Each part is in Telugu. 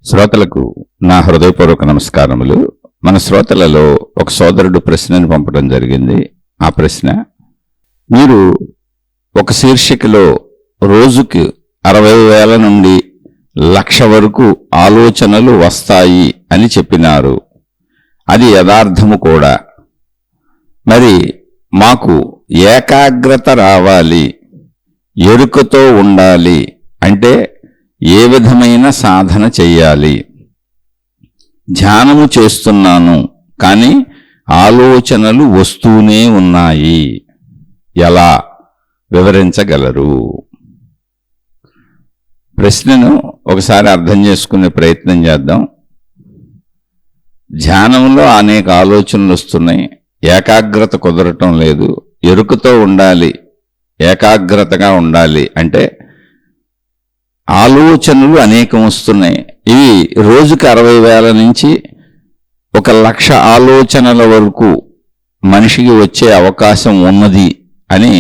శ్రోతలకు నా హృదయపూర్వక నమస్కారములు. మన శ్రోతలలో ఒక సోదరుడు ప్రశ్నను పంపడం జరిగింది. ఆ ప్రశ్న, మీరు ఒక శీర్షికలో రోజుకి 60,000 నుండి 1,00,000 వరకు ఆలోచనలు వస్తాయి అని చెప్పినారు. అది యథార్థము కూడా. మరి మాకు ఏకాగ్రత రావాలి, ఎరుకతో ఉండాలి అంటే ఏ విధమైన సాధన చెయ్యాలి? ధ్యానము చేస్తున్నాను, కానీ ఆలోచనలు వస్తూనే ఉన్నాయి. ఎలా వివరించగలరు? ప్రశ్నను ఒకసారి అర్థం చేసుకునే ప్రయత్నం చేద్దాం. ధ్యానంలో అనేక ఆలోచనలు వస్తున్నాయి, ఏకాగ్రత కుదరటం లేదు. ఎరుకతో ఉండాలి, ఏకాగ్రతగా ఉండాలి అంటే ఆలోచనలు అనేకం వస్తున్నాయి. ఇవి రోజుకి 60,000 నుంచి 1,00,000 ఆలోచనల వరకు మనిషికి వచ్చే అవకాశం ఉన్నది అని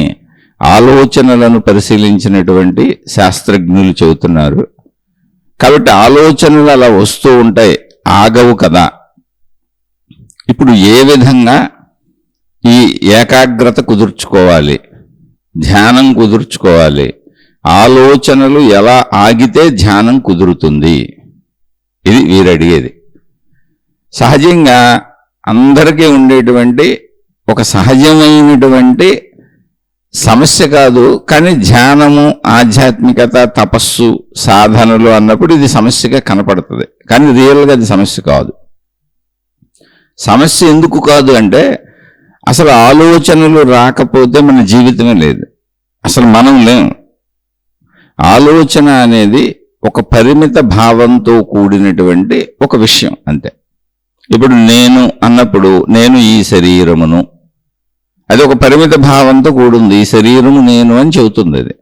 ఆలోచనలను పరిశీలించినటువంటి శాస్త్రజ్ఞులు చెబుతున్నారు. కాబట్టి ఆలోచనలు అలా వస్తూ ఉంటాయి, ఆగవు కదా. ఇప్పుడు ఏ విధంగా ఈ ఏకాగ్రత కుదుర్చుకోవాలి, ధ్యానం కుదుర్చుకోవాలి? ఆలోచనలు ఎలా ఆగితే ధ్యానం కుదురుతుంది? ఇది వీరడిగేది. సహజంగా అందరికీ ఉండేటువంటి ఒక సహజమైనటువంటి సమస్య కాదు, కానీ ధ్యానము, ఆధ్యాత్మికత, తపస్సు, సాధనలు అన్నప్పుడు ఇది సమస్యగా కనపడుతుంది. కానీ రియల్గా అది సమస్య కాదు. సమస్య ఎందుకు కాదు అంటే, అసలు ఆలోచనలు రాకపోతే మన జీవితమే లేదు, అసలు మనం లేం. ఆలోచన అనేది ఒక పరిమిత భావంతో కూడినటువంటి ఒక విషయం అంతే. ఇప్పుడు నేను అన్నప్పుడు నేను ఈ శరీరమును, అది ఒక పరిమిత భావంతో కూడింది. ఈ శరీరము నేను అని చెబుతుంది అది.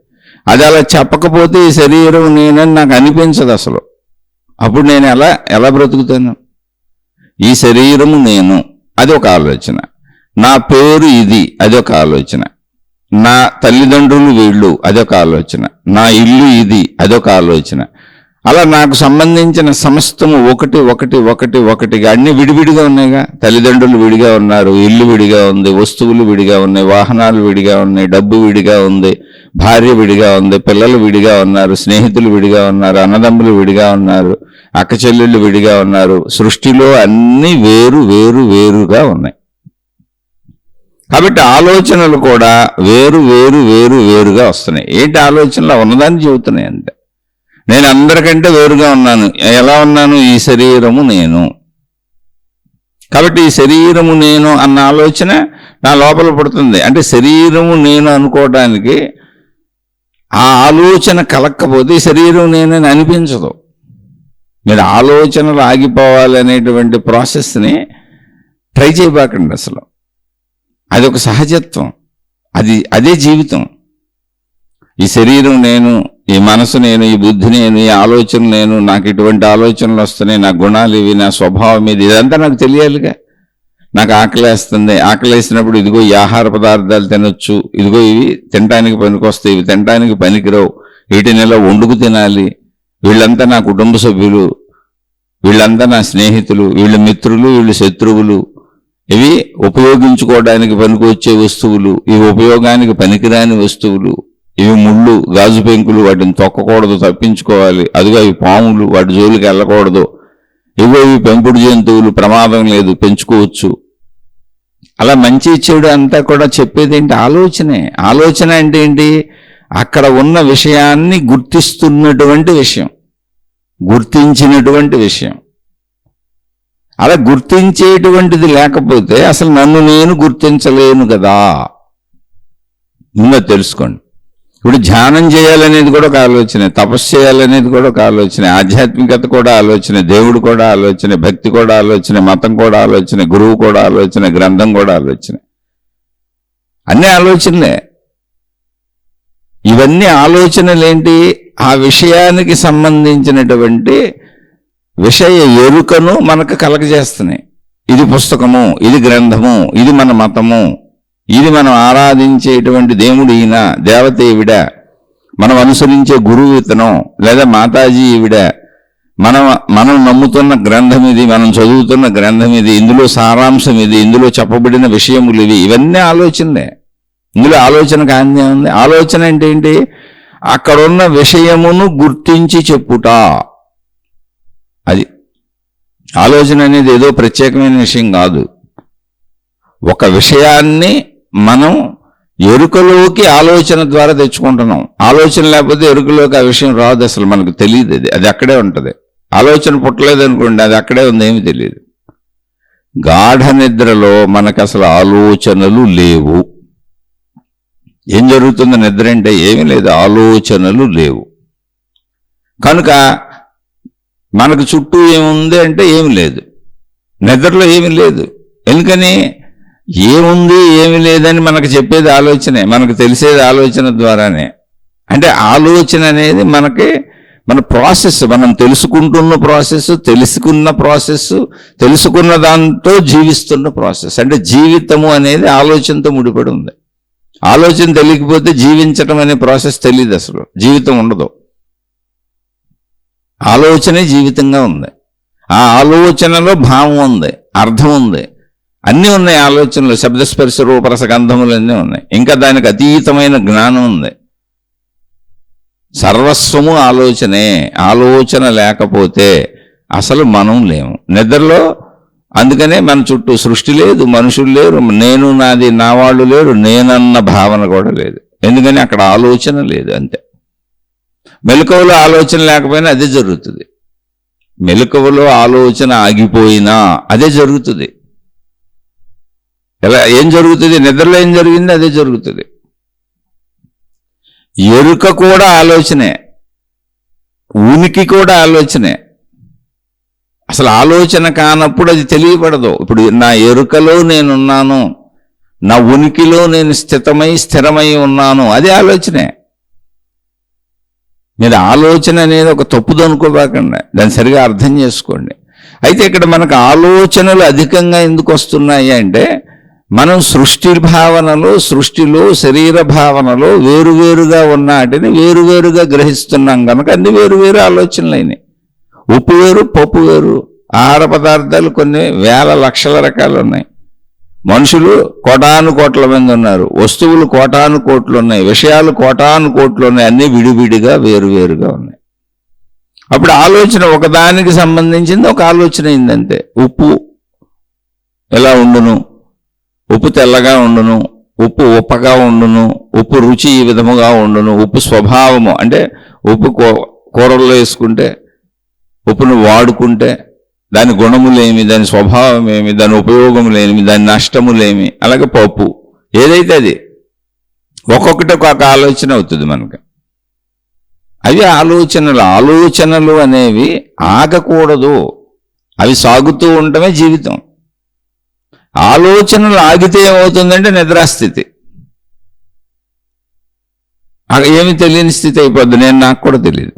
అది అలా చెప్పకపోతే ఈ శరీరం నేనని నాకు అనిపించదు అసలు. అప్పుడు నేను ఎలా బ్రతుకుతాను? ఈ శరీరము నేను, అది ఒక ఆలోచన. నా పేరు ఇది, అది ఒక ఆలోచన. నా తల్లిదండ్రులు వీళ్ళు, అదొక ఆలోచన. నా ఇల్లు ఇది, అదొక ఆలోచన. అలా నాకు సంబంధించిన సమస్తము ఒకటిగా అన్ని విడివిడిగా ఉన్నాయిగా. తల్లిదండ్రులు విడిగా ఉన్నారు, ఇల్లు విడిగా ఉంది, వస్తువులు విడిగా ఉన్నాయి, వాహనాలు విడిగా ఉన్నాయి, డబ్బు విడిగా ఉంది, భార్య విడిగా ఉంది, పిల్లలు విడిగా ఉన్నారు, స్నేహితులు విడిగా ఉన్నారు, అన్నదమ్ములు విడిగా ఉన్నారు, అక్క చెల్లెళ్ళు విడిగా ఉన్నారు. సృష్టిలో అన్ని వేరుగా ఉన్నాయి. కాబట్టి ఆలోచనలు కూడా వేరుగా వస్తున్నాయి. ఏంటి ఆలోచనలు? ఉన్నదాన్ని చెబుతున్నాయి అంతే. నేను అందరికంటే వేరుగా ఉన్నాను. ఎలా ఉన్నాను? ఈ శరీరము నేను. కాబట్టి ఈ శరీరము నేను అన్న ఆలోచన నా లోపల పడుతుంది. అంటే శరీరము నేను అనుకోవడానికి ఆ ఆలోచన కలక్కపోతే ఈ శరీరం నేనని అనిపించదు. మీరు ఆలోచనలు ఆగిపోవాలి అనేటువంటి ప్రాసెస్ని ట్రై చేయబాకండి అసలు. అది ఒక సహజత్వం, అదే జీవితం. ఈ శరీరం నేను, ఈ మనసు నేను, ఈ బుద్ధి నేను, ఈ ఆలోచన నేను, నాకు ఇటువంటి ఆలోచనలు వస్తున్నాయి, నా గుణాలు ఇవి, నా స్వభావం ఇది, ఇదంతా నాకు తెలియాలిగా. నాకు ఆకలేస్తుంది, ఆకలేసినప్పుడు ఇదిగో ఈ ఆహార పదార్థాలు తినొచ్చు, ఇదిగో ఇవి తినడానికి పనికొస్తాయి, ఇవి తినడానికి పనికిరావు, వీటిని ఇలా వండుకు తినాలి, వీళ్ళంతా నా కుటుంబ సభ్యులు, వీళ్ళంతా నా స్నేహితులు, వీళ్ళ మిత్రులు, వీళ్ళు శత్రువులు, ఇవి ఉపయోగించుకోవడానికి పనికొచ్చే వస్తువులు, ఇవి ఉపయోగానికి పనికిరాని వస్తువులు, ఇవి ముళ్ళు, గాజు పెంకులు, వాటిని తొక్కకూడదు, తప్పించుకోవాలి, అదిగో ఇవి పాములు, వాటి జోలికి వెళ్ళకూడదు, ఇవి పెంపుడు జంతువులు, ప్రమాదం లేదు, పెంచుకోవచ్చు. అలా మంచి చెడు అంతా కూడా చెప్పేది ఏంటి? ఆలోచనే. ఆలోచన అంటే ఏంటి? అక్కడ ఉన్న విషయాన్ని గుర్తిస్తున్నటువంటి విషయం, గుర్తించినటువంటి విషయం. అలా గుర్తించేటువంటిది లేకపోతే అసలు నన్ను నేను గుర్తించలేను కదా. ముందు తెలుసుకోండి. ఇప్పుడు ధ్యానం చేయాలనేది కూడా ఒక ఆలోచనే, తపస్సు చేయాలనేది కూడా ఒక ఆలోచనే, ఆధ్యాత్మికత కూడా ఆలోచనే, దేవుడు కూడా ఆలోచనే, భక్తి కూడా ఆలోచనే, మతం కూడా ఆలోచనే, గురువు కూడా ఆలోచనే, గ్రంథం కూడా ఆలోచనే. అన్నీ ఆలోచనలే. ఇవన్నీ ఆలోచనలేంటి? ఆ విషయానికి సంబంధించినటువంటి విషయ ఎరుకను మనకు కలగజేస్తున్నాయి. ఇది పుస్తకము, ఇది గ్రంథము, ఇది మన మతము, ఇది మనం ఆరాధించేటువంటి దేవుడు ఈయన, దేవత ఈవిడ, మనం అనుసరించే గురువు ఇతను, లేదా మాతాజీ ఈవిడ, మనం మనం నమ్ముతున్న గ్రంథం ఇది, మనం చదువుతున్న గ్రంథం ఇది, ఇందులో సారాంశం ఇది, ఇందులో చెప్పబడిన విషయములు ఇవి, ఇవన్నీ ఆలోచనలే. ఇందులో ఆలోచన కాంతి ఉంది. ఆలోచన అంటే ఏంటి? అక్కడున్న విషయమును గుర్తించి చెప్పుట. అది ఆలోచన అనేది ఏదో ప్రత్యేకమైన విషయం కాదు. ఒక విషయాన్ని మనం ఎరుకలోకి ఆలోచన ద్వారా తెచ్చుకుంటున్నాం. ఆలోచన లేకపోతే ఎరుకలోకి ఆ విషయం రాదు, అసలు మనకు తెలియదు. అది అక్కడే ఉంటుంది. ఆలోచన పుట్టలేదు అనుకోండి, అది అక్కడే ఉంది, ఏమి తెలియదు. గాఢ నిద్రలో మనకు అసలు ఆలోచనలు లేవు. ఏం జరుగుతుంది నిద్ర అంటే? ఏమీ లేదు, ఆలోచనలు లేవు. కనుక మనకు చుట్టూ ఏముంది అంటే ఏమి లేదు, నిద్రలో ఏమి లేదు. ఎందుకని? ఏముంది ఏమి లేదని మనకు చెప్పేది ఆలోచనే, మనకు తెలిసేది ఆలోచన ద్వారానే. అంటే ఆలోచన అనేది మన ప్రాసెస్, మనం తెలుసుకుంటున్న ప్రాసెస్, తెలుసుకున్న దాంతో జీవిస్తున్న ప్రాసెస్. అంటే జీవితము అనేది ఆలోచనతో ముడిపడి ఉంది. ఆలోచన తెలియకపోతే జీవించటం అనే ప్రాసెస్ తెలియదు, అసలు జీవితం ఉండదు. ఆలోచనే జీవితంగా ఉంది. ఆ ఆలోచనలో భావం ఉంది, అర్థం ఉంది, అన్నీ ఉన్నాయి. ఆలోచనలు శబ్దస్పర్శ రూపరస గంధములు అన్నీ ఉన్నాయి. ఇంకా దానికి అతీతమైన జ్ఞానం ఉంది. సర్వస్వము ఆలోచనే. ఆలోచన లేకపోతే అసలు మనం లేము నిద్రలో. అందుకనే మన చుట్టూ సృష్టి లేదు, మనుషులు లేరు, నేను నాది నా వాళ్ళు లేరు, నేనన్న భావన కూడా లేదు. ఎందుకని? అక్కడ ఆలోచన లేదు, అంతే. మెలకువలో ఆలోచన లేకపోయినా అదే జరుగుతుంది. మెలకువలో ఆలోచన ఆగిపోయినా అదే జరుగుతుంది. ఏం జరుగుతుంది? నిద్రలో ఏం జరిగింది అదే జరుగుతుంది. ఎరుక కూడా ఆలోచనే, ఉనికి కూడా ఆలోచనే. అసలు ఆలోచన కానప్పుడు అది తెలియబడదు. ఇప్పుడు నా ఎరుకలో నేనున్నాను, నా ఉనికిలో నేను స్థిరమై ఉన్నాను, అదే ఆలోచనే. మీరు ఆలోచన అనేది ఒక తప్పుదు అనుకోబాకండి, దాన్ని సరిగా అర్థం చేసుకోండి. అయితే ఇక్కడ మనకు ఆలోచనలు అధికంగా ఎందుకు వస్తున్నాయి అంటే, మనం సృష్టిలో శరీర భావనలో వేరువేరుగా ఉన్నాటిని వేరువేరుగా గ్రహిస్తున్నాం కనుక అన్ని వేరువేరు ఆలోచనలు అయినాయి. ఉప్పు వేరు, పప్పు వేరు. ఆహార పదార్థాలు కొన్ని వేల లక్షల రకాలు ఉన్నాయి. మనుషులు కోటాను కోట్ల మంది ఉన్నారు, వస్తువులు కోటాను కోట్లు ఉన్నాయి, విషయాలు కోటాను కోట్లు ఉన్నాయి, అన్నీ విడివిడిగా వేరువేరుగా ఉన్నాయి. అప్పుడు ఆలోచన ఒకదానికి సంబంధించింది ఒక ఆలోచన అయిందంతే. ఉప్పు ఎలా ఉండును, ఉప్పు తెల్లగా ఉండును, ఉప్పు ఉప్పగా ఉండును, ఉప్పు రుచి ఈ విధముగా ఉండును, ఉప్పు స్వభావము అంటే ఉప్పు కూరల్లో వేసుకుంటే, ఉప్పును వాడుకుంటే దాని గుణములేమి, దాని స్వభావం ఏమి, దాని ఉపయోగములేమి, దాని నష్టములేమి. అలాగే పప్పు ఏదైతే అది ఒక్కొక్కటి ఒక్కొక్క ఆలోచన అవుతుంది మనకి. అవి ఆలోచనలు అనేవి ఆగకూడదు, అవి సాగుతూ ఉండటమే జీవితం. ఆలోచనలు ఆగితే ఏమవుతుందంటే నిద్రాస్థితి, ఏమి తెలియని స్థితి అయిపోద్ది. నాకు కూడా తెలియదు.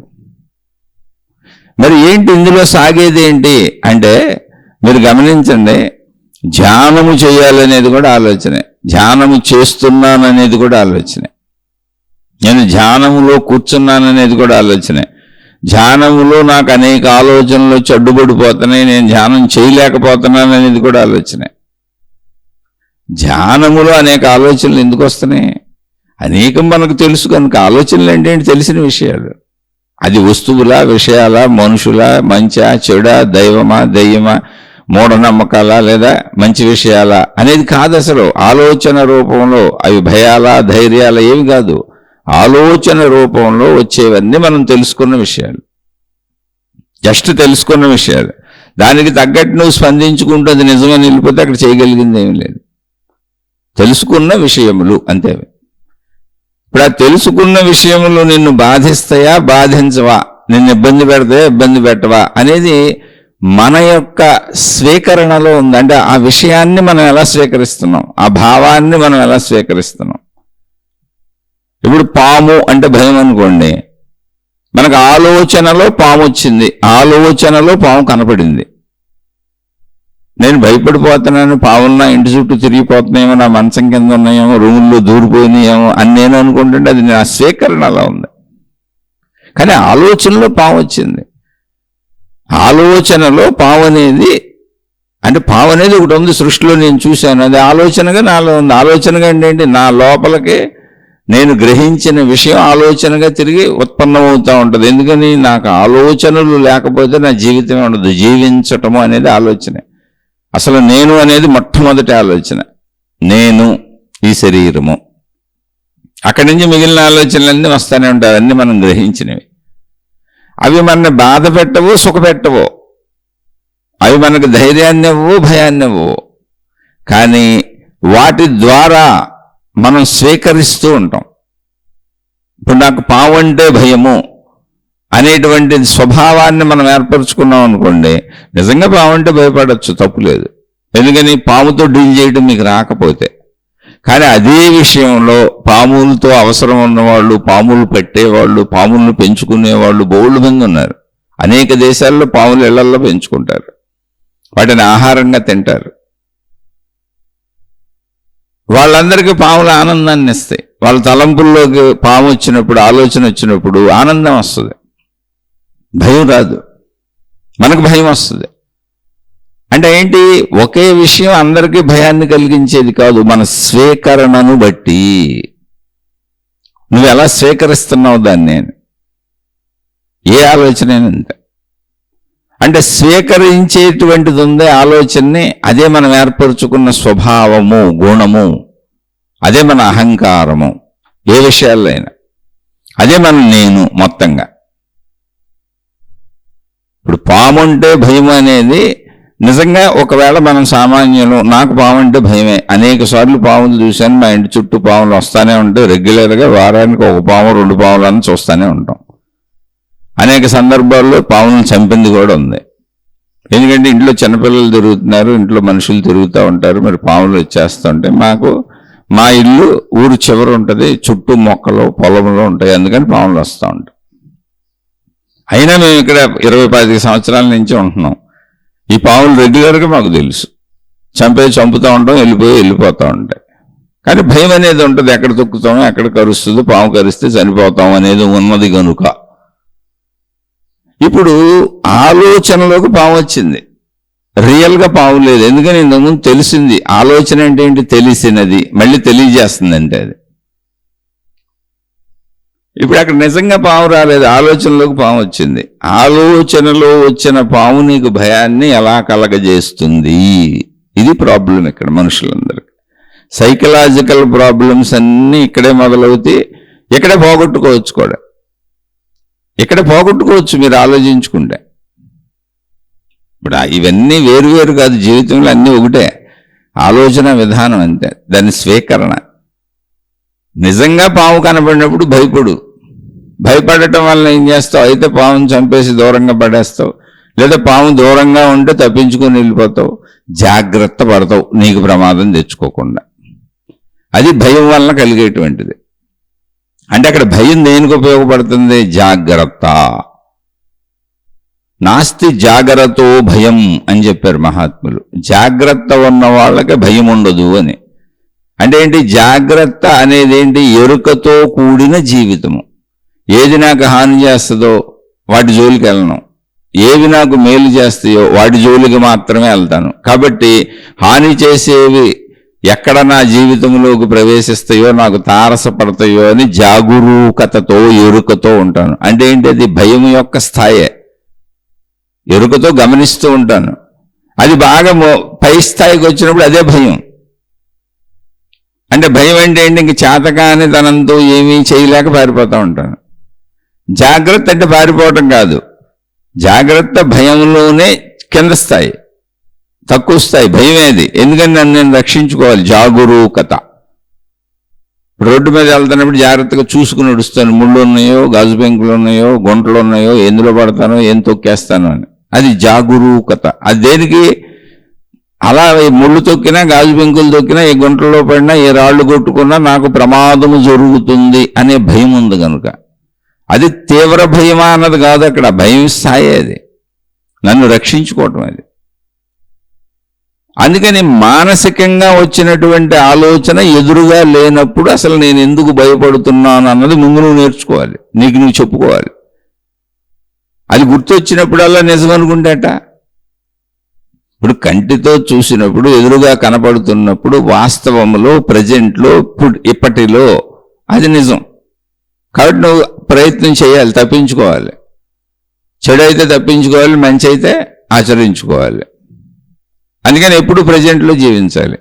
మరి ఏంటి ఇందులో సాగేది ఏంటి అంటే, మీరు గమనించండి, ధ్యానము చేయాలనేది కూడా ఆలోచనే, ధ్యానము చేస్తున్నాననేది కూడా ఆలోచనే, నేను ధ్యానములో కూర్చున్నాననేది కూడా ఆలోచనే, ధ్యానములో నాకు అనేక ఆలోచనలు అడ్డుపడిపోతున్నాయి, నేను ధ్యానం చేయలేకపోతున్నాను అనేది కూడా ఆలోచనే. ధ్యానములో అనేక ఆలోచనలు ఎందుకు వస్తున్నాయి? అనేకం మనకు తెలుసు కనుక. ఆలోచనలు ఏంటంటే తెలిసిన విషయాలు. అది వస్తువుల, విషయాల, మనుషుల, మంచా చెడా, దైవమా దెయ్యమా, మూఢనమ్మకాల లేదా మంచి విషయాల అనేది కాదు. అసలు ఆలోచన రూపంలో అవి భయాల, ధైర్యాల ఏమి కాదు. ఆలోచన రూపంలో వచ్చేవన్నీ మనం తెలుసుకున్న విషయాలు, జస్ట్ తెలుసుకున్న విషయాలు. దానికి తగ్గట్టు నువ్వు స్పందించుకుంటూ అది నిజమని వెళ్ళిపోతే అక్కడ చేయగలిగింది ఏమీ లేదు. తెలుసుకున్న విషయములు అంతే. ఇప్పుడు ఆ తెలుసుకున్న విషయములు నిన్ను బాధిస్తాయా, బాధించవా, నిన్ను ఇబ్బంది పెడతాయా, ఇబ్బంది పెట్టవా అనేది మన యొక్క స్వీకరణలో ఉంది. అంటే ఆ విషయాన్ని మనం ఎలా స్వీకరిస్తున్నాం, ఆ భావాన్ని మనం ఎలా స్వీకరిస్తున్నాం. ఇప్పుడు పాము అంటే భయం అనుకోండి, మనకు ఆలోచనలో పాము వచ్చింది, ఆలోచనలో పాము కనపడింది, నేను భయపడిపోతున్నాను, పావున్నా ఇంటి చుట్టూ తిరిగిపోతున్నాయేమో, నా మంచం కింద ఉన్నాయేమో, రూముల్లో దూరిపోయినాయేమో అని నేను అనుకుంటుంటే అది నా స్వీకరణ అలా ఉంది. కానీ ఆలోచనలో పాము వచ్చింది. ఆలోచనలో పాము అనేది, అంటే పాము అనేది ఒకటి ఉంది సృష్టిలో, నేను చూశాను. అది ఆలోచనగా నాలో ఉంది. ఆలోచనగా ఏంటంటే నా లోపలికి నేను గ్రహించిన విషయం ఆలోచనగా తిరిగి ఉత్పన్నమవుతూ ఉంటుంది. ఎందుకని? నాకు ఆలోచనలు లేకపోతే నా జీవితమే ఉండదు. జీవించటము అనేది ఆలోచనే. అసలు నేను అనేది మొట్టమొదటి ఆలోచన. నేను ఈ శరీరము. అక్కడి నుంచి మిగిలిన ఆలోచనలన్నీ వస్తూనే ఉంటాయి. అన్నీ మనం గ్రహించినవి. అవి మనల్ని బాధ పెట్టవో సుఖపెట్టవో, అవి మనకు ధైర్యాన్ని ఇవ్వవు, భయాన్ని ఇవ్వవు. కానీ వాటి ద్వారా మనం స్వీకరిస్తూ ఉంటాం. ఇప్పుడు నాకు పాము అంటే భయము అనేటువంటి స్వభావాన్ని మనం ఏర్పరచుకున్నాం అనుకోండి, నిజంగా పాము అంటే భయపడచ్చు, తప్పులేదు. ఎందుకని? పాముతో డీల్ చేయడం మీకు రాకపోతే. కానీ అదే విషయంలో పాములతో అవసరం ఉన్నవాళ్ళు, పాములు పెట్టేవాళ్ళు, పాములను పెంచుకునేవాళ్ళు బోళ్ళు మంది ఉన్నారు. అనేక దేశాల్లో పాములు ఇళ్లల్లో పెంచుకుంటారు, వాటిని ఆహారంగా తింటారు. వాళ్ళందరికీ పాములు ఆనందాన్ని ఇస్తాయి. వాళ్ళ తలంపుల్లోకి పాము వచ్చినప్పుడు, ఆలోచన వచ్చినప్పుడు ఆనందం వస్తుంది, భయం రాదు. మనకు భయం వస్తుంది. అంటే ఏంటి? ఒకే విషయం అందరికీ భయాన్ని కలిగించేది కాదు, మన స్వీకరణను బట్టి. నువ్వు ఎలా స్వీకరిస్తున్నావు దాన్ని, ఏ ఆలోచన అంతే. అంటే స్వీకరించేటువంటిది ఉందే ఆలోచనని, అదే మనం ఏర్పరచుకున్న స్వభావము, గుణము, అదే మన అహంకారము. ఏ విషయాల్లో అయినా అదే మన నేను మొత్తంగా. ఇప్పుడు పాము అంటే భయం అనేది నిజంగా ఒకవేళ మనం సామాన్యులు, నాకు పాము అంటే భయమే. అనేక సార్లు పాములు చూశాను. మా ఇంటి చుట్టూ పాములు వస్తూనే ఉంటాయి రెగ్యులర్గా. వారానికి ఒక పాము, 2 పాములను చూస్తూనే ఉంటాం. అనేక సందర్భాల్లో పాములను చంపింది కూడా ఉంది. ఎందుకంటే ఇంట్లో చిన్నపిల్లలు తిరుగుతున్నారు, ఇంట్లో మనుషులు తిరుగుతూ ఉంటారు, మరి పాములు వచ్చేస్తూ ఉంటాయి. మా ఇల్లు ఊరు చివర ఉంటుంది, చుట్టూ మొక్కలు పొలంలో ఉంటాయి, అందుకని పాములు వస్తూ ఉంటాయి. అయినా మేము ఇక్కడ 20-25 సంవత్సరాల నుంచి ఉంటున్నాం. ఈ పాములు రెగ్యులర్గా మాకు తెలుసు. చంపుతూ ఉంటాం, వెళ్ళిపోతూ ఉంటాయి. కానీ భయం అనేది ఉంటుంది. ఎక్కడ తొక్కుతామో, ఎక్కడ కరుస్తుందో, పాము కరిస్తే చనిపోతాం అనేది ఉన్నది కనుక. ఇప్పుడు ఆలోచనలోకి పాము వచ్చింది, రియల్గా పాము లేదు. ఎందుకని? ఇంతకుముందు తెలిసింది. ఆలోచన అంటే ఏంటి? తెలిసినది మళ్ళీ తెలియజేస్తుంది అంటే అది. ఇప్పుడు అక్కడ నిజంగా పాము రాలేదు, ఆలోచనలోకి పాము వచ్చింది. ఆలోచనలో వచ్చిన పాము నీకు భయాన్ని ఎలా కలగజేస్తుంది? ఇది ప్రాబ్లం ఇక్కడ మనుషులందరికీ. సైకలాజికల్ ప్రాబ్లమ్స్ అన్నీ ఇక్కడే మొదలవుతాయి. ఇక్కడే పోగొట్టుకోవచ్చు కూడా. ఇక్కడే పోగొట్టుకోవచ్చు మీరు ఆలోచించుకుంటే. ఇప్పుడు ఇవన్నీ వేరువేరు కాదు, జీవితంలో అన్నీ ఒకటే. ఆలోచన విధానం అంతే, దాని స్వీకరణ. నిజంగా పాము కనబడినప్పుడు భయపడటం వల్ల ఏం చేస్తావు? అయితే పాముని చంపేసి దూరంగా పడేస్తావు, లేదా పాము దూరంగా ఉంటే తప్పించుకొని వెళ్ళిపోతావు, జాగ్రత్త పడతావు నీకు ప్రమాదం తెచ్చుకోకుండా. అది భయం వలన కలిగేటువంటిది. అంటే అక్కడ భయం దేనికి ఉపయోగపడుతుంది? జాగ్రత్త. నాస్తి జాగ్రత్తో భయం అని చెప్పారు మహాత్ములు. జాగ్రత్త ఉన్న వాళ్ళకి భయం ఉండదు అని. అంటే ఏంటి? జాగ్రత్త అనేది ఏంటి? ఎరుకతో కూడిన జీవితము. ఏది నాకు హాని చేస్తుందో వాటి జోలికి వెళ్ళను, ఏవి నాకు మేలు చేస్తాయో వాటి జోలికి మాత్రమే వెళ్తాను. కాబట్టి హాని చేసేవి ఎక్కడ నా జీవితంలోకి ప్రవేశిస్తాయో, నాకు తారసపడతాయో అని జాగరూకతతో, ఎరుకతో ఉంటాను. అంటే ఏంటి? అది భయం యొక్క స్థాయే. ఎరుకతో గమనిస్తూ ఉంటాను. అది బాగా పై స్థాయికి వచ్చినప్పుడు అదే భయం. అంటే భయం అంటే ఏంటి? ఇంక చేతకాని తనంతో ఏమీ చేయలేక పారిపోతూ ఉంటాను. జాగ్రత్త అంటే పారిపోవటం కాదు. జాగ్రత్త భయంలోనే కింద స్థాయి, తక్కువ స్థాయి భయమేది. ఎందుకని నన్ను నేను రక్షించుకోవాలి. జాగరూకత. రోడ్డు మీద వెళ్తున్నప్పుడు జాగ్రత్తగా చూసుకుని నడుస్తాను. ముళ్ళు ఉన్నాయో, గాజు పెంకులు ఉన్నాయో, గుంటలు ఉన్నాయో, ఎందులో పడతానో, ఏం తొక్కేస్తానో అని. అది జాగరూకత. అది దేనికి? అలా ముళ్ళు తొక్కినా, గాజు పెంకులు తొక్కినా, ఏ గుంటల్లో పడినా, ఏ రాళ్లు కొట్టుకున్నా నాకు ప్రమాదము జరుగుతుంది అనే భయం ఉంది కనుక. అది తీవ్ర భయమా అన్నది కాదు, అక్కడ భయం స్థాయి అది, నన్ను రక్షించుకోవటం అది. అందుకని మానసికంగా వచ్చినటువంటి ఆలోచన ఎదురుగా లేనప్పుడు అసలు నేను ఎందుకు భయపడుతున్నాను అన్నది ముందు నువ్వు నేర్చుకోవాలి, నీకు నువ్వు చెప్పుకోవాలి. అది గుర్తొచ్చినప్పుడల్లా నిజం అనుకుంటేట. ఇప్పుడు కంటితో చూసినప్పుడు, ఎదురుగా కనపడుతున్నప్పుడు, వాస్తవంలో, ప్రజెంట్లో, ఇప్పటిలో అది నిజం. కాబట్టి నువ్వు ప్రయత్నం చేయాలి, తప్పించుకోవాలి. చెడు అయితే తప్పించుకోవాలి, మంచి అయితే ఆచరించుకోవాలి. అందుకని ఎప్పుడు ప్రజెంట్లో జీవించాలి.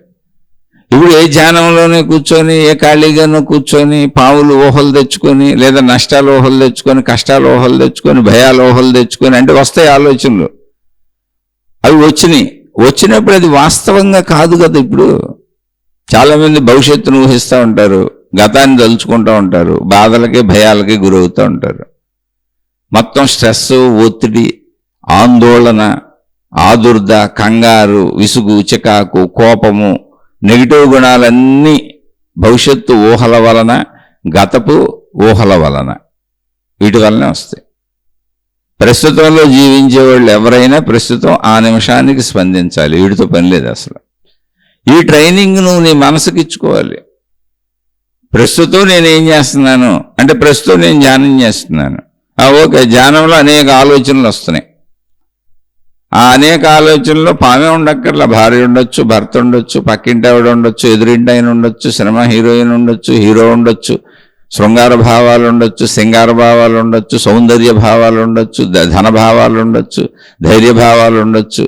ఇప్పుడు ఏ ధ్యానంలోనే కూర్చొని, ఏ ఖాళీగానో కూర్చొని పావులు ఊహలు తెచ్చుకొని, లేదా నష్టాలు ఊహలు తెచ్చుకొని, కష్టాలు ఊహలు తెచ్చుకొని, భయాలు ఊహలు తెచ్చుకొని అంటే వస్తాయి ఆలోచనలు. అవి వచ్చినప్పుడు అది వాస్తవంగా కాదు కదా. ఇప్పుడు చాలామంది భవిష్యత్తును ఊహిస్తూ ఉంటారు, గతాన్ని తలుచుకుంటూ ఉంటారు, బాధలకి భయాలకి గురవుతూ ఉంటారు. మొత్తం స్ట్రెస్, ఒత్తిడి, ఆందోళన, ఆదుర్ద, కంగారు, విసుగు, చికాకు, కోపము, నెగిటివ్ గుణాలన్నీ భవిష్యత్తు ఊహల వలన, గతపు ఊహల వలన, వీటి వలనే వస్తాయి. ప్రస్తుతంలో జీవించేవాళ్ళు ఎవరైనా ప్రస్తుతం ఆ నిమిషానికి స్పందించాలి. వీటితో పని లేదు అసలు. ఈ ట్రైనింగ్ నువ్వు నీ మనసుకి ఇచ్చుకోవాలి. ప్రస్తుతం నేనేం చేస్తున్నాను అంటే, ప్రస్తుతం నేను ధ్యానం చేస్తున్నాను. ఓకే, ధ్యానంలో అనేక ఆలోచనలు వస్తున్నాయి. ఆ అనేక ఆలోచనల్లో పామే ఉండక్కర్లా, భార్య ఉండొచ్చు, భర్త ఉండొచ్చు, పక్కింటి ఆవిడ ఉండొచ్చు, ఎదురింటి ఆయన ఉండొచ్చు, సినిమా హీరోయిన్ ఉండొచ్చు, హీరో ఉండొచ్చు, శృంగార భావాలు ఉండొచ్చు, సింగార భావాలు ఉండొచ్చు, సౌందర్య భావాలు ఉండొచ్చు, ధన భావాలు ఉండొచ్చు, ధైర్య భావాలు ఉండొచ్చు,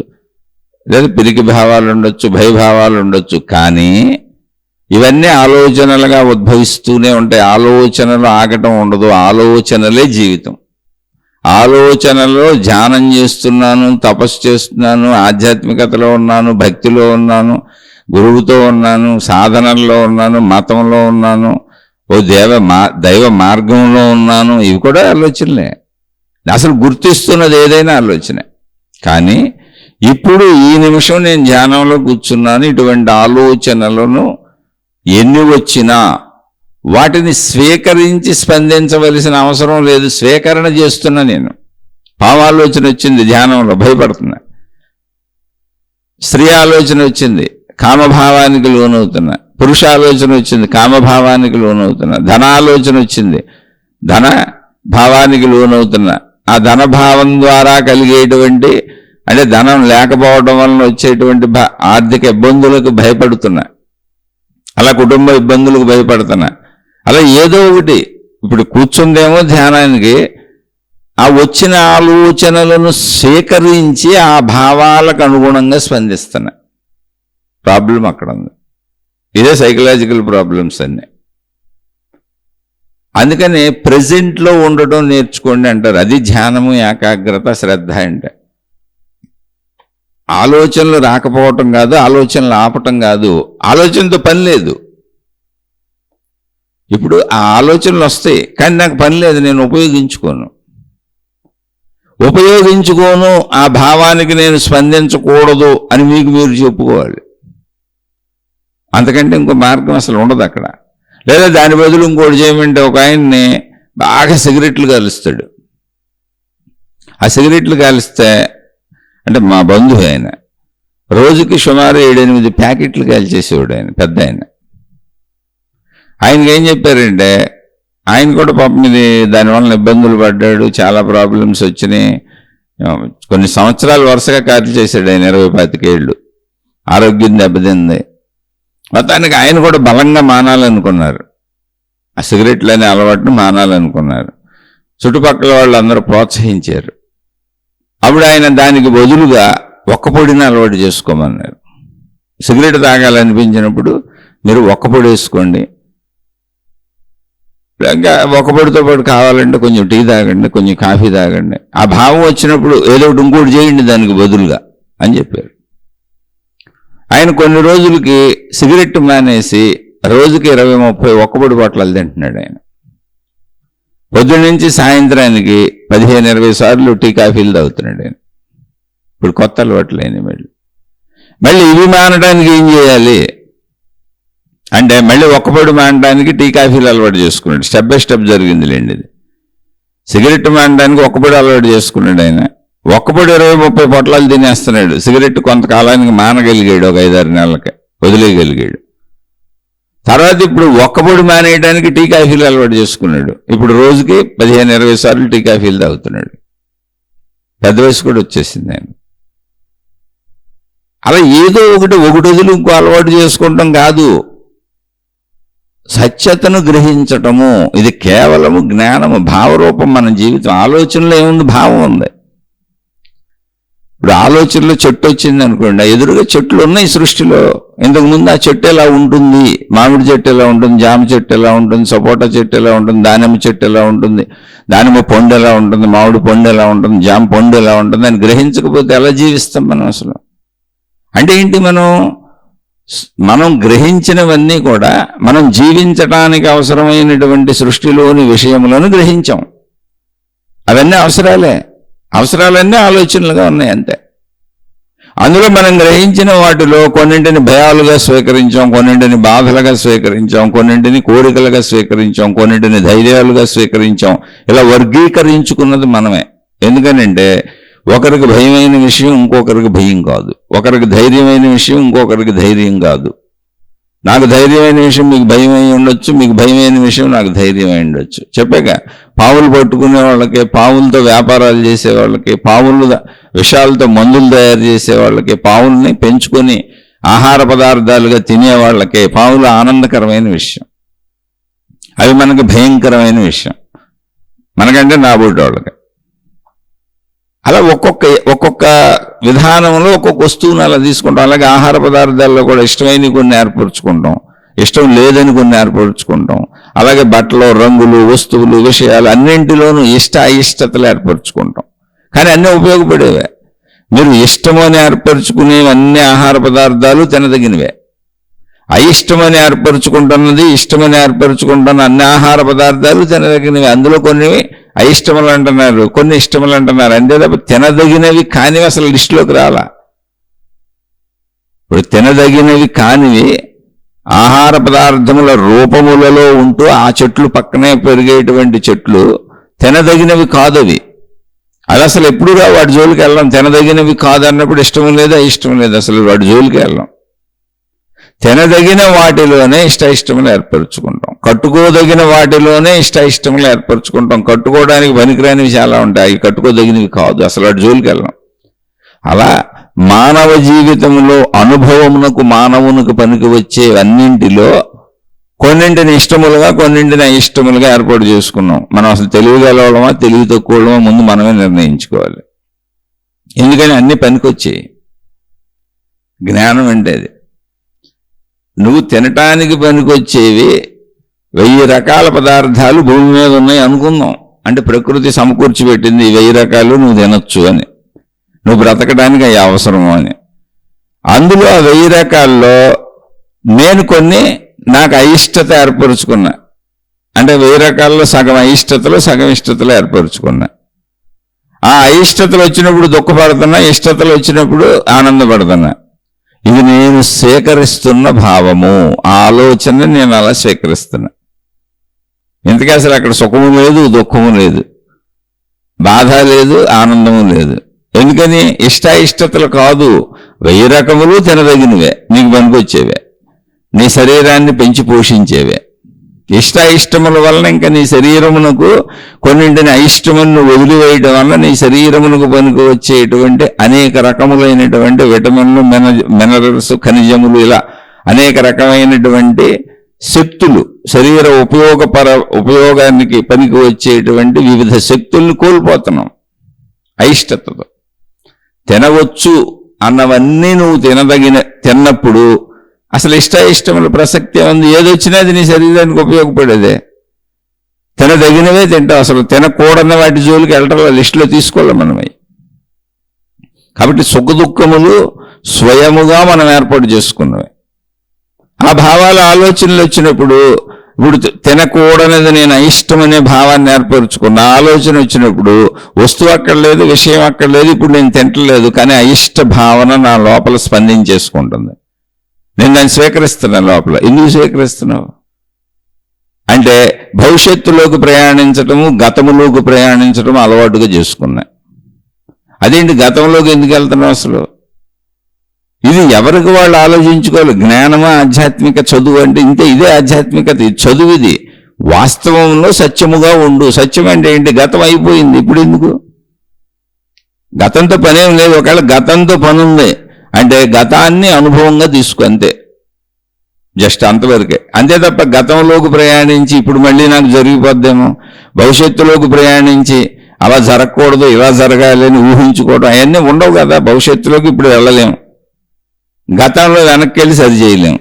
లేదా పిరికి భావాలు ఉండొచ్చు, భయభావాలు ఉండొచ్చు. కానీ ఇవన్నీ ఆలోచనలుగా ఉద్భవిస్తూనే ఉంటాయి. ఆలోచనలు ఆగటం ఉండదు. ఆలోచనలే జీవితం. ఆలోచనలో ధ్యానం చేస్తున్నాను, తపస్సు చేస్తున్నాను, ఆధ్యాత్మికతలో ఉన్నాను, భక్తిలో ఉన్నాను, గురువుతో ఉన్నాను, సాధనల్లో ఉన్నాను, మతంలో ఉన్నాను, దైవ మార్గంలో ఉన్నాను, ఇవి కూడా ఆలోచనలే. అసలు గుర్తిస్తున్నది ఏదైనా ఆలోచనే. కానీ ఇప్పుడు ఈ నిమిషం నేను ధ్యానంలో కూర్చున్నాను, ఇటువంటి ఆలోచనలను ఎన్ని వచ్చినా వాటిని స్వీకరించి స్పందించవలసిన అవసరం లేదు. స్వీకరణ చేస్తున్నా నేను. పావాలోచన వచ్చింది, ధ్యానంలో భయపడుతున్నా. స్త్రీ ఆలోచన వచ్చింది, కామభావానికి లోనవుతున్నా. పురుష ఆలోచన వచ్చింది, కామభావానికి లోనవుతున్నా. ధనాలోచన వచ్చింది, ధన భావానికి లోనవుతున్నా. ఆ ధనభావం ద్వారా కలిగేటువంటి, అంటే ధనం లేకపోవడం వలన వచ్చేటువంటి ఆర్థిక ఇబ్బందులకు భయపడుతున్నా. అలా కుటుంబ ఇబ్బందులకు భయపడుతున్నా. అలా ఏదో ఒకటి ఇప్పుడు కూర్చుందేమో ధ్యానానికి, ఆ వచ్చిన ఆలోచనలను స్వీకరించి ఆ భావాలకు అనుగుణంగా స్పందిస్తున్నా. ప్రాబ్లం అక్కడ ఉంది. ఇదే సైకలాజికల్ ప్రాబ్లమ్స్ అన్నీ. అందుకని ప్రెజెంట్లో ఉండటం నేర్చుకోండి అంటారు. అది ధ్యానము, ఏకాగ్రత, శ్రద్ధ అంటే. ఆలోచనలు రాకపోవటం కాదు, ఆలోచనలు ఆపటం కాదు. ఆలోచనతో పని లేదు. ఇప్పుడు ఆ ఆలోచనలు వస్తాయి, కానీ నాకు పని లేదు, నేను ఉపయోగించుకోను. ఆ భావానికి నేను స్పందించకూడదు అని మీకు మీరు చెప్పుకోవాలి. అంతకంటే ఇంకో మార్గం అసలు ఉండదు అక్కడ. లేదా దాని బదులు ఇంకోటి చేయమంటే, ఒక ఆయన్ని బాగా సిగరెట్లు కాలుస్తాడు. ఆ సిగరెట్లు కాలిస్తే, అంటే మా బంధువు ఆయన, రోజుకి సుమారు 7-8 ప్యాకెట్లు కాల్చేసేవాడు ఆయన, పెద్ద ఆయన. ఆయనకి ఏం చెప్పారంటే, ఆయన కూడా పాపం ఇది దానివల్ల ఇబ్బందులు పడ్డాడు, చాలా ప్రాబ్లమ్స్ వచ్చినాయి. కొన్ని సంవత్సరాలు వరుసగా కాల్చి చేశాడు ఆయన, 20-25 ఏళ్ళు. ఆరోగ్యం దెబ్బతింది. మొత్తానికి ఆయన కూడా బలంగా మానాలనుకున్నారు, ఆ సిగరెట్లు అనే అలవాటును మానాలనుకున్నారు. చుట్టుపక్కల వాళ్ళు అందరూ ప్రోత్సహించారు. అప్పుడు ఆయన దానికి బదులుగా ఒక్క పొడిని అలవాటు చేసుకోమన్నారు. సిగరెట్ తాగాలనిపించినప్పుడు మీరు ఒక్క పొడి వేసుకోండి, ఇంకా ఒక్క పొడితో పాటు కావాలంటే కొంచెం టీ తాగండి, కొంచెం కాఫీ తాగండి. ఆ భావం వచ్చినప్పుడు ఏదో ఒకటి ఇంకోటి చేయండి దానికి బదులుగా అని చెప్పారు. ఆయన కొన్ని రోజులకి సిగరెట్ మానేసి రోజుకి 20-30 ఒక్కపొడి బాటలు తింటున్నాడు ఆయన. పొద్దున్న నుంచి సాయంత్రానికి 15-20 సార్లు టీ కాఫీలు తాగుతున్నాడు ఆయన. ఇప్పుడు కొత్త అలవాట్లు అయినాయి. మళ్ళీ ఇవి మానడానికి ఏం చేయాలి అంటే, మళ్ళీ ఒక్కపొడి మానడానికి టీ కాఫీలు అలవాటు చేసుకున్నాడు. స్టెప్ బై స్టెప్ జరిగింది లేండి ఇది. సిగరెట్ మానడానికి ఒక్కపొడి అలవాటు చేసుకున్నాడు ఆయన. ఒక్కపొడి 20-30 పొట్లాలు తినేస్తున్నాడు. సిగరెట్ కొంతకాలానికి మానగలిగాడు, ఒక 5-6 నెలలకి వదిలేయగలిగాడు. తర్వాత ఇప్పుడు ఒక్కపొడి మానేయడానికి టీ కాఫీలు అలవాటు చేసుకున్నాడు. ఇప్పుడు రోజుకి 15-20 సార్లు టీ కాఫీలు తాగుతున్నాడు. పెద్ద వయసు కూడా వచ్చేసింది నేను. అలా ఏదో ఒకటి వదిలి ఇంకో అలవాటు చేసుకుంటాం కాదు, సత్యతను గ్రహించటము. ఇది కేవలము జ్ఞానము, భావరూపం మన జీవితం. ఆలోచనలో ఏముంది? భావం ఉంది. ఇప్పుడు ఆలోచనలో చెట్టు వచ్చింది అనుకోండి, ఎదురుగా చెట్లు ఉన్నాయి సృష్టిలో. ఇంతకుముందు ఆ చెట్టు ఎలా ఉంటుంది, మామిడి చెట్టు ఎలా ఉంటుంది, జామ చెట్టు ఎలా ఉంటుంది, సపోటా చెట్టు ఎలా ఉంటుంది, దానిమ్మ చెట్టు ఎలా ఉంటుంది, దానిమ్మ పండు ఎలా ఉంటుంది, మామిడి పండు ఎలా ఉంటుంది, జామ పండు ఎలా ఉంటుంది అని గ్రహించకపోతే ఎలా జీవిస్తాం మనం అసలు? అంటే ఏంటి? మనం గ్రహించినవన్నీ కూడా మనం జీవించటానికి అవసరమైనటువంటి సృష్టిలోని విషయములను గ్రహించాం. అవన్నీ అవసరాలన్నీ ఆలోచనలుగా ఉన్నాయి అంతే. అందులో మనం గ్రహించిన వాటిలో కొన్నింటిని భయాలుగా స్వీకరించాం, కొన్నింటిని బాధలుగా స్వీకరించాం, కొన్నింటిని కోరికలుగా స్వీకరించాం, కొన్నింటిని ధైర్యాలుగా స్వీకరించాం. ఇలా వర్గీకరించుకున్నది మనమే. ఎందుకనంటే ఒకరికి భయమైన విషయం ఇంకొకరికి భయం కాదు, ఒకరికి ధైర్యమైన విషయం ఇంకొకరికి ధైర్యం కాదు. నాకు ధైర్యమైన విషయం మీకు భయమై ఉండొచ్చు, మీకు భయమైన విషయం నాకు ధైర్యమై ఉండొచ్చు. చెప్పాక పావులు పట్టుకునే వాళ్ళకి, పావులతో వ్యాపారాలు చేసే వాళ్ళకి, పావులు విషాలతో మందులు తయారు చేసే వాళ్ళకి, పావుల్ని పెంచుకొని ఆహార పదార్థాలుగా తినే వాళ్ళకి పావులు ఆనందకరమైన విషయం, అవి మనకు భయంకరమైన విషయం, మనకంటే నాబోటి వాళ్ళకి. అలా ఒక్కొక్క విధానంలో ఒక్కొక్క వస్తువును అలా తీసుకుంటాం. అలాగే ఆహార పదార్థాల్లో కూడా ఇష్టమైనవి కొన్ని ఏర్పరచుకుంటాం, ఇష్టం లేదని కొన్ని ఏర్పరచుకుంటాం. అలాగే బట్టలు, రంగులు, వస్తువులు, విషయాలు అన్నింటిలోనూ అయిష్టతలు ఏర్పరచుకుంటాం. కానీ అన్నీ ఉపయోగపడేవే. మీరు ఇష్టమని ఏర్పరచుకునేవి అన్ని ఆహార పదార్థాలు తినదగినవే. అయిష్టమని ఏర్పరచుకుంటున్నది, ఇష్టమని ఏర్పరచుకుంటున్న అన్ని ఆహార పదార్థాలు తినదగినవి. అందులో కొన్ని అయిష్టములు అంటున్నారు, కొన్ని ఇష్టములు అంటున్నారు. అంతే తప్ప తినదగినవి కానివి అసలు లిస్టులోకి రాలా. ఇప్పుడు తినదగినవి కానివి ఆహార పదార్థముల రూపములలో ఉంటూ ఆ చెట్లు పక్కనే పెరిగేటువంటి చెట్లు తినదగినవి కాదు. అవి అసలు ఎప్పుడుగా వాటి జోలికి వెళ్ళాం. తినదగినవి కాదన్నప్పుడు ఇష్టం లేదు, అయిష్టం లేదు, అసలు వాటి జోలికి వెళ్ళాం. తినదగిన వాటిలోనే ఇష్టములు ఏర్పరచుకుంటాం, కట్టుకోదగిన వాటిలోనే ఇష్టములు ఏర్పరచుకుంటాం. కట్టుకోవడానికి పనికిరానివి చాలా ఉంటాయి, అవి కట్టుకోదగినవి కాదు, అసలు వాటి జోలికి వెళ్ళాం. అలా మానవ జీవితంలో అనుభవమునకు, మానవునికి పనికి వచ్చే అన్నింటిలో కొన్నింటిని ఇష్టములుగా, కొన్నింటిని అయిష్టములుగా ఏర్పాటు చేసుకున్నాం. మనం అసలు తెలివిగలవడమా తెలివి తక్కువడమా ముందు మనమే నిర్ణయించుకోవాలి. ఎందుకని అన్ని పనికొచ్చాయి. జ్ఞానం అంటే అది. నువ్వు తినటానికి పనికొచ్చేవి 1000 రకాల పదార్థాలు భూమి మీద ఉన్నాయి అనుకుందాం. అంటే ప్రకృతి సమకూర్చి పెట్టింది 1000 రకాలు నువ్వు తినొచ్చు అని, నువ్వు బ్రతకడానికి అవి అవసరము అని. అందులో ఆ 1000 రకాల్లో నేను కొన్ని నాకు అయిష్టత ఏర్పరుచుకున్నా. అంటే 1000 రకాల్లో సగం అయిష్టతలు, సగం ఇష్టతలు ఏర్పరుచుకున్నా. ఆ అయిష్టతలు వచ్చినప్పుడు దుఃఖపడుతున్నా, ఇష్టతలు వచ్చినప్పుడు ఆనందపడుతున్నా. ఇది నేను స్వీకరిస్తున్న భావము, ఆలోచన నేను అలా స్వీకరిస్తున్నా. ఇంతకీ అసలు అక్కడ సుఖము లేదు, దుఃఖము లేదు, బాధ లేదు, ఆనందము లేదు. ఎందుకని? ఇష్టతలు కాదు, 1000 రకములు తినదగినవే, నీకు పనికొచ్చేవే, నీ శరీరాన్ని పెంచి పోషించేవే. ఇష్టముల వలన ఇంకా నీ శరీరమునకు కొన్నింటిని అయిష్టములను వదిలివేయడం వల్ల నీ శరీరమునకు పనికి వచ్చేటువంటి అనేక రకములైనటువంటి విటమిన్లు, మినరల్స్, ఖనిజములు, ఇలా అనేక రకమైనటువంటి శక్తులు, శరీర ఉపయోగానికి పనికి వచ్చేటువంటి వివిధ శక్తుల్ని కోల్పోతున్నాం అయిష్టతతో. తినవచ్చు అన్నవన్నీ నువ్వు తిన్నప్పుడు అసలు ఇష్టముల ప్రసక్తి ఉంది. ఏదొచ్చినా అది నీ శరీరానికి ఉపయోగపడేదే. తినదగినవే తింటావు, అసలు తినకూడని వాటి జోలికి వెళ్ళటం లిస్టులో తీసుకోవాలి మనమై. కాబట్టి సుఖ దుఃఖములు స్వయముగా మనం ఏర్పాటు చేసుకున్నవి. ఆ భావాల ఆలోచనలు వచ్చినప్పుడు, ఇప్పుడు తినకూడనిది నేను అయిష్టమనే భావాన్ని ఏర్పరచుకున్న ఆలోచన వచ్చినప్పుడు వస్తువు అక్కర్లేదు, విషయం అక్కర్లేదు, ఇప్పుడు నేను తింటలేదు, కానీ అయిష్ట భావన నా లోపల స్పందించేసుకుంటుంది. నేను దాన్ని స్వీకరిస్తున్నాను లోపల. ఎందుకు స్వీకరిస్తున్నావు అంటే భవిష్యత్తులోకి ప్రయాణించటము, గతములోకి ప్రయాణించటము అలవాటుగా చేసుకున్నా. అదేంటి గతంలోకి ఎందుకు వెళ్తున్నావు అసలు? ఇది ఎవరికి వాళ్ళు ఆలోచించుకోవాలి. జ్ఞానమా ఆధ్యాత్మిక చదువు అంటే ఇంతే, ఇదే ఆధ్యాత్మికత. చదువు ఇది. వాస్తవంలో సత్యముగా ఉండు. సత్యం అంటే ఏంటి? గతం అయిపోయింది, ఇప్పుడు ఎందుకు? గతంతో పనేం లేదు. ఒకవేళ గతంతో పని ఉంది అంటే గతాన్ని అనుభవంగా తీసుకో, అంతే. జస్ట్ అంతవరకే, అంతే తప్ప గతంలోకి ప్రయాణించి ఇప్పుడు మళ్ళీ నాకు జరిగిపోద్దేమో, భవిష్యత్తులోకి ప్రయాణించి అలా జరగకూడదు ఇలా జరగాలి అని ఊహించుకోవడం అవన్నీ ఉండవు కదా. భవిష్యత్తులోకి ఇప్పుడు వెళ్ళలేము, గతంలో వెనక్కి వెళ్ళి సరి చేయలేము,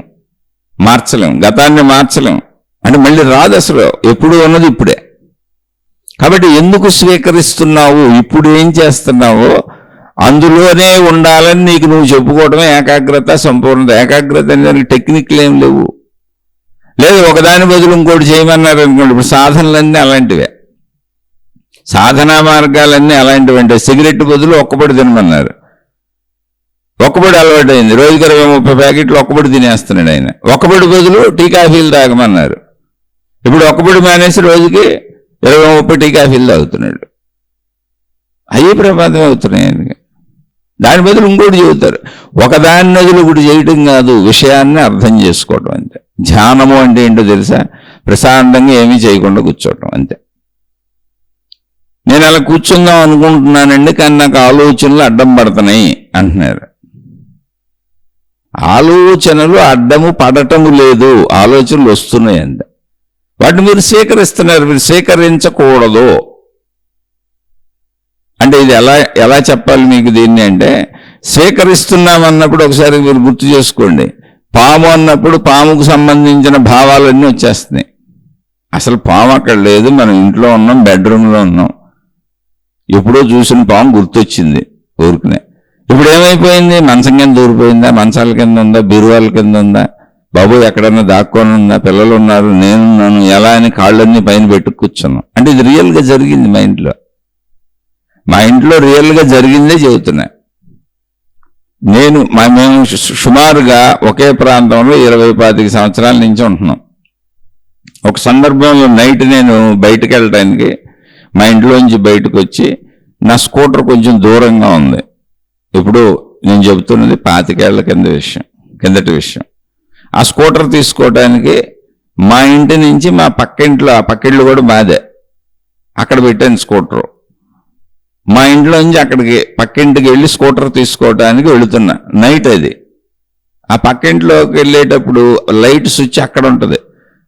మార్చలేము, గతాన్ని మార్చలేము. అంటే మళ్ళీ రాదు అసలు, ఎప్పుడు ఉన్నది ఇప్పుడే. కాబట్టి ఎందుకు స్వీకరిస్తున్నావు, ఇప్పుడు ఏం చేస్తున్నావో అందులోనే ఉండాలని నీకు నువ్వు చెప్పుకోవడమే ఏకాగ్రత, సంపూర్ణత. ఏకాగ్రత అనే దానికి టెక్నిక్లు ఏం లేవు. లేదు ఒకదాని బదులు ఇంకోటి చేయమన్నారు అనుకోండి, ఇప్పుడు సాధనలన్నీ అలాంటివే, సాధనా మార్గాలన్నీ అలాంటివి. అంటే సిగరెట్ బదులు ఒక్కపొడి తినమన్నారు, ఒక్కపొడి అలవాటు అయింది, రోజుకి 20-30 ప్యాకెట్లు ఒక్కపొడి తినేస్తున్నాడు ఆయన. ఒక్కపొడి బదులు టీ కాఫీలు తాగమన్నారు, ఇప్పుడు ఒక్కపొడి మానేసి రోజుకి 20-30 టీ కాఫీలు తాగుతున్నాడు. అయ్యే ప్రమాదం అవుతున్నాయి ఆయనకి. దాని బదులు ఇంకోటి చెబుతారు. ఒకదాని నదులు ఒకటి చేయటం కాదు, విషయాన్ని అర్థం చేసుకోవటం అంతే. ధ్యానము అంటే ఏంటో తెలుసా? ప్రశాంతంగా ఏమీ చేయకుండా కూర్చోవటం అంతే. నేను అలా కూర్చుందాం అనుకుంటున్నానండి, కానీ నాకు ఆలోచనలు అడ్డం పడుతున్నాయి అంటున్నారు. ఆలోచనలు అడ్డము పడటము లేదు, ఆలోచనలు వస్తున్నాయి అంతే. వాటిని మీరు స్వీకరిస్తున్నారు, మీరు స్వీకరించకూడదు. అంటే ఇది ఎలా చెప్పాలి మీకు దీన్ని అంటే, స్వీకరిస్తున్నామన్నప్పుడు ఒకసారి మీరు గుర్తు చేసుకోండి. పాము అన్నప్పుడు పాముకు సంబంధించిన భావాలన్నీ వచ్చేస్తున్నాయి. అసలు పాము అక్కడ లేదు, మనం ఇంట్లో ఉన్నాం, బెడ్రూమ్లో ఉన్నాం, ఎప్పుడో చూసిన పాము గుర్తొచ్చింది ఊరికనే. ఇప్పుడు ఏమైపోయింది? మంచం కింద దూరిపోయిందా, మంచాల కింద ఉందా, బీరువాల కింద ఉందా, బాబు ఎక్కడన్నా దాక్కొని ఉందా, పిల్లలు ఉన్నారు, నేనున్నాను, ఎలా అని కాళ్ళన్నీ పైన పెట్టు కూర్చున్నాం. అంటే ఇది రియల్గా జరిగింది మా ఇంట్లో. మా ఇంట్లో రియల్గా జరిగిందే చెబుతున్నా. మేము సుమారుగా ఒకే ప్రాంతంలో 20-25 సంవత్సరాల నుంచి ఉంటున్నాం. ఒక సందర్భంలో నైట్ నేను బయటకు వెళ్ళడానికి మా ఇంట్లోంచి బయటకు వచ్చి, నా స్కూటర్ కొంచెం దూరంగా ఉంది. ఇప్పుడు నేను చెబుతున్నది 25 ఏళ్ల కిందటి విషయం. ఆ స్కూటర్ తీసుకోవడానికి మా ఇంటి నుంచి మా పక్కింట్లో, ఆ పక్కిళ్ళు కూడా మాదే, అక్కడ పెట్టాను స్కూటరు. మా ఇంట్లోంచి అక్కడికి పక్కింటికి వెళ్ళి స్కూటర్ తీసుకోవడానికి వెళుతున్నా, నైట్ అది. ఆ పక్కింట్లోకి వెళ్ళేటప్పుడు లైట్ స్విచ్ అక్కడ ఉంటుంది,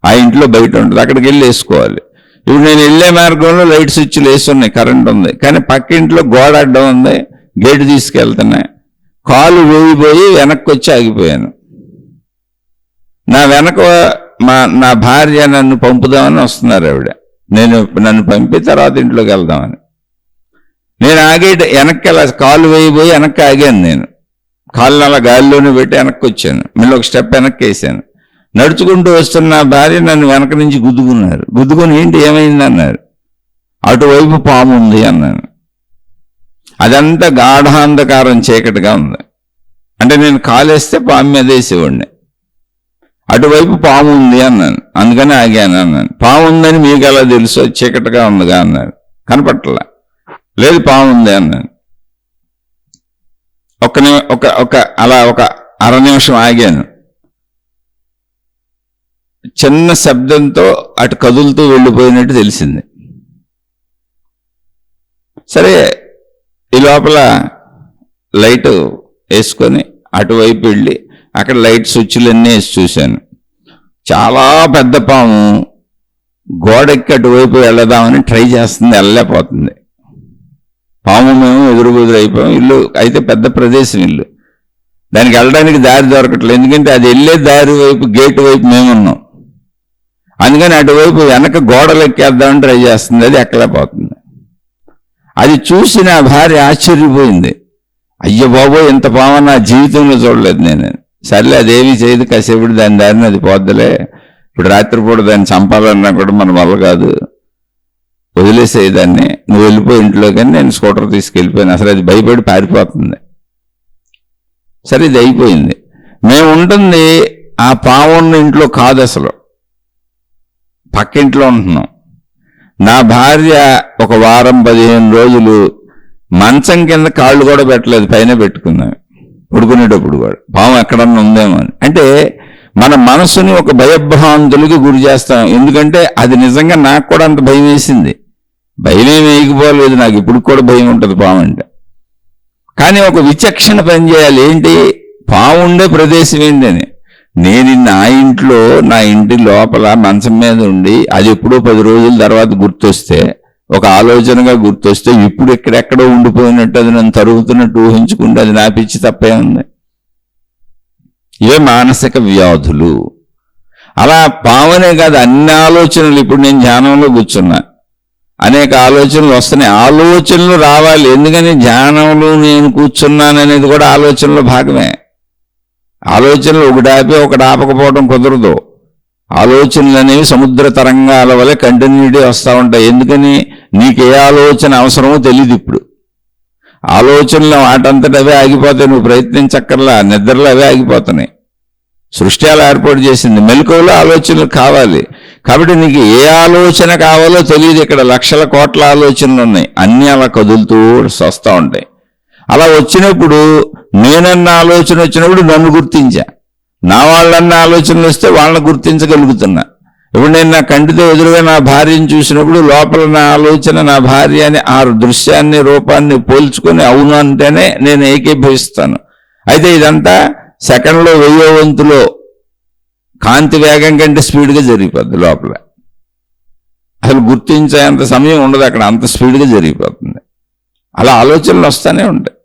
ఆ ఇంట్లో బయట ఉంటుంది, అక్కడికి వెళ్ళి వేసుకోవాలి. ఇప్పుడు నేను వెళ్ళే మార్గంలో లైట్ స్విచ్లు వేస్తున్నాయి, కరెంట్ ఉంది, కానీ పక్కింట్లో గోడ అడ్డం ఉంది, గేటు తీసుకెళ్తున్నాయి. కాలు వేయిపోయి వెనక్కి వచ్చి ఆగిపోయాను. నా వెనక నా భార్య నన్ను పంపుదామని వస్తున్నారు ఆవిడ. నన్ను పంపి తర్వాత ఇంట్లోకి వెళ్దామని నేను వెనక్కి అలా కాలు వేయిపోయి వెనక్కి ఆగాను. నేను కాళ్ళు అలా గాలిలోనే పెట్టి వెనక్కి వచ్చాను, మళ్ళీ ఒక స్టెప్ వెనక్కి వేసాను. నడుచుకుంటూ వస్తున్న నా భార్య నన్ను వెనక నుంచి గుద్దుకున్నారు. గుద్దుకుని ఏంటి ఏమైంది అన్నారు. అటువైపు పాము ఉంది అన్నాను. అదంతా గాఢాంధకారం, చీకటిగా ఉంది. అంటే నేను కాలేస్తే పాము మీద వేసేవాడిని. అటువైపు పాము ఉంది అన్నాను, అందుకని ఆగాను అన్నాను. పాము ఉందని మీకు ఎలా తెలుసు, చీకటిగా ఉందిగా అన్నారు. కనపట్ల, లేదు పాము ఉంది అన్నాను. అలా ఒక అర నిమిషం ఆగాను. చిన్న శబ్దంతో అటు కదులుతూ వెళ్ళిపోయినట్టు తెలిసింది. సరే, ఈ లోపల లైట్ వేసుకొని అటువైపు వెళ్ళి అక్కడ లైట్ స్విచ్లన్నీ వేసి చూశాను. చాలా పెద్ద పాము గోడెక్కి అటువైపు వెళ్ళదామని ట్రై చేస్తుంది, వెళ్ళలేకపోతుంది. పాము మేము ఎదురు అయిపోయాం. ఇల్లు అయితే పెద్ద ప్రదేశం, ఇల్లు, దానికి వెళ్ళడానికి దారి దొరకట్లేదు. ఎందుకంటే అది వెళ్ళే దారి వైపు, గేటు వైపు మేమున్నాం. అందుకని అటువైపు వెనక గోడలు ఎక్కేద్దామని ట్రై చేస్తుంది, అది ఎక్కలేకపోతుంది. అది చూసి నా భార్య ఆశ్చర్యపోయింది. అయ్యో బాబోయ్, ఇంత పాము నా జీవితంలో చూడలేదు నేను. సర్లే, అదేమీ చేయదు, కాసేపుడు దాని దారిని అది పోద్దలే, ఇప్పుడు రాత్రిపూట దాన్ని చంపాలన్నా కూడా మన వల్ల కాదు, వదిలేసేదాన్ని, నువ్వు వెళ్ళిపోయి ఇంట్లోకి అని నేను స్కూటర్ తీసుకెళ్ళిపోయాను. అసలు అది భయపడి పారిపోతుంది. సరే, ఇది అయిపోయింది. మేము ఉంటుంది ఆ పావున్న ఇంట్లో కాదు, అసలు పక్కింట్లో ఉంటున్నాం. నా భార్య ఒక వారం 15 రోజులు మంచం కింద కాళ్ళు కూడా పెట్టలేదు, పైన పెట్టుకున్నాం పడుకునేటప్పుడు కూడా, పాము ఎక్కడన్నా ఉందేమో అని. అంటే మన మనసుని ఒక భయభ్రాంతులకి గురి చేస్తాం. ఎందుకంటే అది నిజంగా నాకు కూడా అంత భయం వేసింది. భయం ఏమి వేయకపోలేదు, నాకు ఇప్పుడు కూడా భయం ఉంటుంది పాము అంటే. కానీ ఒక విచక్షణ పనిచేయాలి. ఏంటి? పాము ఉండే ప్రదేశం ఏంటని. నేను నా ఇంట్లో, నా ఇంటి లోపల మంచం మీద ఉండి అది ఎప్పుడో 10 రోజుల తర్వాత గుర్తొస్తే, ఒక ఆలోచనగా గుర్తొస్తే, ఇప్పుడు ఎక్కడెక్కడో ఉండిపోయినట్టు అది నన్ను తరుగుతున్నట్టు ఊహించుకుంటే అది నా పిచ్చి తప్పే ఉంది. ఇవే మానసిక వ్యాధులు. అలా పావనే కాదు, అన్ని ఆలోచనలు. ఇప్పుడు నేను ధ్యానంలో కూర్చున్నా, అనేక ఆలోచనలు వస్తున్నాయి. ఆలోచనలు రావాలి. ఎందుకని? ధ్యానంలో నేను కూర్చున్నాననేది కూడా ఆలోచనలో భాగమే. ఆలోచనలు ఒకటి ఆపి ఒకటి ఆపకపోవడం కుదరదు. ఆలోచనలు అనేవి సముద్ర తరంగాల వల్ల కంటిన్యూటీ వస్తూ ఉంటాయి. ఎందుకని? నీకు ఏ ఆలోచన అవసరమో తెలియదు. ఇప్పుడు ఆలోచనలు వాటంతట అవే ఆగిపోతాయి. నువ్వు ప్రయత్నించక్కర్లా, నిద్రలో అవే ఆగిపోతున్నాయి. సృష్టి అలా ఏర్పాటు చేసింది. మెలకువలో ఆలోచనలు కావాలి. కాబట్టి నీకు ఏ ఆలోచన కావాలో తెలియదు. ఇక్కడ లక్షల కోట్ల ఆలోచనలు ఉన్నాయి, అన్నీ అలా కదులుతూ వస్తూ ఉంటాయి. అలా వచ్చినప్పుడు నేనన్న ఆలోచన వచ్చినప్పుడు నన్ను గుర్తించా, నా వాళ్ళన్న ఆలోచనలు వస్తే వాళ్ళని గుర్తించగలుగుతున్నా. ఇప్పుడు నేను నా కంటితో ఎదురుగా నా భార్యను చూసినప్పుడు లోపల నా ఆలోచన నా భార్య అని ఆ దృశ్యాన్ని, రూపాన్ని పోల్చుకొని అవును అంటేనే నేను ఏకీభవిస్తాను. అయితే ఇదంతా సెకండ్లో 1000వ వంతులో కాంతి వేగం కంటే స్పీడ్గా జరిగిపోద్ది. లోపల అసలు గుర్తించేంత సమయం ఉండదు అక్కడ, అంత స్పీడ్గా జరిగిపోతుంది. అలా ఆలోచనలు వస్తూనే ఉంటాయి.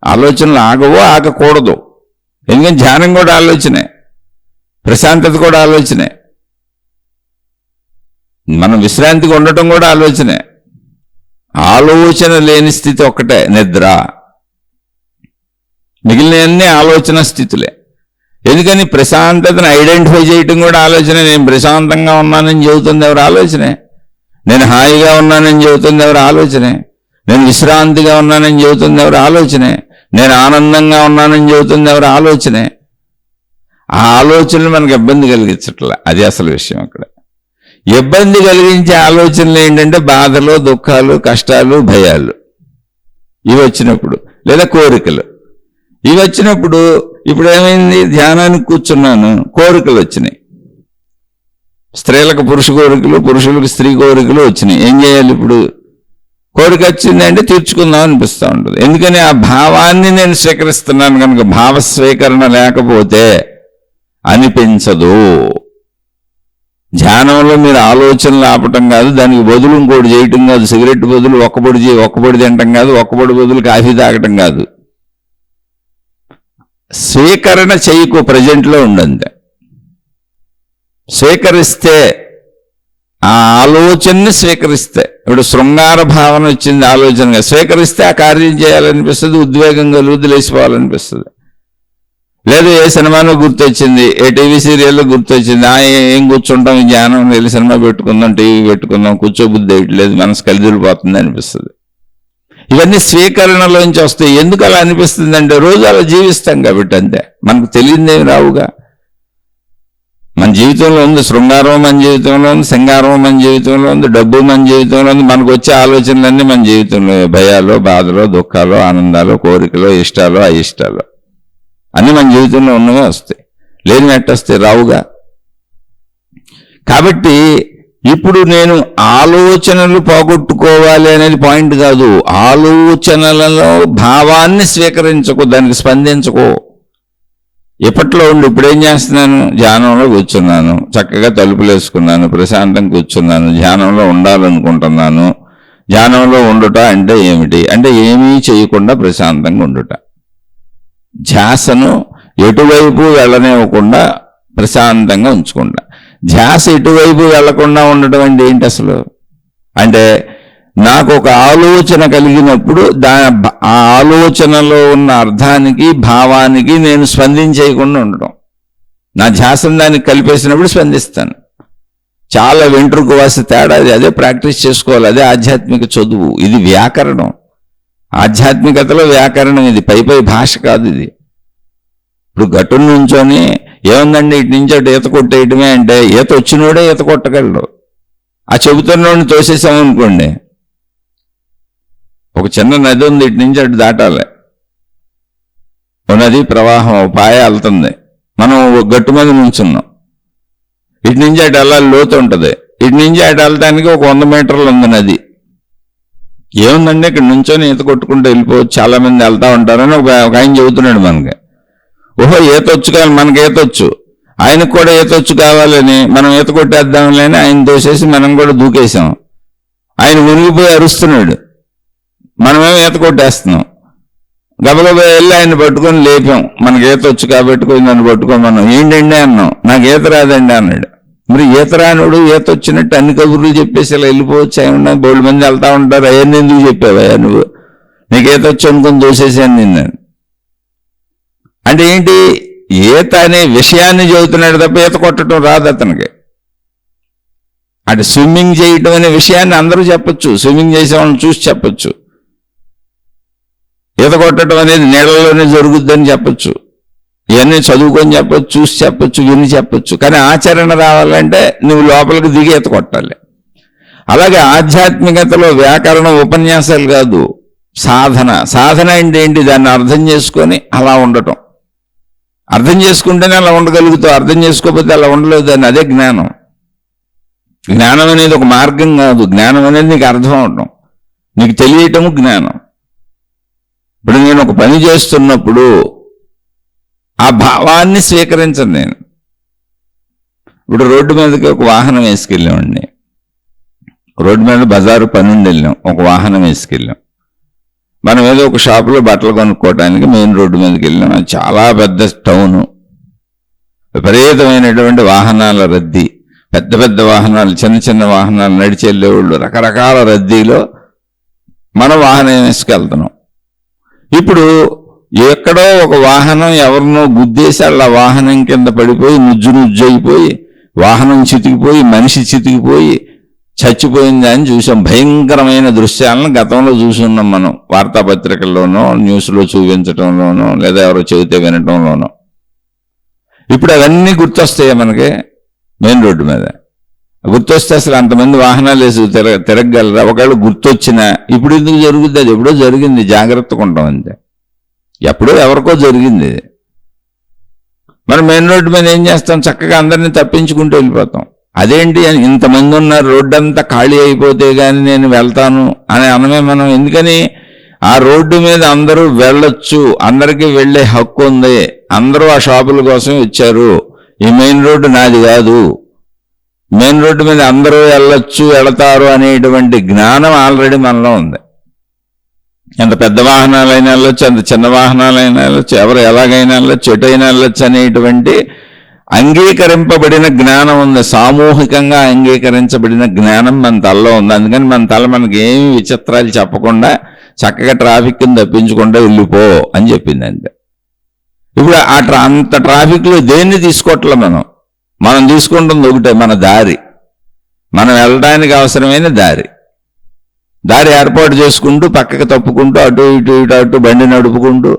ఆలోచనలు ఆగవో ఆగకూడదు. ఎందుకంటే ధ్యానం కూడా ఆలోచనే, ప్రశాంతత కూడా ఆలోచనే, మనం విశ్రాంతిగా ఉండటం కూడా ఆలోచనే. ఆలోచన లేని స్థితి ఒక్కటే నిద్ర. మిగిలినవన్నీ ఆలోచన స్థితులే. ఎందుకని? ప్రశాంతతను ఐడెంటిఫై చేయటం కూడా ఆలోచనే. నేను ప్రశాంతంగా ఉన్నానని చెబుతుంది ఎవరు? ఆలోచనే. నేను హాయిగా ఉన్నానని చెబుతుంది ఎవరు? ఆలోచనే. నేను విశ్రాంతిగా ఉన్నానని చెబుతుంది ఎవరు? ఆలోచనే. నేను ఆనందంగా ఉన్నానని చెబుతుంది ఎవరు? ఆలోచనే. ఆ ఆలోచనలు మనకు ఇబ్బంది కలిగించట్లే. అది అసలు విషయం. అక్కడ ఇబ్బంది కలిగించే ఆలోచనలు ఏంటంటే బాధలు, దుఃఖాలు, కష్టాలు, భయాలు. ఇవి వచ్చినప్పుడు, లేదా కోరికలు. ఇవి వచ్చినప్పుడు ఇప్పుడు ఏమైంది? ధ్యానానికి కూర్చున్నాను, కోరికలు వచ్చినాయి. స్త్రీలకు పురుష కోరికలు, పురుషులకు స్త్రీ కోరికలు వచ్చినాయి. ఏం చేయాలి ఇప్పుడు? కోరిక వచ్చింది అంటే తీర్చుకుందాం అనిపిస్తూ ఉంటుంది. ఎందుకని? ఆ భావాన్ని నేను స్వీకరిస్తున్నాను కనుక. భావ స్వీకరణ లేకపోతే అనిపించదు. ధ్యానంలో మీరు ఆలోచనలు ఆపటం కాదు, దానికి బదులు ఇంకోటి చేయటం కాదు. సిగరెట్ బదులు ఒక్కపొడి తినటం కాదు, ఒక్కపొడి బదులు కాఫీ తాగటం కాదు. స్వీకరణ చేయకు, ప్రజెంట్లో ఉండంతే. స్వీకరిస్తే, ఆ ఆలోచనని స్వీకరిస్తే, ఇప్పుడు శృంగార భావన వచ్చింది ఆలోచనగా, స్వీకరిస్తే ఆ కార్యం చేయాలనిపిస్తుంది, ఉద్వేగం కలుగుద్ది, లేచిపోవాలనిపిస్తుంది. లేదు ఏ సినిమాలో గుర్తొచ్చింది, ఏ టీవీ సీరియల్లో గుర్తొచ్చింది, ఏం కూర్చుంటాం, ఈ జ్ఞానం వెళ్ళి సినిమా పెట్టుకుందాం, టీవీ పెట్టుకుందాం, కూర్చోబుద్ధి వేయట్లేదు, మనసు కలిదిరిపోతుంది అనిపిస్తుంది. ఇవన్నీ స్వీకరణలోంచి వస్తాయి. ఎందుకు అలా అనిపిస్తుంది అంటే రోజు అలా జీవిస్తాం కాబట్టి అంతే. మనకు తెలియదేమి రావుగా. మన జీవితంలో ఉంది శృంగారం, మన జీవితంలో ఉంది సింగారం, మన జీవితంలో ఉంది డబ్బు, మన జీవితంలో ఉంది. మనకు వచ్చే ఆలోచనలన్నీ మన జీవితంలో భయాలు, బాధలు, దుఃఖాలు, ఆనందాలు, కోరికలు, ఇష్టాలు, అయిష్టాలు అన్నీ మన జీవితంలో ఉన్నవే వస్తాయి. లేని నెట్టొస్తాయి, రావుగా. కాబట్టి ఇప్పుడు నేను ఆలోచనలు పోగొట్టుకోవాలి అనేది పాయింట్ కాదు. ఆలోచనలలో భావాన్ని స్వీకరించకు, దానికి స్పందించకు. ఇప్పట్లో ఉండి ఇప్పుడు ఏం చేస్తున్నాను? ధ్యానంలో కూర్చున్నాను, చక్కగా తలుపులు వేసుకున్నాను, ప్రశాంతంగా కూర్చున్నాను, ధ్యానంలో ఉండాలనుకుంటున్నాను. ధ్యానంలో ఉండుట అంటే ఏమిటి? అంటే ఏమీ చేయకుండా ప్రశాంతంగా ఉండుట. ధ్యాసను ఎటువైపు వెళ్ళనివ్వకుండా ప్రశాంతంగా ఉంచుకుంటా. ధ్యాస ఎటువైపు వెళ్లకుండా ఉండటం అంటే ఏంటి అసలు? అంటే నాకు ఒక ఆలోచన కలిగినప్పుడు ఆ ఆలోచనలో ఉన్న అర్థానికి, భావానికి నేను స్పందించేయకుండా ఉండటం. నా ధ్యాసను దానికి కలిపేసినప్పుడు స్పందిస్తాను. చాలా వెంట్రుకు వాసి తేడా. అదే ప్రాక్టీస్ చేసుకోవాలి. అదే ఆధ్యాత్మిక చదువు. ఇది వ్యాకరణం. ఆధ్యాత్మికతలో వ్యాకరణం ఇది, పై భాష కాదు ఇది. ఇప్పుడు గట్టును నుంచొని ఏముందండి ఇటు నుంచి అటు ఈత కొట్టేయటమే అంటే ఈత వచ్చినోడే ఈత కొట్టగలడు. ఆ చెబుతున్నోడిని తోసేసామనుకోండి, ఒక చిన్న నది ఉంది, ఇటు నుంచి అటు దాటాలి. ఓ నది ప్రవాహం పాయ వెళ్తుంది, మనం గట్టు మీద నుంచున్నాం. ఇటు నుంచి అటు వెళ్ళాలి, లోతు ఉంటుంది. ఇటు నుంచి అటు వెళ్ళటానికి ఒక 100 మీటర్లు ఉంది నది. ఏముందండి ఇక్కడ నుంచొని ఈత కొట్టుకుంటూ వెళ్ళిపోవచ్చు, చాలా మంది వెళ్తా ఉంటారని ఒక ఆయన చెబుతున్నాడు మనకి. ఓహో ఈతొచ్చు కావాలి, మనకి ఈతొచ్చు, ఆయనకు కూడా ఈతొచ్చు కావాలని మనం ఈత కొట్టేద్దాంలేని ఆయన దోసేసి మనం కూడా దూకేసాం. ఆయన మునిగిపోయి అరుస్తున్నాడు, మనమేమో ఈత కొట్టేస్తున్నాం. గబగబా వెళ్ళి ఆయన పట్టుకొని లేపాం, మనకి ఈత వచ్చు కాబట్టి కొంచెం నన్ను పట్టుకోమన్నాం. ఏంటండి అన్నాం, నాకు ఈత రాదండి అన్నాడు. మరి ఈత రానుడు ఈత వచ్చినట్టు అన్ని కబుర్లు చెప్పేసి ఇలా వెళ్ళిపోవచ్చు, ఏమన్నా బోళ్ళు మంది వెళ్తా ఉంటారు, అవన్నీ ఎందుకు చెప్పావా నువ్వు, నీకు ఈత వచ్చు అనుకుని దోసేసాను నిన్ను. అంటే ఏంటి, ఈత అనే విషయాన్ని చెబుతున్నాడు తప్ప ఈత కొట్టడం రాదు అతనికి. అంటే స్విమ్మింగ్ చేయటం అనే విషయాన్ని అందరూ చెప్పచ్చు, స్విమ్మింగ్ చేసే వాళ్ళని చూసి చెప్పచ్చు. ఈత కొట్టడం అనేది నీళ్ళలోనే జరుగుద్దని చెప్పచ్చు, ఇవన్నీ చదువుకొని చెప్పచ్చు, చూసి చెప్పచ్చు, విని చెప్పచ్చు. కానీ ఆచరణ రావాలంటే నువ్వు లోపలికి దిగి ఈత కొట్టాలి. అలాగే ఆధ్యాత్మికతలో వ్యాకరణం ఉపన్యాసాలు కాదు, సాధన. సాధన అంటే ఏంటి, దాన్ని అర్థం చేసుకొని అలా ఉండటం. అర్థం చేసుకుంటేనే అలా ఉండగలుగుతావు, అర్థం చేసుకోకపోతే అలా ఉండలేదు. దాన్ని అదే జ్ఞానం. జ్ఞానం అనేది ఒక మార్గం కాదు, జ్ఞానం అనేది నీకు అర్థం అవటం, నీకు తెలియటము జ్ఞానం. ఇప్పుడు నేను ఒక పని చేస్తున్నప్పుడు ఆ భావాన్ని స్వీకరించను నేను. ఇప్పుడు రోడ్డు మీదకి ఒక వాహనం వేసుకెళ్ళామండి, రోడ్డు మీద బజారు పని ఉండి వెళ్ళాం, ఒక వాహనం వేసుకెళ్ళాం. మనం ఏదో ఒక షాపులో బట్టలు కొనుక్కోవడానికి మెయిన్ రోడ్డు మీదకి వెళ్ళాం. అది చాలా పెద్ద టౌను, విపరీతమైనటువంటి వాహనాల రద్దీ, పెద్ద పెద్ద వాహనాలు, చిన్న చిన్న వాహనాలు, నడిచి వెళ్ళేవాళ్ళు, రకరకాల రద్దీలో మనం వాహనం వేసుకెళ్తున్నాం. ఇప్పుడు ఎక్కడో ఒక వాహనం ఎవరినో గుద్దేసి అలా వాహనం కింద పడిపోయి నుజ్జు నుజ్జు అయిపోయి వాహనం చితికిపోయి మనిషి చితికిపోయి చచ్చిపోయింది అని చూసాం. భయంకరమైన దృశ్యాలను గతంలో చూసున్నాం మనం, వార్తాపత్రికల్లోనో న్యూస్లో చూపించటంలోనో లేదా ఎవరో చెబితే వినటంలోనో. ఇప్పుడు అవన్నీ గుర్తొస్తాయి మనకి. మెయిన్ రోడ్డు మీద గుర్తొస్తే అసలు అంతమంది వాహనాలు వేసి తిరగగలరా? ఒకవేళ గుర్తొచ్చినా ఇప్పుడు ఎందుకు జరుగుద్ది, అది ఎప్పుడో జరిగింది, జాగ్రత్తగా ఉంటాం అంతే. ఎప్పుడో ఎవరికో జరిగింది. మనం మెయిన్ రోడ్డు మీద ఏం చేస్తాం, చక్కగా అందరినీ తప్పించుకుంటూ వెళ్ళిపోతాం. అదేంటి, ఇంతమంది ఉన్నారు, రోడ్డు అంతా ఖాళీ అయిపోతే కానీ నేను వెళ్తాను అని అనమే మనం. ఎందుకని, ఆ రోడ్డు మీద అందరూ వెళ్ళొచ్చు, అందరికీ వెళ్ళే హక్కు ఉంది, అందరూ ఆ షాపుల కోసం వచ్చారు, ఈ మెయిన్ రోడ్డు నాది కాదు, మెయిన్ రోడ్డు మీద అందరూ వెళ్ళొచ్చు వెళతారు అనేటువంటి జ్ఞానం ఆల్రెడీ మనలో ఉంది. ఎంత పెద్ద వాహనాలైనా వెళ్ళొచ్చు, ఎంత చిన్న వాహనాలైనా వెళ్ళొచ్చు, ఎవరు ఎలాగైనా వెళ్ళొచ్చు, ఎటైనా వెళ్ళొచ్చు అనేటువంటి అంగీకరింపబడిన జ్ఞానం ఉంది, సామూహికంగా అంగీకరించబడిన జ్ఞానం మన తలలో ఉంది. అందుకని మన తల మనకి ఏమి విచిత్రాలు చెప్పకుండా చక్కగా ట్రాఫిక్ని తప్పించకుండా వెళ్ళిపో అని చెప్పింది అంతే. ఇప్పుడు అంత ట్రాఫిక్లో దేన్ని తీసుకోవట్లే మనం తీసుకుంటుంది ఒకటే, మన దారి, మనం వెళ్ళడానికి అవసరమైన దారి ఏర్పాటు చేసుకుంటూ పక్కకి తప్పుకుంటూ అటు ఇటు ఇటు అటు బండి నడుపుకుంటూ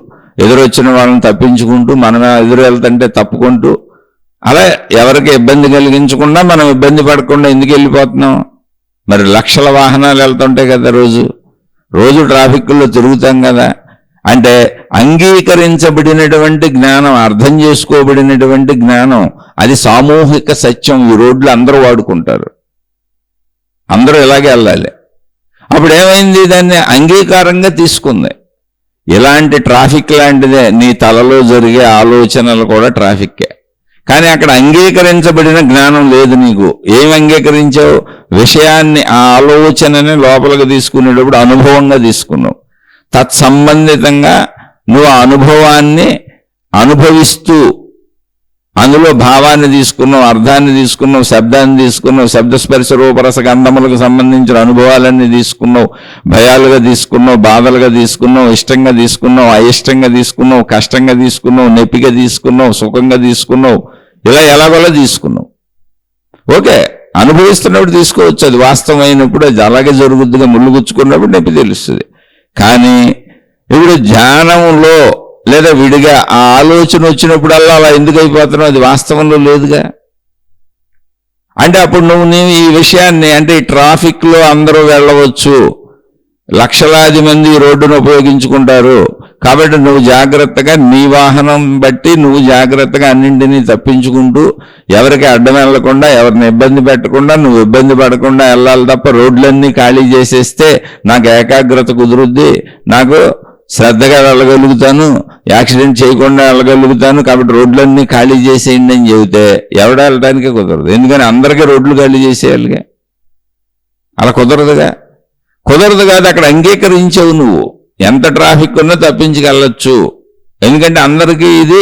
ఎదురొచ్చిన వాళ్ళని తప్పించుకుంటూ మనం ఎదురు వెళ్తుంటే తప్పుకుంటూ అలా ఎవరికి ఇబ్బంది కలిగించకుండా మనం ఇబ్బంది పడకుండా ఎందుకు వెళ్ళిపోతున్నాం? మరి లక్షల వాహనాలు వెళ్తుంటాయి కదా, రోజు ట్రాఫిక్లో తిరుగుతాం కదా. అంటే అంగీకరించబడినటువంటి జ్ఞానం, అర్థం చేసుకోబడినటువంటి జ్ఞానం, అది సామూహిక సత్యం. ఈ రోడ్లు అందరూ వాడుకుంటారు, అందరూ ఇలాగే వెళ్ళాలి. అప్పుడు ఏమైంది, దాన్ని అంగీకారంగా తీసుకుంది. ఇలాంటి ట్రాఫిక్ లాంటిదే నీ తలలో జరిగే ఆలోచనలు కూడా ట్రాఫిక్కే. కానీ అక్కడ అంగీకరించబడిన జ్ఞానం లేదు నీకు. ఏం అంగీకరించావు? విషయాన్ని, ఆ ఆలోచనని లోపలికి తీసుకునేటప్పుడు అనుభవంగా తీసుకున్నావు. తత్సంబంధితంగా నువ్వు ఆ అనుభవాన్ని అనుభవిస్తూ అందులో భావాన్ని తీసుకున్నావు, అర్థాన్ని తీసుకున్నావు, శబ్దాన్ని తీసుకున్నావు, శబ్దస్పర్శ రూపరస గంధములకు సంబంధించిన అనుభవాలన్నీ తీసుకున్నావు, భయాలుగా తీసుకున్నావు, బాధలుగా తీసుకున్నావు, ఇష్టంగా తీసుకున్నావు, అయిష్టంగా తీసుకున్నావు, కష్టంగా తీసుకున్నావు, నొప్పిగా తీసుకున్నావు, సుఖంగా తీసుకున్నావు, ఇలా ఎలాగోలా తీసుకున్నావు. ఓకే, అనుభవిస్తున్నప్పుడు తీసుకోవచ్చు, అది వాస్తవమైనప్పుడు అది అలాగే జరుగుద్దిగా. ముళ్ళు గుచ్చుకున్నప్పుడు నొప్పి తెలుస్తుంది. కానీ ఇప్పుడు ధ్యానంలో లేదా విడిగా ఆ ఆలోచన వచ్చినప్పుడల్లా అలా ఎందుకు అయిపోతున్నావు? అది వాస్తవంలో లేదుగా. అంటే అప్పుడు నువ్వు ఈ విషయాన్ని, అంటే ఈ ట్రాఫిక్లో అందరూ వెళ్ళవచ్చు, లక్షలాది మంది రోడ్డును ఉపయోగించుకుంటారు, కాబట్టి నువ్వు జాగ్రత్తగా నీ వాహనం బట్టి నువ్వు జాగ్రత్తగా అన్నింటినీ తప్పించుకుంటూ ఎవరికి అడ్డం వెళ్లకుండా ఎవరిని ఇబ్బంది పెట్టకుండా నువ్వు ఇబ్బంది పడకుండా వెళ్ళాలి తప్ప రోడ్లన్నీ ఖాళీ చేసేస్తే నాకు ఏకాగ్రత కుదురుద్ది, నాకు శ్రద్ధగా వెళ్ళగలుగుతాను, యాక్సిడెంట్ చేయకుండా వెళ్ళగలుగుతాను, కాబట్టి రోడ్లన్నీ ఖాళీ చేసేయండి అని చెబితే ఎవడ వెళ్ళటానికే కుదరదు. ఎందుకని అందరికీ రోడ్లు ఖాళీ చేసేయాలిగా, అలా కుదరదు కాదు. అక్కడ అంగీకరించవు నువ్వు. ఎంత ట్రాఫిక్ ఉన్నా తప్పించుకెళ్ళచ్చు, ఎందుకంటే అందరికీ ఇది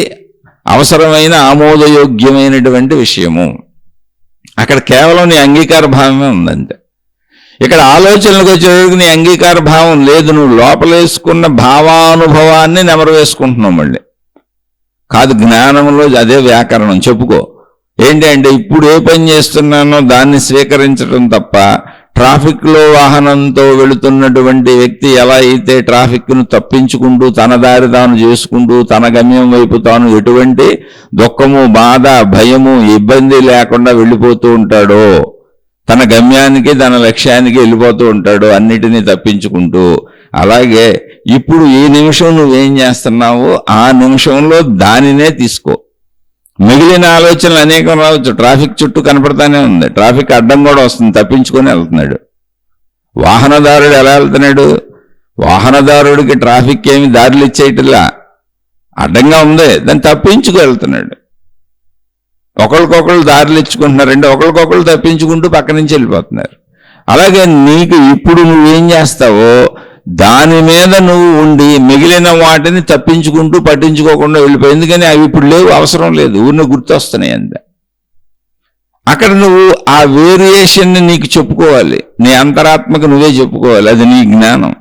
అవసరమైన ఆమోదయోగ్యమైనటువంటి విషయము. అక్కడ కేవలం నీ అంగీకార భావమే ఉందంతే. ఇక్కడ ఆలోచనలకు వచ్చేసరికి నీ అంగీకార భావం లేదు, నువ్వు లోపలేసుకున్న భావానుభవాన్ని నెమరు వేసుకుంటున్నావు. మళ్ళీ కాదు, జ్ఞానంలో అదే వ్యాకరణం. చెప్పుకో ఏంటి అంటే, ఇప్పుడు ఏ పని చేస్తున్నానో దాన్ని స్వీకరించడం తప్ప ట్రాఫిక్లో వాహనంతో వెళుతున్నటువంటి వ్యక్తి ఎలా అయితే ట్రాఫిక్ను తప్పించుకుంటూ తన దారి తాను చేసుకుంటూ తన గమ్యం వైపు తాను ఎటువంటి దుఃఖము, బాధ, భయము, ఇబ్బంది లేకుండా వెళ్ళిపోతూ ఉంటాడో, తన గమ్యానికి తన లక్ష్యానికి వెళ్ళిపోతూ ఉంటాడు అన్నిటినీ తప్పించుకుంటూ, అలాగే ఇప్పుడు ఈ నిమిషం నువ్వేం చేస్తున్నావో ఆ నిమిషంలో దానినే తీసుకో. మిగిలిన ఆలోచనలు అనేకం రావచ్చు. ట్రాఫిక్ చుట్టూ కనపడతానే ఉంది, ట్రాఫిక్ అడ్డం కూడా వస్తుంది, తప్పించుకొని వెళ్తున్నాడు. వాహనదారుడు ఎలా వెళ్తున్నాడు? వాహనదారుడికి ట్రాఫిక్ ఏమి దారులు ఇచ్చేయటంలా, అడ్డంగా ఉంది, దాన్ని తప్పించుకు వెళ్తున్నాడు. ఒకరికొకళ్ళు దారులు ఇచ్చుకుంటున్నారండి, ఒకరికొకళ్ళు తప్పించుకుంటూ పక్క నుంచి వెళ్ళిపోతున్నారు. అలాగే నీకు ఇప్పుడు నువ్వేం చేస్తావో దాని మీద నువ్వు ఉండి మిగిలిన వాటిని తప్పించుకుంటూ పట్టించుకోకుండా వెళ్ళిపోయి, ఎందుకని అవి ఇప్పుడు లేవు, అవసరం లేదు, ఊరిని గుర్తొస్తున్నాయి అంతే. అక్కడ నువ్వు ఆ వేరియేషన్ని నీకు చెప్పుకోవాలి, నీ అంతరాత్మకు నువ్వే చెప్పుకోవాలి. అది నీ జ్ఞానం,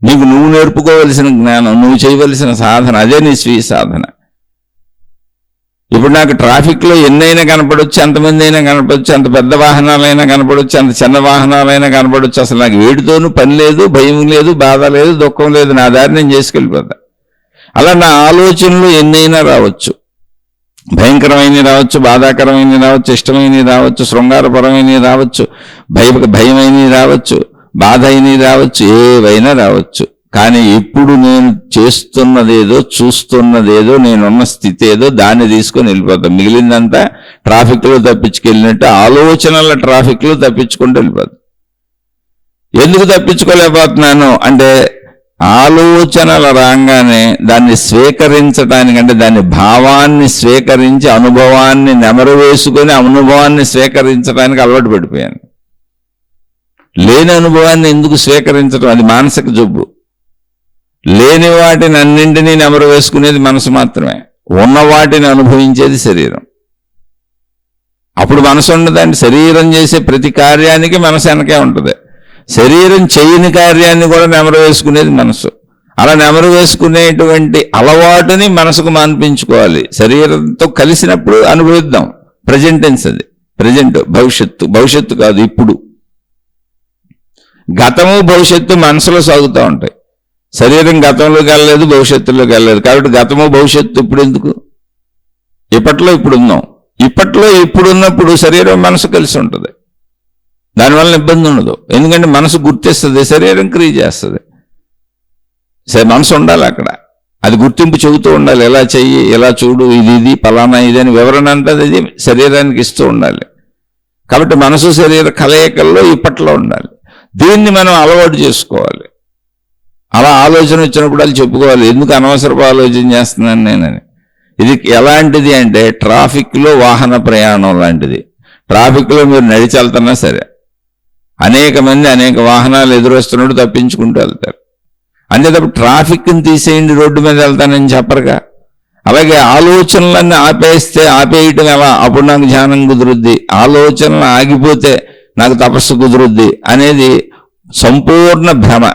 నీకు నువ్వు నేర్పుకోవలసిన జ్ఞానం, నువ్వు చేయవలసిన సాధన, అదే నీ స్వీయ సాధన. ఇప్పుడు నాకు ట్రాఫిక్లో ఎన్నైనా కనపడవచ్చు, ఎంతమంది అయినా కనపడవచ్చు, అంత పెద్ద వాహనాలైనా కనపడవచ్చు, అంత చిన్న వాహనాలైనా కనపడవచ్చు. అసలు నాకు వేడితోనూ పని లేదు, భయం లేదు, బాధ లేదు, దుఃఖం లేదు, నా దారి నేను చేసుకెళ్ళిపోతా. అలా నా ఆలోచనలు ఎన్నైనా రావచ్చు, భయంకరమైనవి రావచ్చు, బాధాకరమైనవి రావచ్చు, ఇష్టమైనవి రావచ్చు, శృంగారపరమైనవి రావచ్చు, భయమైనవి రావచ్చు, బాధ అయినవి రావచ్చు, ఏవైనా రావచ్చు. కానీ ఇప్పుడు నేను చేస్తున్నదేదో, చూస్తున్నదేదో, నేనున్న స్థితి ఏదో దాన్ని తీసుకొని వెళ్ళిపోతాం. మిగిలిందంతా ట్రాఫిక్లో తప్పించుకెళ్ళినట్టు ఆలోచనల ట్రాఫిక్లో తప్పించుకుంటూ వెళ్ళిపోతాం. ఎందుకు తప్పించుకోలేకపోతున్నాను అంటే, ఆలోచనల రాగానే దాన్ని స్వీకరించడానికంటే దాని భావాన్ని స్వీకరించి అనుభవాన్ని నెమరు వేసుకొని అనుభవాన్ని స్వీకరించడానికి అలవాటు పడిపోయాను. లేని అనుభవాన్ని ఎందుకు స్వీకరించడం? అది మానసిక జబ్బు. లేని వాటిని అన్నింటినీ నెమరు వేసుకునేది మనసు మాత్రమే, ఉన్న వాటిని అనుభవించేది శరీరం. అప్పుడు మనసు ఉండదండి. శరీరం చేసే ప్రతి కార్యానికి మనసు వెనకే ఉంటుంది. శరీరం చేయని కార్యాన్ని కూడా నెమరు వేసుకునేది మనసు. అలా నెమరు వేసుకునేటువంటి అలవాటుని మనసుకు మాన్పించుకోవాలి. శరీరంతో కలిసినప్పుడు అనుభవిద్దాం. ప్రజెంట్ టెన్స్ అది, ప్రజెంట్. భవిష్యత్తు కాదు, ఇప్పుడు. గతము భవిష్యత్తు మనసులో సాగుతూ ఉంటాయి. శరీరం గతంలోకి వెళ్ళలేదు, భవిష్యత్తులోకి వెళ్ళలేదు. కాబట్టి గతము భవిష్యత్తు ఇప్పుడు ఎందుకు? ఇప్పట్లో ఇప్పుడు ఉన్నాం. ఇప్పట్లో ఇప్పుడున్నప్పుడు శరీరం మనసు కలిసి ఉంటుంది, దానివల్ల ఇబ్బంది ఉండదు. ఎందుకంటే మనసు గుర్తిస్తుంది, శరీరం క్రియ చేస్తుంది. మనసు ఉండాలి అక్కడ, అది గుర్తింపు చెబుతూ ఉండాలి. ఎలా చెయ్యి, ఎలా చూడు, ఇది పలానా ఇది అని వివరణ అంటే అది శరీరానికి ఇస్తూ ఉండాలి. కాబట్టి మనసు శరీర కలయికల్లో ఇప్పట్లో ఉండాలి. దీన్ని మనం అలవాటు చేసుకోవాలి. అలా ఆలోచన వచ్చినప్పుడు అది చెప్పుకోవాలి, ఎందుకు అనవసరపు ఆలోచన చేస్తున్నాను నేనని. ఇది ఎలాంటిది అంటే ట్రాఫిక్లో వాహన ప్రయాణం లాంటిది. ట్రాఫిక్లో మీరు నడిచి వెళ్తున్నా సరే, అనేక మంది అనేక వాహనాలు ఎదురొస్తున్నట్టు తప్పించుకుంటూ వెళ్తారు. అంతేతప్పుడు ట్రాఫిక్ని తీసేయండి, రోడ్డు మీద వెళ్తానని చెప్పరుగా. అలాగే ఆలోచనలన్నీ ఆపేయటం ఎలా? అప్పుడు నాకు ధ్యానం కుదురుద్ది, ఆలోచనలు ఆగిపోతే నాకు తపస్సు కుదురుద్ది అనేది సంపూర్ణ భ్రమ.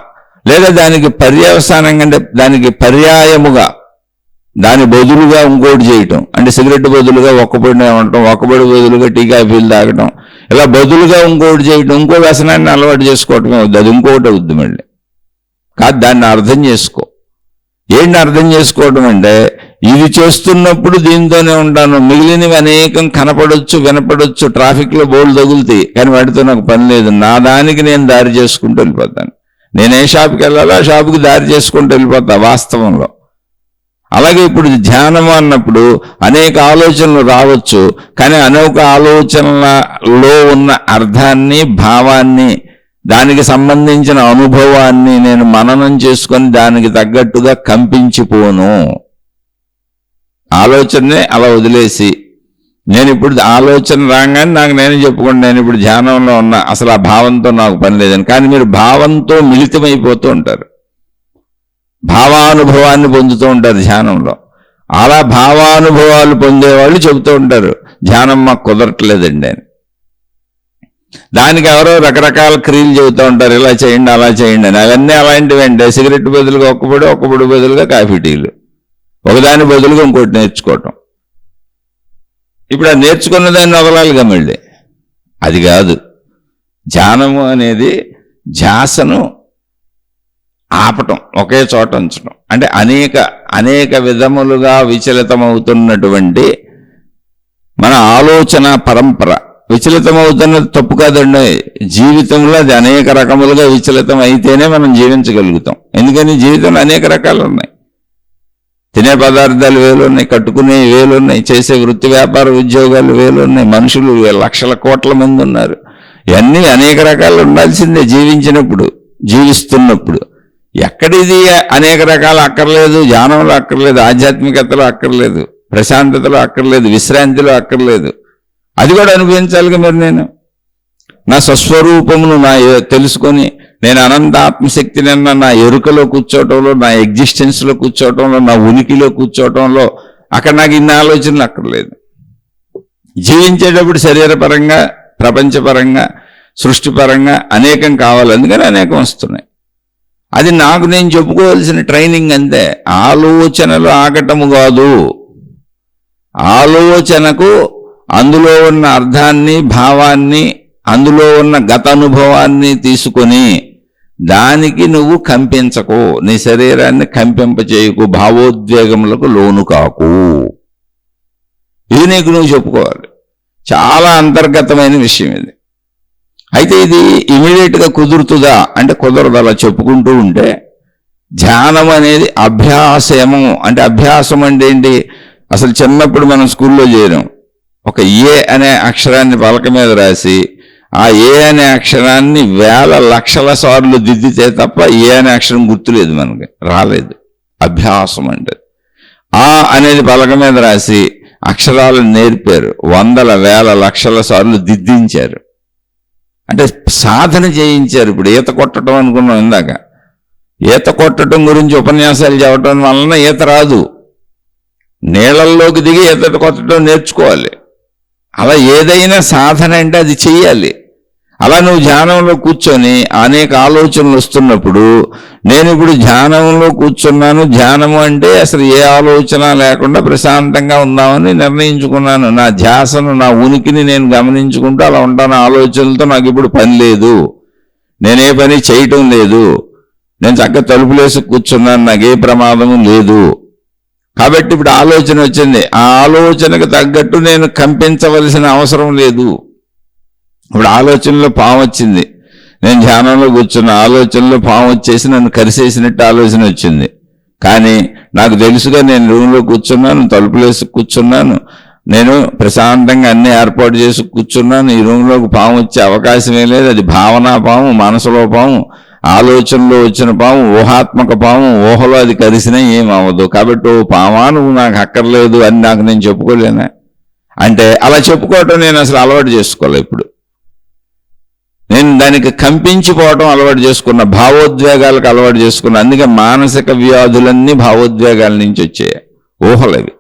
లేదా దానికి పర్యవసానంగా అంటే దానికి పర్యాయముగా దాని బదులుగా ఇంకోటి చేయటం, అంటే సిగరెట్ బదులుగా ఒక్కపొడిని ఉండటం, ఒక్కపొడి బదులుగా టీ కాఫీలు తాగటం, ఇలా బదులుగా ఇంకోటి చేయటం, ఇంకో వ్యసనాన్ని అలవాటు చేసుకోవటమే అవుద్ది. అది ఇంకోటి అవుద్ది మళ్ళీ. కాదు, దాన్ని అర్థం చేసుకో. ఏంటి అర్థం చేసుకోవటం అంటే, ఇది చేస్తున్నప్పుడు దీంతోనే ఉంటాను, మిగిలినవి అనేకం కనపడొచ్చు, వినపడొచ్చు, ట్రాఫిక్లో బోర్డు తగులుతాయి, కానీ వాటితో నాకు పని లేదు. నా దానికి నేను దారి చేసుకుంటూ వెళ్ళిపోతాను. నేను ఏ షాప్కి వెళ్ళాలో ఆ షాపుకి దారి చేసుకుంటూ వెళ్ళిపోతా వాస్తవంలో. అలాగే ఇప్పుడు ధ్యానము అన్నప్పుడు అనేక ఆలోచనలు రావచ్చు, కానీ అనేక ఆలోచనలలో ఉన్న అర్థాన్ని, భావాన్ని, దానికి సంబంధించిన అనుభవాన్ని నేను మననం చేసుకొని దానికి తగ్గట్టుగా కంపించిపోను. ఆలోచననే అలా వదిలేసి నేను ఇప్పుడు ఆలోచన రాగానే నాకు నేను చెప్పుకోండి నేను ఇప్పుడు ధ్యానంలో ఉన్నా, అసలు ఆ భావంతో నాకు పని లేదని. కానీ మీరు భావంతో మిళితమైపోతూ ఉంటారు, భావానుభవాన్ని పొందుతూ ఉంటారు ధ్యానంలో. అలా భావానుభవాలు పొందేవాళ్ళు చెబుతూ ఉంటారు ధ్యానం మాకు కుదరట్లేదండి అని. దానికి ఎవరో రకరకాల క్రియలు చెబుతూ ఉంటారు, ఇలా చేయండి అలా చేయండి అని. అవన్నీ అలాంటివి అండి. సిగరెట్ బదులుగా ఒక్కబడి బదులుగా కాఫీ టీలు, ఒకదాని బదులుగా ఇంకోటి నేర్చుకోవటం. ఇప్పుడు ఆ నేర్చుకున్న దాన్ని వదలాలిగా మళ్ళీ. అది కాదు ధ్యానము అనేది. ధ్యాసను ఆపటం, ఒకే చోట ఉంచడం. అంటే అనేక విధములుగా విచలితమవుతున్నటువంటి మన ఆలోచన పరంపర. విచలితమవుతున్నది తప్పు కాదండి. జీవితంలో అది అనేక రకములుగా విచలితం అయితేనే మనం జీవించగలుగుతాం. ఎందుకని జీవితంలో అనేక రకాలు ఉన్నాయి. తినే పదార్థాలు వేలు ఉన్నాయి, కట్టుకునే వేలు ఉన్నాయి, చేసే వృత్తి వ్యాపార ఉద్యోగాలు వేలు ఉన్నాయి, మనుషులు లక్షల కోట్ల మంది ఉన్నారు. ఇవన్నీ అనేక రకాలు ఉండాల్సిందే జీవించినప్పుడు, జీవిస్తున్నప్పుడు. ఎక్కడిది అనేక రకాలు అక్కర్లేదు. ధ్యానంలో అక్కర్లేదు, ఆధ్యాత్మికతలో అక్కర్లేదు, ప్రశాంతతలో అక్కర్లేదు, విశ్రాంతిలో అక్కర్లేదు. అది కూడా అనుభవించాలిగా మరి. నేను నా స్వస్వరూపమును తెలుసుకొని నేను అనంత ఆత్మశక్తిని నా ఎరుకలో కూర్చోవటంలో, నా ఎగ్జిస్టెన్స్లో కూర్చోవటంలో, నా ఉనికిలో కూర్చోవటంలో అక్కడ నాకు ఇన్ని ఆలోచనలు అక్కర్లేదు. జీవించేటప్పుడు శరీరపరంగా, ప్రపంచపరంగా, సృష్టిపరంగా అనేకం కావాలి, అందుకని అనేకం వస్తున్నాయి. అది నాకు నేను చెప్పుకోవాల్సిన ట్రైనింగ్ అంతే. ఆలోచనలు ఆగటము కాదు, ఆలోచనకు అందులో ఉన్న అర్థాన్ని, భావాన్ని, అందులో ఉన్న గత అనుభవాన్ని తీసుకొని దానికి నువ్వు కంపించకు, నీ శరీరాన్ని కంపింపచేయకు, భావోద్వేగములకు లోను కాకు. ఇది నీకు నువ్వు చెప్పుకోవాలి. చాలా అంతర్గతమైన విషయం ఇది. అయితే ఇది ఇమీడియట్గా కుదురుతుందా అంటే కుదరదు. అలా చెప్పుకుంటూ ఉంటే ధ్యానం అనేది అభ్యాసము. అంటే అభ్యాసం అంటే ఏంటి? అసలు చిన్నప్పుడు మనం స్కూల్లో చేరాం, ఒక ఏ అనే అక్షరాన్ని పలక మీద రాసి ఆ ఏ అనే అక్షరాన్ని వేల లక్షల సార్లు దిద్దితే తప్ప ఏ అనే అక్షరం గుర్తులేదు, మనకి రాలేదు. అభ్యాసం అంటే ఆ అనేది పలక మీద రాసి అక్షరాలను నేర్పారు, వందల వేల లక్షల సార్లు దిద్దించారు. అంటే సాధన చేయించారు. ఇప్పుడు ఈత కొట్టడం అనుకున్నాం ఇందాక. ఈత కొట్టడం గురించి ఉపన్యాసాలు చెప్పడం వలన ఈత రాదు. నీళ్ళల్లోకి దిగి ఈత కొట్టడం నేర్చుకోవాలి. అలా ఏదైనా సాధన అంటే అది చెయ్యాలి. అలా నువ్వు ధ్యానంలో కూర్చొని అనేక ఆలోచనలు వస్తున్నప్పుడు, నేను ఇప్పుడు ధ్యానంలో కూర్చున్నాను, ధ్యానము అంటే అసలు ఏ ఆలోచన లేకుండా ప్రశాంతంగా ఉందామని నిర్ణయించుకున్నాను. నా ధ్యాసను, నా ఉనికిని నేను గమనించుకుంటూ అలా ఉంటాను. ఆలోచనలతో నాకు ఇప్పుడు పని లేదు, నేనే పని చేయటం లేదు, నేను చక్కగా తలుపులేసి కూర్చున్నాను, నాకే ప్రమాదము లేదు. కాబట్టి ఇప్పుడు ఆలోచన వచ్చింది, ఆ ఆలోచనకు తగ్గట్టు నేను కంపించవలసిన అవసరం లేదు. ఇప్పుడు ఆలోచనలో పాము వచ్చింది, నేను ధ్యానంలో కూర్చున్న, ఆలోచనలో పాము వచ్చేసి నన్ను కరిసేసినట్టు ఆలోచన వచ్చింది. కానీ నాకు తెలుసుగా నేను రూమ్లో కూర్చున్నాను, తలుపులేసి కూర్చున్నాను, నేను ప్రశాంతంగా అన్ని ఏర్పాటు చేసి కూర్చున్నాను. ఈ రూమ్లోకి పాము వచ్చే అవకాశమే లేదు. అది భావనా పాము, మనసులో పాము, ఆలోచనలో వచ్చిన పాము, ఊహాత్మక పాము. ఊహలో అది కరిసినా ఏం అవ్వదు. కాబట్టి ఓ పామా నువ్వు నాకు అక్కర్లేదు అని నాకు నేను చెప్పుకోలేనా? అంటే అలా చెప్పుకోవటం నేను అసలు అలవాటు చేసుకోవాలి. ఇప్పుడు నేను దానికి కంపించిపోవటం అలవాటు చేసుకున్న, భావోద్వేగాలకు అలవాటు చేసుకున్న. అందుకే మానసిక వ్యాధులన్నీ భావోద్వేగాల నుంచి వచ్చాయి, ఊహలవి.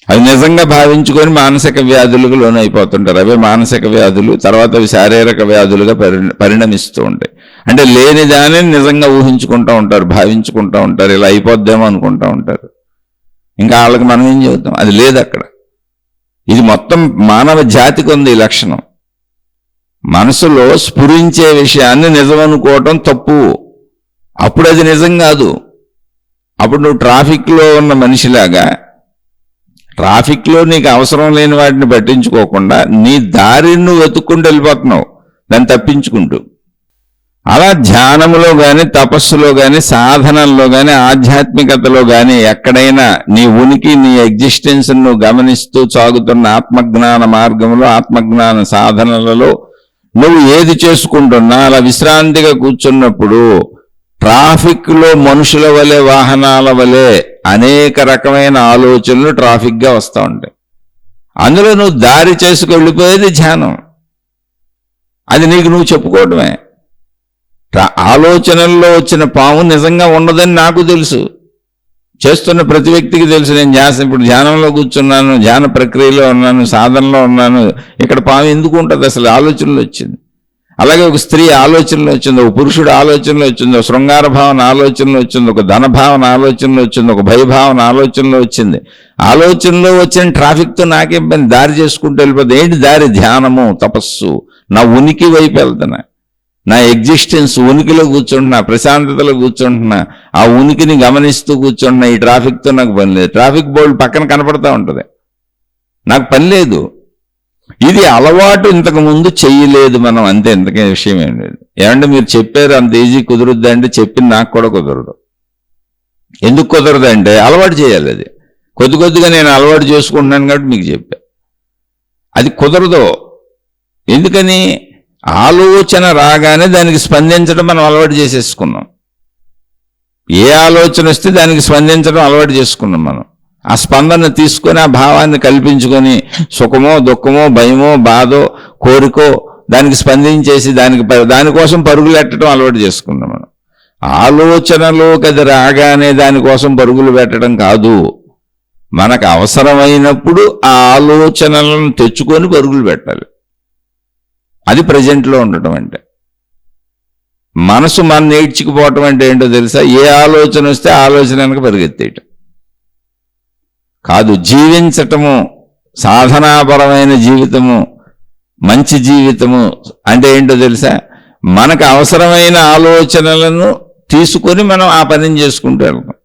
అవి నిజంగా భావించుకొని మానసిక వ్యాధులకు లోనైపోతుంటారు. అవే మానసిక వ్యాధులు, తర్వాత అవి శారీరక వ్యాధులుగా పరిణమిస్తూ ఉంటాయి. అంటే లేని దానిని నిజంగా ఊహించుకుంటూ ఉంటారు, భావించుకుంటూ ఉంటారు, ఇలా అయిపోద్దేమో అనుకుంటూ ఉంటారు. ఇంకా వాళ్ళకి మనం ఏం చెబుతాం? అది లేదు అక్కడ. ఇది మొత్తం మానవ జాతికి ఉంది ఈ లక్షణం. మనసులో స్ఫురించే విషయాన్ని నిజం అనుకోవటం తప్పు. అప్పుడు అది నిజం కాదు. అప్పుడు నువ్వు ట్రాఫిక్లో ఉన్న మనిషిలాగా, ట్రాఫిక్లో నీకు అవసరం లేని వాటిని పట్టించుకోకుండా నీ దారిని నువ్వు వెతుక్కుంటూ వెళ్ళిపోతున్నావు, దాన్ని తప్పించుకుంటూ. అలా ధ్యానములో గాని, తపస్సులో గాని, సాధనల్లో గాని, ఆధ్యాత్మికతలో గాని ఎక్కడైనా నీ ఉనికి, నీ ఎగ్జిస్టెన్స్ నువ్వు గమనిస్తూ సాగుతున్న ఆత్మజ్ఞాన మార్గంలో, ఆత్మజ్ఞాన సాధనలలో నువ్వు ఏది చేసుకుంటున్నా అలా విశ్రాంతిగా కూర్చున్నప్పుడు ట్రాఫిక్ లో మనుషుల వలె, వాహనాల వలె అనేక రకమైన ఆలోచనలు ట్రాఫిక్ గా వస్తూ ఉంటాయి. అందులో నువ్వు దారి చేసుకెళ్ళిపోయేది ధ్యానం. అది నీకు నువ్వు చెప్పుకోవటమే. ఆలోచనల్లో వచ్చిన పాము నిజంగా ఉండదని నాకు తెలుసు, చేస్తున్న ప్రతి వ్యక్తికి తెలుసు. నేను ఇప్పుడు ధ్యానంలో కూర్చున్నాను, ధ్యాన ప్రక్రియలో ఉన్నాను, సాధనలో ఉన్నాను. ఇక్కడ పాము ఎందుకు ఉంటుంది? అసలు ఆలోచనలో వచ్చింది. అలాగే ఒక స్త్రీ ఆలోచనలో వచ్చింది, ఒక పురుషుడు ఆలోచనలో వచ్చింది, ఒక శృంగార భావన ఆలోచనలో వచ్చింది, ఒక ధన భావన ఆలోచనలో వచ్చింది, ఒక భయభావన ఆలోచనలో వచ్చింది. ఆలోచనలో వచ్చిన ట్రాఫిక్తో నాకేం పని? దారి చేసుకుంటూ వెళ్ళిపోతుంది. ఏంటి దారి? ధ్యానము, తపస్సు. నా ఉనికి వైపు వెళ్తున్నా, నా ఎగ్జిస్టెన్స్ ఉనికిలో కూర్చుంటున్నా, ప్రశాంతతలో కూర్చుంటున్నా, ఆ ఉనికిని గమనిస్తూ కూర్చుంటున్నా. ఈ ట్రాఫిక్తో నాకు పని లేదు. ట్రాఫిక్ బోర్డు పక్కన కనపడతా ఉంటుంది, నాకు పని లేదు. ఇది అలవాటు ఇంతకు ముందు చెయ్యలేదు మనం, అంతే. ఇంతకే విషయం ఏం లేదు. ఏమంటే మీరు చెప్పారు అంత ఈజీ కుదురుద్దా అంటే చెప్పింది నాకు కూడా కుదరదు. ఎందుకు కుదరదు అంటే అలవాటు చేయాలి. అది కొద్ది కొద్దిగా నేను అలవాటు చేసుకుంటున్నాను కాబట్టి మీకు చెప్పా. అది కుదరదు. ఎందుకని? ఆలోచన రాగానే దానికి స్పందించడం మనం అలవాటు చేసేసుకున్నాం. ఏ ఆలోచన వస్తే దానికి స్పందించడం అలవాటు చేసుకున్నాం మనం. ఆ స్పందన తీసుకొని, ఆ భావాన్ని కల్పించుకొని, సుఖమో దుఃఖమో భయమో బాధో కోరికో దానికి స్పందించేసి దానికోసం పరుగులు పెట్టడం అలవాటు చేసుకున్నాం మనం. ఆలోచనలోకి అది రాగానే దానికోసం పరుగులు పెట్టడం కాదు, మనకు అవసరమైనప్పుడు ఆ ఆలోచనలను తెచ్చుకొని పరుగులు పెట్టాలి. అది ప్రజెంట్లో ఉండటం అంటే. మనసు మన నేర్చుకుపోవటం అంటే ఏంటో తెలుసా? ఏ ఆలోచన వస్తే ఆలోచన వెనక పరిగెత్తేయటం కాదు. జీవించటము, సాధనాపరమైన జీవితము, మంచి జీవితము అంటే ఏంటో తెలుసా? మనకు అవసరమైన ఆలోచనలను తీసుకొని మనం ఆ పనిని చేసుకుంటూ వెళ్తాం.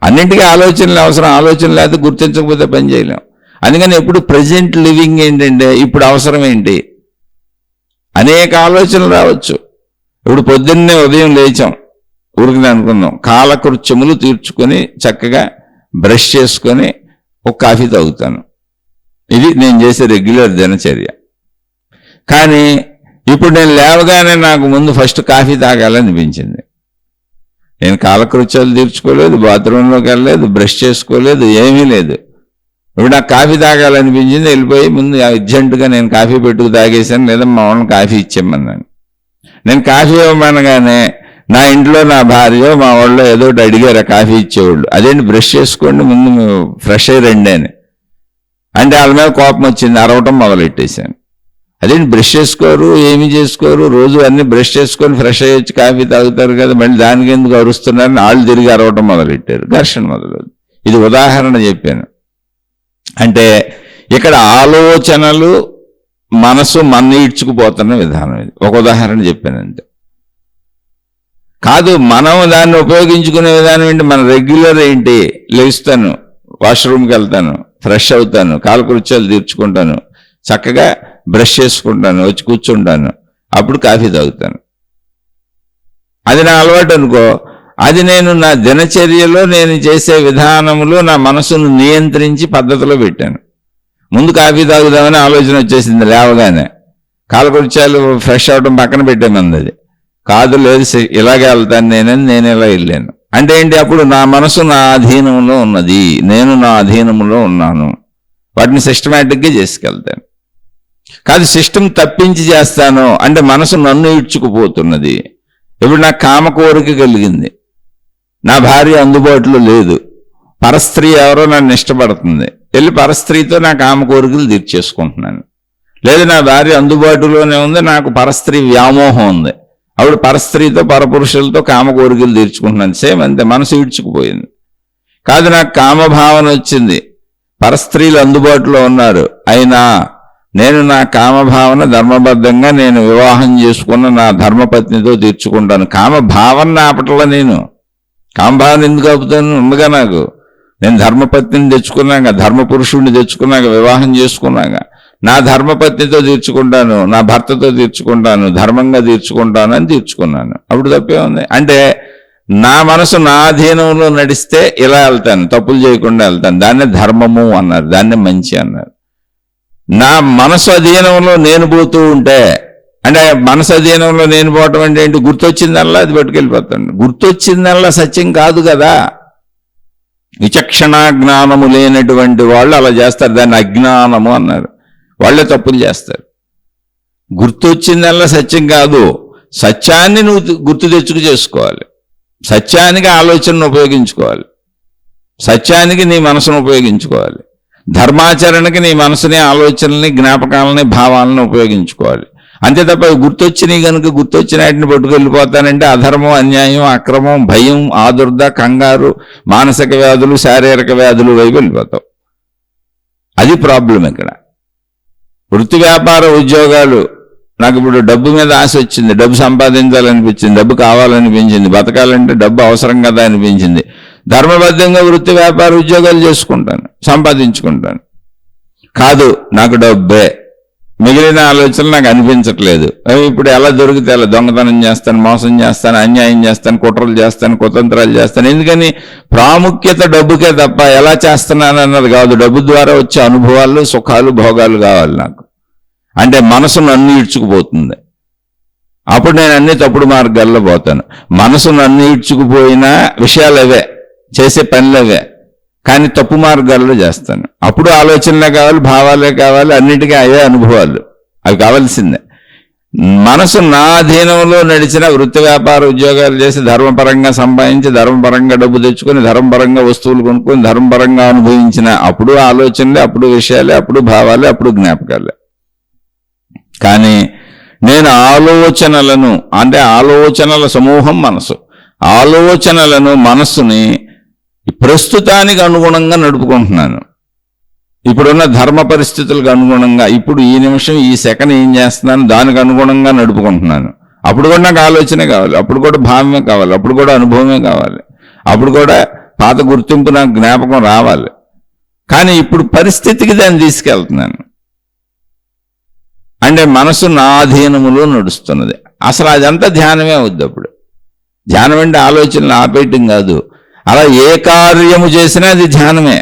అన్నింటికీ ఆలోచనలు అవసరం. ఆలోచన లేకపోతే గుర్తించకపోతే పని చేయలేం. అందుకని ఎప్పుడు ప్రజెంట్ లివింగ్ ఏంటంటే ఇప్పుడు అవసరం ఏంటి? అనేక ఆలోచనలు రావచ్చు. ఇప్పుడు పొద్దున్నే ఉదయం లేచాం, ఊరికి అనుకుందాం, కాలకృత్యములు తీర్చుకొని చక్కగా బ్రష్ చేసుకొని ఒక కాఫీ తాగుతాను. ఇది నేను చేసే రెగ్యులర్ దినచర్య. కానీ ఇప్పుడు నేను లేవగానే నాకు ముందు ఫస్ట్ కాఫీ తాగాలనిపించింది. నేను కాలకృత్యాలు తీర్చుకోలేదు, బాత్రూంలోకి వెళ్ళలేదు, బ్రష్ చేసుకోలేదు, ఏమీ లేదు. ఇప్పుడు నాకు కాఫీ తాగాలనిపించింది, వెళ్ళిపోయి ముందు అర్జెంటుగా నేను కాఫీ పెట్టుకు తాగేశాను, లేదా మా వాళ్ళని కాఫీ ఇచ్చేమన్నాను. నేను కాఫీ ఇవ్వమనగానే నా ఇంట్లో నా భార్య మా వాళ్ళు ఏదో ఒకటి అడిగారు, కాఫీ ఇచ్చేవాళ్ళు. అదేంటి బ్రష్ చేసుకోండి ముందు, ఫ్రెష్ అయ్యి రండి అని అంటే వాళ్ళ మీద కోపం వచ్చింది, అరవటం మొదలెట్టేశాను. అదేంటి బ్రష్ చేసుకోరు, ఏమి చేసుకోరు, రోజు అన్ని బ్రష్ చేసుకొని ఫ్రెష్ అయ్యి వచ్చి కాఫీ తాగుతారు కదా, మళ్ళీ దానికి ఎందుకు అరుస్తున్నారని వాళ్ళు తిరిగి అరవటం మొదలెట్టారు. ఘర్షణ మొదలవుతుంది. ఇది ఉదాహరణ చెప్పాను. అంటే ఇక్కడ ఆలోచనలు, మనసు మన ఈడ్చుకుపోతున్న విధానం. ఇది ఒక ఉదాహరణ చెప్పానంతే. కాదు, మనం దాన్ని ఉపయోగించుకునే విధానం ఏంటి? మన రెగ్యులర్ ఏంటి? లేస్తాను, వాష్రూమ్కి వెళ్తాను, ఫ్రెష్ అవుతాను, కాలకృత్యాలు తీర్చుకుంటాను, చక్కగా బ్రష్ చేసుకుంటాను, వచ్చి కూర్చుంటాను, అప్పుడు కాఫీ తాగుతాను. అది నా అలవాటు అనుకో. అది నేను నా దినచర్యలో నేను చేసే విధానంలో నా మనసును నియంత్రించి పద్ధతిలో పెట్టాను. ముందు కాఫీ తాగుదామని ఆలోచన వచ్చేసింది లేవగానే, కాలకృత్యాలు ఫ్రెష్ అవడం పక్కన పెట్టేమంది. అది కాదు, లేదు ఇలాగే వెళ్తాను నేను ఇలా వెళ్ళాను అంటే ఏంటి? అప్పుడు నా మనసు నా అధీనంలో ఉన్నది, నేను నా అధీనంలో ఉన్నాను. వాటిని సిస్టమేటిక్గా చేసుకెళ్తాను. కాదు, సిస్టమ్ తప్పించి చేస్తాను అంటే మనసు నన్ను ఈడ్చుకుపోతున్నది. ఇప్పుడు నాకు కామ కోరిక కలిగింది, నా భార్య అందుబాటులో లేదు, పరస్త్రీ ఎవరో నన్ను ఇష్టపడుతుంది, వెళ్ళి పరస్త్రీతో నా కామ కోరికలు తీర్చేసుకుంటున్నాను. లేదు, నా భార్య అందుబాటులోనే ఉంది, నాకు పరస్త్రీ వ్యామోహం ఉంది, అప్పుడు పరస్త్రీతో పరపురుషులతో కామ కోరికలు తీర్చుకుంటున్నాను. సేమ్ అంతే, మనసు ఈడ్చుకుపోయింది. కాదు, నాకు కామభావన వచ్చింది, పరస్త్రీలు అందుబాటులో ఉన్నారు, అయినా నేను నా కామభావన ధర్మబద్ధంగా నేను వివాహం చేసుకున్న నా ధర్మపత్నితో తీర్చుకుంటాను. కామభావన ఆపట్ల నేను కామభావన ఎందుకు ఆపుతాను? ఉండగా నాకు నేను ధర్మపత్నిని తెచ్చుకున్నాక, ధర్మపురుషుడిని తెచ్చుకున్నాక, వివాహం చేసుకున్నాక నా ధర్మపత్నితో తీర్చుకుంటాను, నా భర్తతో తీర్చుకుంటాను, ధర్మంగా తీర్చుకుంటాను అని తీర్చుకున్నాను. అప్పుడు తప్పే ఉంది. అంటే నా మనసు నా అధీనంలో నడిస్తే ఇలా వెళ్తాను, తప్పులు చేయకుండా వెళ్తాను. దాన్నే ధర్మము అన్నారు, దాన్నే మంచి అన్నారు. నా మనసు అధీనంలో నేను పోతూ ఉంటే, అంటే మనసు అధీనంలో నేను పోవటం అంటే ఏంటి? గుర్తొచ్చిందల్లా అది పట్టుకెళ్ళిపోతాను. గుర్తొచ్చిందల్లా సత్యం కాదు కదా. విచక్షణ జ్ఞానము లేనటువంటి వాళ్ళు అలా చేస్తారు, దాన్ని అజ్ఞానము అన్నారు. వాళ్ళే తప్పులు చేస్తారు. గుర్తొచ్చిందల్లా సత్యం కాదు. సత్యాన్ని నువ్వు గుర్తు తెచ్చుకు చేసుకోవాలి. సత్యానికి ఆలోచనను ఉపయోగించుకోవాలి. సత్యానికి నీ మనసును ఉపయోగించుకోవాలి. ధర్మాచరణకి నీ మనసుని, ఆలోచనల్ని, జ్ఞాపకాలని, భావాలను ఉపయోగించుకోవాలి. అంతే తప్ప గుర్తొచ్చినాయి కనుక గుర్తొచ్చిన వాటిని పట్టుకెళ్ళిపోతానంటే అధర్మం, అన్యాయం, అక్రమం, భయం, ఆదుర్ద, కంగారు, మానసిక వ్యాధులు, శారీరక వ్యాధులు వైపు వెళ్ళిపోతావు. అది ప్రాబ్లం ఇక్కడ. వృత్తి, వ్యాపార, ఉద్యోగాలు, నాకు ఇప్పుడు డబ్బు మీద ఆశ వచ్చింది, డబ్బు సంపాదించాలనిపించింది, డబ్బు కావాలనిపించింది, బతకాలంటే డబ్బు అవసరం కదా అనిపించింది. ధర్మబద్ధంగా వృత్తి, వ్యాపార, ఉద్యోగాలు చేసుకుంటాను, సంపాదించుకుంటాను. కాదు, నాకు డబ్బే, మిగిలిన ఆలోచనలు నాకు అనిపించట్లేదు. ఇప్పుడు ఎలా దొరికితే అలా దొంగతనం చేస్తాను, మోసం చేస్తాను, అన్యాయం చేస్తాను, కుట్రలు చేస్తాను, కుతంత్రాలు చేస్తాను. ఎందుకని? ప్రాముఖ్యత డబ్బుకే తప్ప ఎలా చేస్తున్నాను అన్నది కాదు. డబ్బు ద్వారా వచ్చే అనుభవాలు, సుఖాలు, భోగాలు కావాలి నాకు. అంటే మనసు నన్ను ఈడ్చుకుపోతుంది. అప్పుడు నేను అన్ని తప్పుడు మార్గాల్లో పోతాను. మనసు నన్ను ఈడ్చుకుపోయిన విషయాలు అవే, చేసే పనులు అవే, కానీ తప్పు మార్గాల్లో చేస్తాను. అప్పుడు ఆలోచనలే కావాలి, భావాలే కావాలి, అన్నిటికీ అవే అనుభవాలు, అవి కావాల్సిందే. మనసు నా అధీనంలో నడిచిన వృత్తి, వ్యాపార, ఉద్యోగాలు చేసి ధర్మపరంగా సంపాదించి, ధర్మపరంగా డబ్బు తెచ్చుకొని, ధర్మపరంగా వస్తువులు కొనుక్కొని, ధర్మపరంగా అనుభవించిన అప్పుడు ఆలోచనలే, అప్పుడు విషయాలే, అప్పుడు భావాలే, అప్పుడు జ్ఞాపకాలే. కానీ నేను ఆలోచనలను, అంటే ఆలోచనల సమూహం మనసు, ఆలోచనలను, మనస్సుని ప్రస్తుతానికి అనుగుణంగా నడుపుకుంటున్నాను. ఇప్పుడున్న ధర్మ పరిస్థితులకు అనుగుణంగా, ఇప్పుడు ఈ నిమిషం, ఈ సెకండ్ ఏం చేస్తున్నాను దానికి అనుగుణంగా నడుపుకుంటున్నాను. అప్పుడు కూడా నాకు ఆలోచనే కావాలి, అప్పుడు కూడా భావమే కావాలి, అప్పుడు కూడా అనుభవమే కావాలి, అప్పుడు కూడా పాత గుర్తింపు నాకు జ్ఞాపకం రావాలి. కానీ ఇప్పుడు పరిస్థితికి దాన్ని తీసుకెళ్తున్నాను. అంటే మనసు నా అధీనములో నడుస్తున్నది. అసలు అదంతా ధ్యానమే అవుద్ది. అప్పుడు ధ్యానం అంటే ఆలోచనలు ఆపేయటం కాదు. అలా ఏ కార్యము చేసినా అది ధ్యానమే.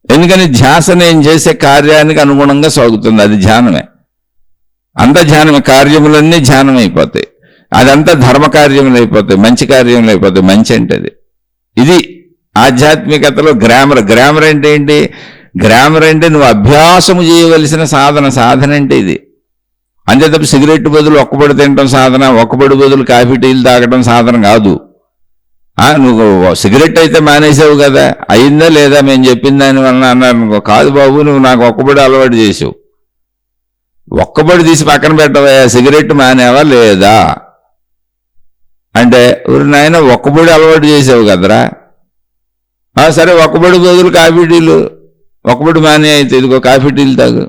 ఎందుకని? ధ్యాస నేను చేసే కార్యానికి అనుగుణంగా సాగుతుంది, అది ధ్యానమే. అంత ధ్యానమే. కార్యములన్నీ ధ్యానం అయిపోతాయి. అదంతా ధర్మ కార్యములు అయిపోతాయి, మంచి కార్యములు అయిపోతాయి. మంచి అంటే అది. ఇది ఆధ్యాత్మికతలో గ్రామర్. గ్రామర్ అంటే ఏంటి? గ్రామర్ అంటే నువ్వు అభ్యాసము చేయవలసిన సాధన. సాధన అంటే ఇది. అంతే తప్ప సిగరెట్ బదులు ఒక్కబడి తినటం సాధన, ఒక్కబడి బదులు కాఫీ టీలు తాగటం సాధన కాదు. నువ్వు సిగరెట్ అయితే మానేసావు కదా, అయిందా లేదా మేము చెప్పిన దాని వలన అన్నారు. కాదు బాబు, నువ్వు నాకు ఒక్కబడి అలవాటు చేసావు. ఒక్కబడి తీసి పక్కన పెట్టవా, సిగరెట్ మానేవా లేదా అంటే, నాయన ఒక్కబడి అలవాటు చేసావు కదరా. సరే, ఒక్కబడి బదులు కాఫీ టీలు, ఒక్కబడి మానే అయితే ఇదిగో కాఫీ టీలు తాగు.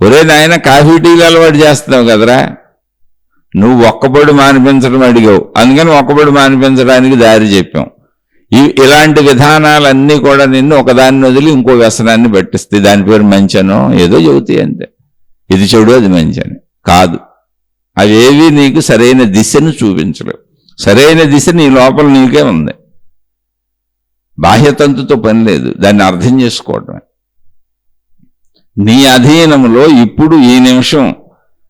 ఒరే నాయన, కాఫీ టీలు అలవాటు చేస్తున్నావు కదరా. నువ్వు ఒక్కబడి మానిపించడం అడిగావు, అందుకని ఒక్కబడి మానిపించడానికి దారి చెప్పాం. ఇలాంటి విధానాలన్నీ కూడా నిన్ను ఒకదాన్ని వదిలి ఇంకో వ్యసనాన్ని పట్టిస్తాయి. దాని పేరు మంచనో ఏదో చెబుతాయి అంతే. ఇది చెడు, అది మంచని కాదు. అవేవి నీకు సరైన దిశను చూపించలేవు. సరైన దిశ నీ లోపల నీకే ఉంది. బాహ్యతంతుతో పని లేదు, దాన్ని అర్థం చేసుకోవటమే. నీ అధీనంలో ఇప్పుడు ఈ నిమిషం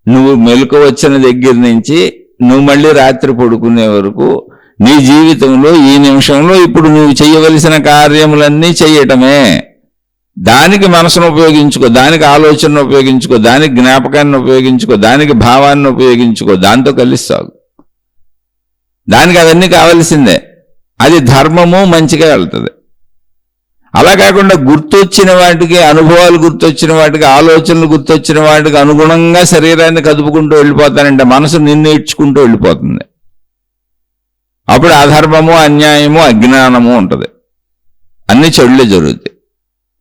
నువ్వు మెలకు వచ్చిన దగ్గర నుంచి నువ్వు మళ్ళీ రాత్రి పడుకునే వరకు నీ జీవితంలో ఈ నిమిషంలో ఇప్పుడు నువ్వు చేయవలసిన కార్యములన్నీ చేయటమే. దానికి మనసును ఉపయోగించుకో, దానికి ఆలోచనను ఉపయోగించుకో, దానికి జ్ఞాపకాన్ని ఉపయోగించుకో, దానికి భావాన్ని ఉపయోగించుకో, దాంతో కలిసి సాగు. దానికి అవన్నీ కావలసిందే. అది ధర్మము, మంచిగా వెళ్తుంది. అలా కాకుండా గుర్తొచ్చిన వాటికి, అనుభవాలు గుర్తొచ్చిన వాటికి, ఆలోచనలు గుర్తొచ్చిన వాటికి అనుగుణంగా శరీరాన్ని కదుపుకుంటూ వెళ్ళిపోతానంటే మనసు నిన్ను ఇడ్చుకుంటూ వెళ్ళిపోతుంది. అప్పుడు అధర్మము, అన్యాయము, అజ్ఞానము ఉంటుంది. అన్ని చెడులే జరుగుతాయి.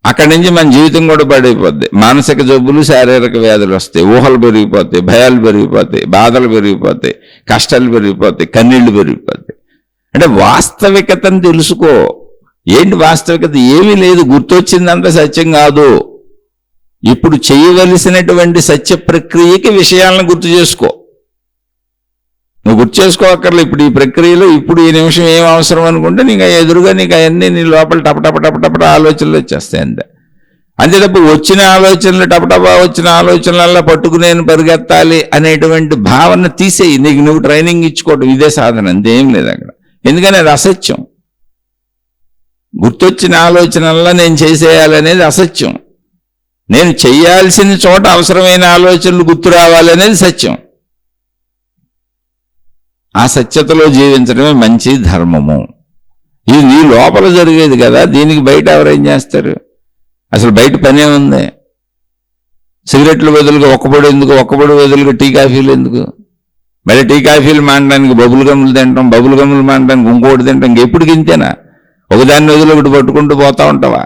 అక్కడి నుంచి మన జీవితం కూడా పడైపోద్ది. మానసిక జబ్బులు, శారీరక వ్యాధులు వస్తాయి, ఊహలు పెరిగిపోతాయి, భయాలు పెరిగిపోతాయి, బాధలు పెరిగిపోతాయి, కష్టాలు పెరిగిపోతాయి, కన్నీళ్లు పెరిగిపోతాయి. అంటే వాస్తవికతను తెలుసుకో. ఏంటి వాస్తవికత? ఏమీ లేదు. గుర్తొచ్చిందంతా సత్యం కాదు. ఇప్పుడు చేయవలసినటువంటి సత్య ప్రక్రియకి విషయాలను గుర్తు చేసుకో. నువ్వు గుర్తు చేసుకోవక్కర్లే. ఇప్పుడు ఈ ప్రక్రియలో ఇప్పుడు ఈ నిమిషం ఏం అవసరం అనుకుంటే నీకు ఎదురుగా నీకు అవన్నీ నీ లోపల టపటప ఆలోచనలు వచ్చేస్తాయి అంతే. అంతే తప్ప వచ్చిన ఆలోచనలు టపటపా వచ్చిన ఆలోచనలల్లా పట్టుకునేను పరిగెత్తాలి అనేటువంటి భావన తీసేయి. నీకు నువ్వు ట్రైనింగ్ ఇచ్చుకోవటం ఇదే సాధన, అంతేం లేదు అక్కడ. ఎందుకని అది అసత్యం. గుర్తొచ్చిన ఆలోచనల్లా నేను చేసేయాలనేది అసత్యం. నేను చెయ్యాల్సిన చోట అవసరమైన ఆలోచనలు గుర్తు రావాలనేది సత్యం. ఆ సత్యతలో జీవించడమే మంచి ధర్మము. ఇది నీ లోపల జరిగేది కదా, దీనికి బయట ఎవరేం చేస్తారు? అసలు బయట పనే ఉంది. సిగరెట్ల బదులుగా ఒక్కబడి ఎందుకు, ఒక్కబడి బదులుగా టీ కాఫీలు ఎందుకు? మళ్ళీ టీ కాఫీలు మానడానికి బబుల్ గమ్ములు తింటాం, బబుల్ గమ్ములు మానడానికి ఇంకోటి తింటాం. ఇంకెప్పుడు గింతేనా? ఒకదాన్ని వదిలి ఒకటి పట్టుకుంటూ పోతా ఉంటావా?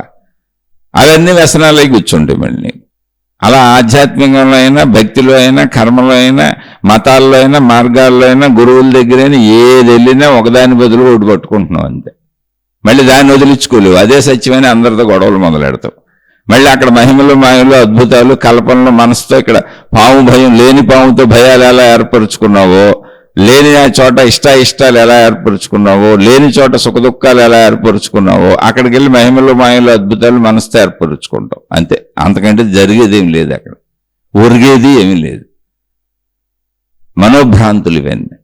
అవన్నీ వ్యసనాలకి కూర్చుంటాయి మళ్ళీ. అలా ఆధ్యాత్మికంలో అయినా, భక్తిలో అయినా, కర్మలో అయినా, మతాల్లో అయినా, మార్గాల్లో అయినా, గురువుల దగ్గరైనా ఏది వెళ్ళినా ఒకదాని బదులు ఒకటి పట్టుకుంటున్నావు అంతే. మళ్ళీ దాన్ని వదిలించుకోలేవు. అదే సత్యమైన అందరితో గొడవలు మొదలెడతావు. మళ్ళీ అక్కడ మహిమలు మాయలు అద్భుతాలు కల్పనలు మనసుతో ఇక్కడ పాము భయం, లేని పాముతో భయాలు ఎలా ఏర్పరుచుకున్నావో, లేని చోట ఇష్టాలు ఎలా ఏర్పరుచుకున్నావో, లేని చోట సుఖదుఖాలు ఎలా ఏర్పరుచుకున్నావో, అక్కడికి వెళ్ళి మహిమలు మాయలు అద్భుతాలు మనసుతో ఏర్పరుచుకుంటావు అంతే. అంతకంటే జరిగేది ఏమి లేదు అక్కడ, ఒరిగేది ఏమీ లేదు. మనోభ్రాంతులు ఇవన్నీ.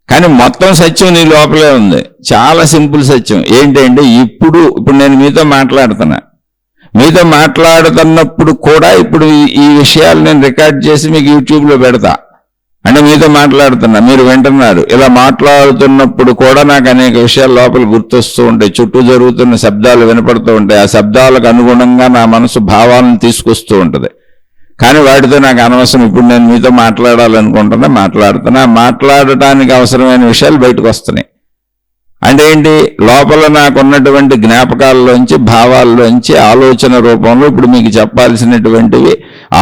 కానీ మొత్తం సత్యం నీ లోపలే ఉంది. చాలా సింపుల్ సత్యం ఏంటంటే ఇప్పుడు నేను మీతో మాట్లాడుతున్నా. మీతో మాట్లాడుతున్నప్పుడు కూడా ఇప్పుడు ఈ విషయాలు నేను రికార్డ్ చేసి మీకు యూట్యూబ్లో పెడతా. అంటే మీతో మాట్లాడుతున్నా, మీరు వింటున్నారు. ఇలా మాట్లాడుతున్నప్పుడు కూడా నాకు అనేక విషయాలు లోపల గుర్తొస్తూ ఉంటాయి. చుట్టూ జరుగుతున్న శబ్దాలు వినపడుతూ ఉంటాయి. ఆ శబ్దాలకు అనుగుణంగా నా మనసు భావాలను తీసుకొస్తూ ఉంటుంది. కానీ వాటితో నాకు అనవసరం. ఇప్పుడు నేను మీతో మాట్లాడాలనుకుంటున్నా, మాట్లాడటానికి అవసరమైన విషయాలు బయటకు వస్తున్నాయి. అంటే ఏంటి? లోపల నాకున్నటువంటి జ్ఞాపకాల్లోంచి, భావాల్లోంచి ఆలోచన రూపంలో ఇప్పుడు మీకు చెప్పాల్సినటువంటివి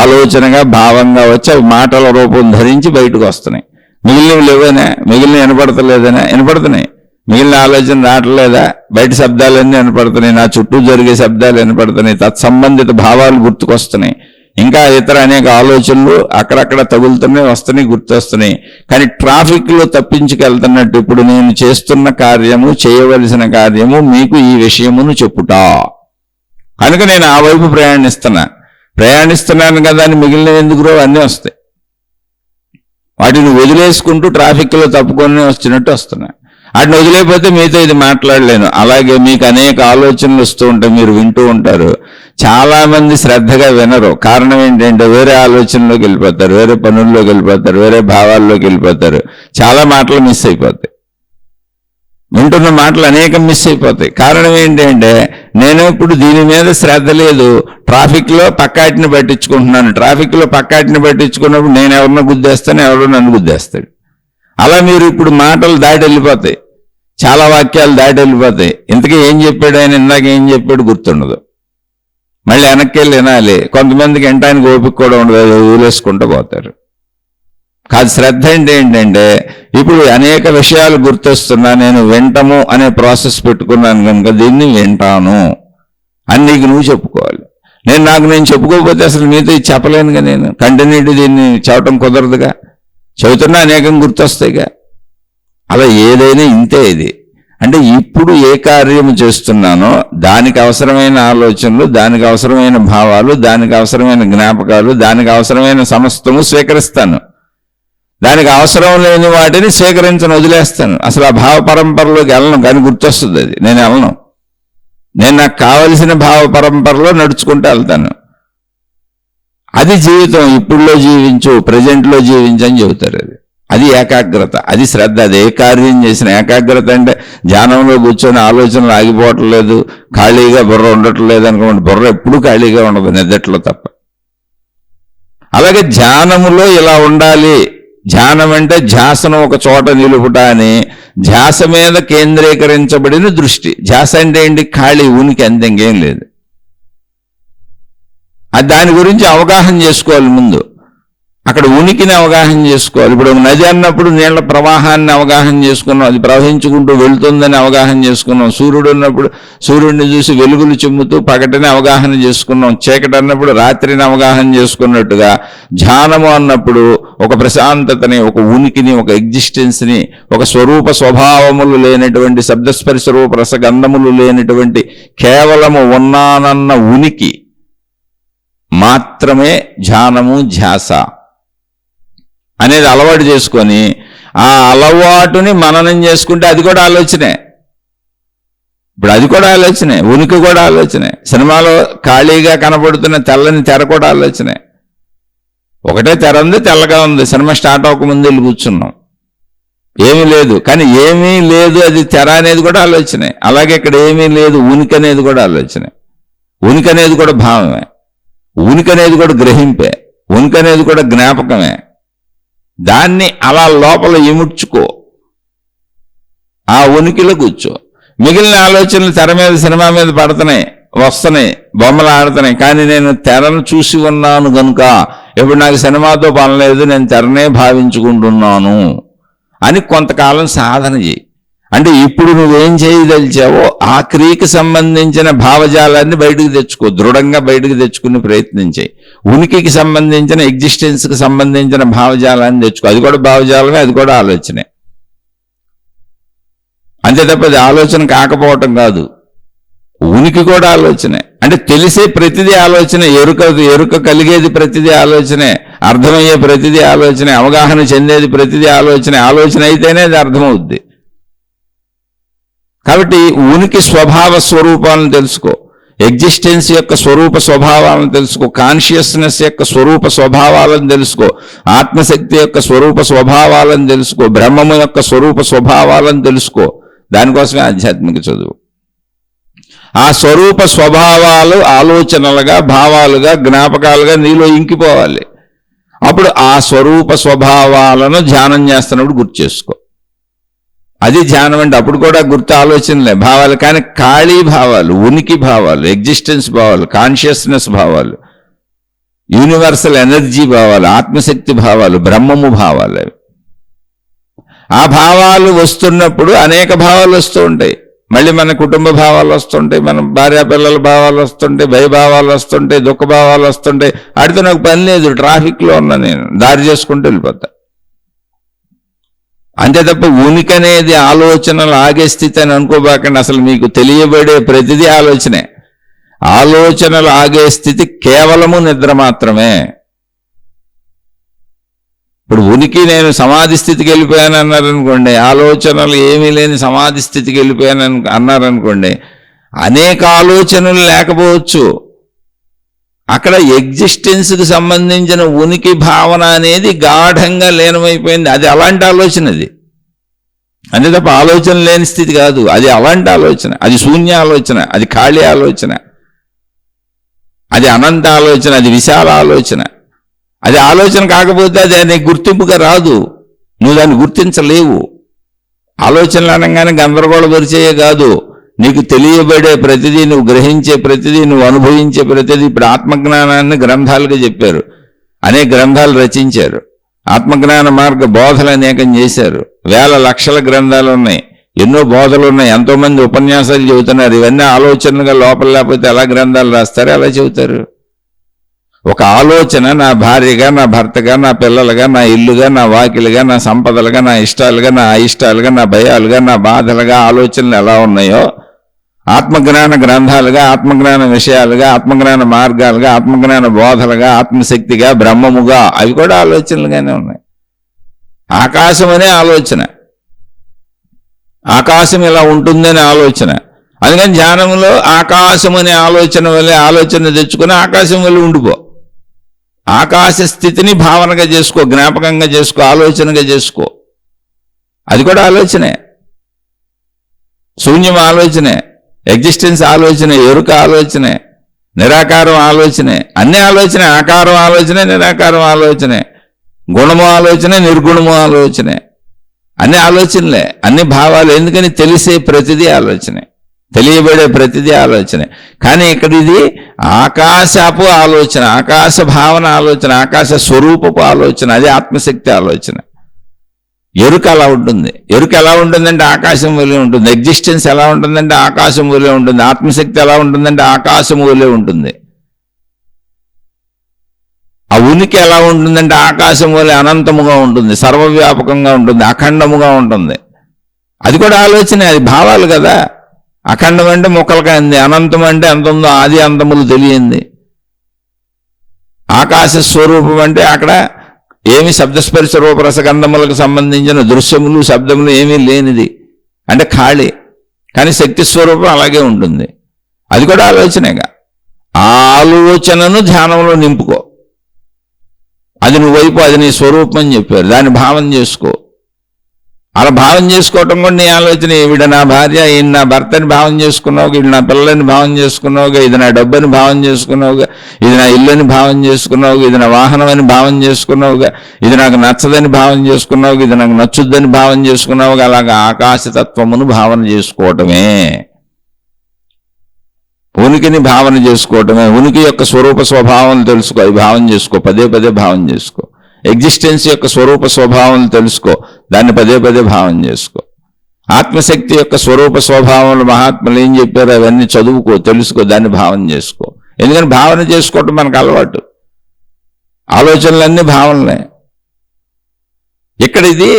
ఆలోచనగా, భావంగా వచ్చి అవి మాటల రూపం ధరించి బయటకు వస్తున్నాయి. మిగిలినవి లేవనా? మిగిలిన వినపడతలేదనా? వినపడుతున్నాయి. మిగిలిన ఆలోచన రావట్లేదా? బయట శబ్దాలన్నీ వినపడుతున్నాయి, నా చుట్టూ జరిగే శబ్దాలు వినపడుతున్నాయి, తత్సంబంధిత భావాలు గుర్తుకొస్తున్నాయి. ఇంకా ఇతర అనేక ఆలోచనలు అక్కడక్కడ తగులుతున్నాయి, వస్తున్నాయి, గుర్తొస్తున్నాయి. కానీ ట్రాఫిక్లో తప్పించుకెళ్తున్నట్టు ఇప్పుడు నేను చేస్తున్న కార్యము, చేయవలసిన కార్యము మీకు ఈ విషయమును చెప్పుట. కనుక నేను ఆ వైపు ప్రయాణిస్తున్నాను కదా అని మిగిలిన ఎందుకు అన్నీ వస్తాయి. వాటిని వదిలేసుకుంటూ ట్రాఫిక్లో తప్పుకొని వచ్చినట్టు వస్తున్నాయి. వాటిని వదిలేకపోతే మీతో ఇది మాట్లాడలేను. అలాగే మీకు అనేక ఆలోచనలు వస్తూ ఉంటాయి, మీరు వింటూ ఉంటారు. చాలా మంది శ్రద్ధగా వినరు. కారణం ఏంటంటే వేరే ఆలోచనలోకి వెళ్ళిపోతారు, వేరే పనుల్లోకి వెళ్ళిపోతారు, వేరే భావాల్లోకి వెళ్ళిపోతారు. చాలా మాటలు మిస్ అయిపోతాయి. వింటున్న మాటలు అనేకం మిస్ అయిపోతాయి. కారణం ఏంటంటే నేను ఇప్పుడు దీని మీద శ్రద్ధ లేదు, ట్రాఫిక్లో పక్కాటిని పట్టించుకుంటున్నాను. ట్రాఫిక్లో పక్కాటిని పట్టించుకున్నప్పుడు నేను ఎవరినో గుద్దేస్తాను, ఎవరో నన్ను గుద్దేస్తాడు. అలా మీరు ఇప్పుడు మాటలు దాటి వెళ్ళిపోతాయి, చాలా వాక్యాలు దాటి వెళ్ళిపోతాయి. ఇంతకీ ఏం చెప్పాడు ఆయన, ఇందాక ఏం చెప్పాడు గుర్తుండదు. మళ్ళీ వెనక్కి వెళ్ళి వినాలి. కొంతమందికి వినటానికి ఓపిక కూడా ఉండదు, వదిలేసుకుంటూ పోతారు. కాదు, శ్రద్ధ అంటే ఏంటంటే ఇప్పుడు అనేక విషయాలు గుర్తొస్తున్నా, నేను వింటము అనే ప్రాసెస్ పెట్టుకున్నాను కనుక దీన్ని వింటాను అని నీకు నువ్వు చెప్పుకోవాలి. నేను చెప్పుకోకపోతే అసలు మీతో ఇది చెప్పలేనుగా. నేను కంటిన్యూటీ దీన్ని చెప్పటం కుదరదుగా. చెబుతున్నా అనేకం గుర్తొస్తాయిగా. అలా ఏదైనా ఇంతే. ఇది అంటే ఇప్పుడు ఏ కార్యము చేస్తున్నానో దానికి అవసరమైన ఆలోచనలు, దానికి అవసరమైన భావాలు, దానికి అవసరమైన జ్ఞాపకాలు, దానికి అవసరమైన సమస్తము స్వీకరిస్తాను. దానికి అవసరం లేని వాటిని స్వీకరించను, వదిలేస్తాను. అసలు ఆ భావ పరంపరలోకి వెళ్ళను. కానీ గుర్తొస్తుంది అది, నేను వెళ్ళను. నేను నాకు కావలసిన భావ పరంపరలో నడుచుకుంటూ వెళ్తాను. అది జీవితం. ఇప్పుడులో జీవించు, ప్రజెంట్లో జీవించు అని చెబుతారు. అది ఏకాగ్రత, అది శ్రద్ధ. అది ఏ కార్యం చేసిన ఏకాగ్రత అంటే ధ్యానంలో కూర్చొని ఆలోచనలు ఆగిపోవటం లేదు, ఖాళీగా బుర్ర ఉండటం లేదు అనుకోండి. బుర్ర ఎప్పుడూ ఖాళీగా ఉండదు, నిద్రలో తప్ప. అలాగే ధ్యానములో ఇలా ఉండాలి. ధ్యానం అంటే ధ్యాసను ఒక చోట నిలుపుట అని, ధ్యాస మీద కేంద్రీకరించబడిన దృష్టి. ధ్యాస అంటే ఏంటి? ఖాళీ, ఉనికి, అంతే, ఇంకేం లేదు. అది దాని గురించి అవగాహన చేసుకోవాలి ముందు. అక్కడ ఉనికిని అవగాహన చేసుకోవాలి. ఇప్పుడు నది అన్నప్పుడు నీళ్ల ప్రవాహాన్ని అవగాహన చేసుకున్నాం, అది ప్రవహించుకుంటూ వెళుతుందని అవగాహన చేసుకున్నాం. సూర్యుడు ఉన్నప్పుడు సూర్యుడిని చూసి వెలుగులు చిమ్ముతూ పగటిని అవగాహన చేసుకున్నాం. చీకటి అన్నప్పుడు రాత్రిని అవగాహన చేసుకున్నట్టుగా ధ్యానము అన్నప్పుడు ఒక ప్రశాంతతని, ఒక ఉనికిని, ఒక ఎగ్జిస్టెన్స్ని, ఒక స్వరూప స్వభావములు లేనటువంటి శబ్దస్పర్శ రూప రసగంధములు లేనటువంటి కేవలము ఉన్నానన్న ఉనికి మాత్రమే ధ్యానము, ధ్యాస అనేది అలవాటు చేసుకొని ఆ అలవాటుని మననం చేసుకుంటే అది కూడా ఆలోచనే. ఇప్పుడు అది కూడా ఆలోచనే, ఉనికి కూడా ఆలోచనే. సినిమాలో ఖాళీగా కనబడుతున్న తెల్లని తెర కూడా ఆలోచనే. ఒకటే తెర ఉంది, తెల్లగా ఉంది. సినిమా స్టార్ట్ అవ్వకముందు వెళ్ళి కూర్చున్నాం, ఏమీ లేదు. కానీ ఏమీ లేదు, అది తెర అనేది కూడా ఆలోచనే. అలాగే ఇక్కడ ఏమీ లేదు, ఉనికి అనేది కూడా ఆలోచనే. ఉనికి అనేది కూడా భావమే, ఉనికి అనేది కూడా గ్రహింపే, ఉనికి అనేది కూడా జ్ఞాపకమే. దాన్ని అలా లోపల ఇముడ్చుకో, ఆ ఉనికిలో కూర్చో. మిగిలిన ఆలోచనలు తెర మీద, సినిమా మీద పడుతున్నాయి, వస్తున్నాయి, బొమ్మలు ఆడుతున్నాయి. కానీ నేను తెరను చూసి ఉన్నాను కనుక ఇప్పుడు నాకు సినిమాతో పని లేదు, నేను తెరనే భావించుకుంటున్నాను అని కొంతకాలం సాధన చేయి. అంటే ఇప్పుడు నువ్వేం చేయదలిచావో ఆ క్రియకి సంబంధించిన భావజాలాన్ని బయటకు తెచ్చుకో, దృఢంగా బయటకు తెచ్చుకుని ప్రయత్నం చేయి. ఉనికికి సంబంధించిన, ఎగ్జిస్టెన్స్కి సంబంధించిన భావజాలాన్ని తెచ్చుకో. అది కూడా భావజాలమే, అది కూడా ఆలోచనే. అంతే తప్ప అది ఆలోచన కాకపోవటం కాదు. ఉనికి కూడా ఆలోచనే. అంటే తెలిసే ప్రతిదీ ఆలోచనే, ఎరుక కలిగేది ప్రతిదీ ఆలోచనే, అర్థమయ్యే ప్రతిదీ ఆలోచనే, అవగాహన చెందేది ప్రతిదీ ఆలోచనే. ఆలోచన అయితేనే అది అర్థమవుద్ది. కాబట్టి ఉనికి స్వభావ స్వరూపాలను తెలుసుకో, ఎగ్జిస్టెన్స్ యొక్క స్వరూప స్వభావాలను తెలుసుకో, కాన్షియస్నెస్ యొక్క స్వరూప స్వభావాలను తెలుసుకో, ఆత్మశక్తి యొక్క స్వరూప స్వభావాలను తెలుసుకో, బ్రహ్మము యొక్క స్వరూప స్వభావాలను తెలుసుకో. దానికోసమే ఆధ్యాత్మిక చదువు. ఆ స్వరూప స్వభావాలు ఆలోచనలుగా, భావాలుగా, జ్ఞాపకాలుగా నీలో ఇంకిపోవాలి. అప్పుడు ఆ స్వరూప స్వభావాలను ధ్యానం చేస్తున్నప్పుడు గుర్తు చేసుకో. అది ధ్యానం అంటే. అప్పుడు కూడా గుర్తు ఆలోచనలే, భావాలు. కానీ ఖాళీ భావాలు, ఉనికి భావాలు, ఎగ్జిస్టెన్స్ భావాలు, కాన్షియస్నెస్ భావాలు, యూనివర్సల్ ఎనర్జీ భావాలు, ఆత్మశక్తి భావాలు, బ్రహ్మము భావాలు. ఆ భావాలు వస్తున్నప్పుడు అనేక భావాలు వస్తూ ఉంటాయి. మళ్ళీ మన కుటుంబ భావాలు వస్తుంటాయి, మన భార్యాపిల్లల భావాలు వస్తుంటాయి, భయభావాలు వస్తుంటాయి, దుఃఖ భావాలు వస్తుంటాయి. అడితే నాకు పని లేదు, ట్రాఫిక్లో ఉన్నా, నేను దారి చేసుకుంటూ వెళ్ళిపోతా. అంతే తప్ప ఉనికి అనేది ఆలోచనలు ఆగే స్థితి అని అనుకోబాకండి. అసలు మీకు తెలియబడే ప్రతిదీ ఆలోచనే. ఆలోచనలు ఆగే స్థితి కేవలము నిద్ర మాత్రమే. ఇప్పుడు ఉనికి నేను సమాధి స్థితికి వెళ్ళిపోయాను అన్నారనుకోండి, ఆలోచనలు ఏమీ లేని సమాధి స్థితికి వెళ్ళిపోయాను అన్నారనుకోండి, అనేక ఆలోచనలు లేకపోవచ్చు. అక్కడ ఎగ్జిస్టెన్స్కి సంబంధించిన ఉనికి భావన అనేది గాఢంగా లీనమైపోయింది. అది అలాంటి ఆలోచన, అది అంతే తప్ప ఆలోచన లేని స్థితి కాదు. అది అలాంటి ఆలోచన, అది శూన్య ఆలోచన, అది ఖాళీ ఆలోచన, అది అనంత ఆలోచన, అది విశాల ఆలోచన. అది ఆలోచన కాకపోతే అది నీకు గుర్తింపుగా రాదు, నువ్వు దాన్ని గుర్తించలేవు. ఆలోచనలు అనగానే గందరగోళపరిచేయే కాదు, నీకు తెలియబడే ప్రతిదీ, నువ్వు గ్రహించే ప్రతిదీ, నువ్వు అనుభవించే ప్రతిదీ. ఇప్పుడు ఆత్మజ్ఞానాన్ని గ్రంథాలుగా చెప్పారు, అనేక గ్రంథాలు రచించారు, ఆత్మజ్ఞాన మార్గ బోధలు అనేకం చేశారు. వేల లక్షల గ్రంథాలు ఉన్నాయి, ఎన్నో బోధలు ఉన్నాయి, ఎంతోమంది ఉపన్యాసాలు చెబుతున్నారు. ఇవన్నీ ఆలోచనలుగా లోపల లేకపోతే ఎలా గ్రంథాలు రాస్తారు, ఎలా చెబుతారు? ఒక ఆలోచన నా భార్యగా, నా భర్తగా, నా పిల్లలుగా, నా ఇల్లుగా, నా వాకిలుగా, నా సంపదలుగా, నా ఇష్టాలుగా, నా అయిష్టాలుగా, నా భయాలుగా, నా బాధలుగా ఆలోచనలు ఎలా ఉన్నాయో, ఆత్మజ్ఞాన గ్రంథాలుగా, ఆత్మజ్ఞాన విషయాలుగా, ఆత్మజ్ఞాన మార్గాలుగా, ఆత్మజ్ఞాన బోధలుగా, ఆత్మశక్తిగా, బ్రహ్మముగా, అవి కూడా ఆలోచనలుగానే ఉన్నాయి. ఆకాశం అనే ఆలోచన, ఆకాశం ఇలా ఉంటుందనే ఆలోచన. అందుకని ధ్యానంలో ఆకాశం అనే ఆలోచన వల్లే ఆలోచన తెచ్చుకుని ఆకాశం వల్ల ఉండిపో. ఆకాశ స్థితిని భావనగా చేసుకో, జ్ఞాపకంగా చేసుకో, ఆలోచనగా చేసుకో. అది కూడా ఆలోచనే, శూన్యం ఆలోచనే, ఎగ్జిస్టెన్స్ ఆలోచనే, ఎరుక ఆలోచనే, నిరాకారం ఆలోచనే, అన్ని ఆలోచనే. ఆకారం ఆలోచనే, నిరాకారం ఆలోచనే, గుణము ఆలోచనే, నిర్గుణము ఆలోచనే, అన్ని ఆలోచనలే, అన్ని భావాలు. ఎందుకని తెలిసే ప్రతిదీ ఆలోచనే. తెలియబడే ప్రతిదీ ఆలోచనే. కానీ ఇక్కడ ఇది ఆకాశపు ఆలోచన, ఆకాశ భావన ఆలోచన, ఆకాశ స్వరూపపు ఆలోచన, అది ఆత్మశక్తి ఆలోచన. ఎరుక అలా ఉంటుంది. ఎరుక ఎలా ఉంటుందంటే ఆకాశం వలె ఉంటుంది. ఎగ్జిస్టెన్స్ ఎలా ఉంటుందంటే ఆకాశం వలె ఉంటుంది. ఆత్మశక్తి ఎలా ఉంటుందంటే ఆకాశం వలె ఉంటుంది. ఆ ఉనికి ఎలా ఉంటుందంటే ఆకాశం వలె అనంతముగా ఉంటుంది, సర్వవ్యాపకంగా ఉంటుంది, అఖండముగా ఉంటుంది. అది కూడా ఆలోచనే, అది భావాలు కదా. అఖండం అంటే మొక్కలుగా అంది, అనంతం అంటే ఎంత ఉందో ఆది అంతములు తెలియంది. ఆకాశ స్వరూపం అంటే అక్కడ ఏమి శబ్దస్పర్శ రూపరసగంధములకు సంబంధించిన దృశ్యములు శబ్దములు ఏమీ లేనిది, అంటే ఖాళీ. కానీ శక్తి స్వరూపం అలాగే ఉంటుంది. అది కూడా ఆలోచనేగా. ఆ ఆలోచనను ధ్యానంలో నింపుకో. అది నువ్వు వైపు, అది నీ స్వరూపం అని చెప్పారు. దాన్ని భావం చేసుకో. అలా భావం చేసుకోవటం కూడా నీ ఆలోచన. ఈవిడ నా భార్య, ఈయన నా భర్తని భావం చేసుకున్నావుగా, వీడు నా పిల్లలని భావం చేసుకున్నావుగా, ఇది నా డబ్బుని భావం చేసుకున్నావుగా, ఇది నా ఇల్లుని భావం చేసుకున్నావుగా, ఇది నా వాహనం అని భావం చేసుకున్నావుగా, ఇది నాకు నచ్చదని భావం చేసుకున్నావుగా, ఇది నాకు నచ్చుద్దని భావం చేసుకున్నావుగా. అలాగా ఆకాశతత్వమును భావన చేసుకోవటమే, ఉనికిని భావన చేసుకోవటమే. ఉనికి యొక్క స్వరూప స్వభావం తెలుసుకో, అది భావం చేసుకో, పదే పదే భావం చేసుకో. ఎగ్జిస్టెన్స్ యొక్క స్వరూప స్వభావం తెలుసుకో, దాన్ని పదే పదే భావం చేసుకో. ఆత్మశక్తి యొక్క స్వరూప స్వభావంలో మహాత్ములు ఏం చెప్పారో అవన్నీ చదువుకో, తెలుసుకో, దాన్ని భావన చేసుకో. ఎందుకని భావన చేసుకోవటం మనకు అలవాటు. ఆలోచనలన్నీ భావనలే. ఇక్కడ ఇది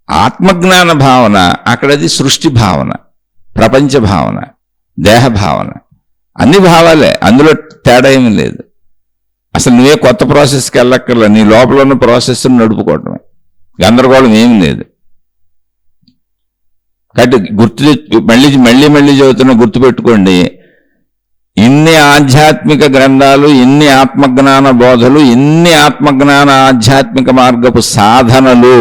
ఆత్మజ్ఞాన భావన, అక్కడది సృష్టి భావన, ప్రపంచ భావన, దేహ భావన, అన్ని భావాలే. అందులో తేడా ఏమీ లేదు. అసలు నువ్వే కొత్త ప్రాసెస్కి వెళ్ళక్కర్లే, నీ లోపల ఉన్న ప్రాసెస్ను నడుపుకోవటమే, గందరగోళం ఏమి లేదు. కాబట్టి మళ్ళీ చదువుతున్న గుర్తుపెట్టుకోండి, ఇన్ని ఆధ్యాత్మిక గ్రంథాలు, ఇన్ని ఆత్మజ్ఞాన బోధలు, ఇన్ని ఆత్మజ్ఞాన ఆధ్యాత్మిక మార్గపు సాధనలు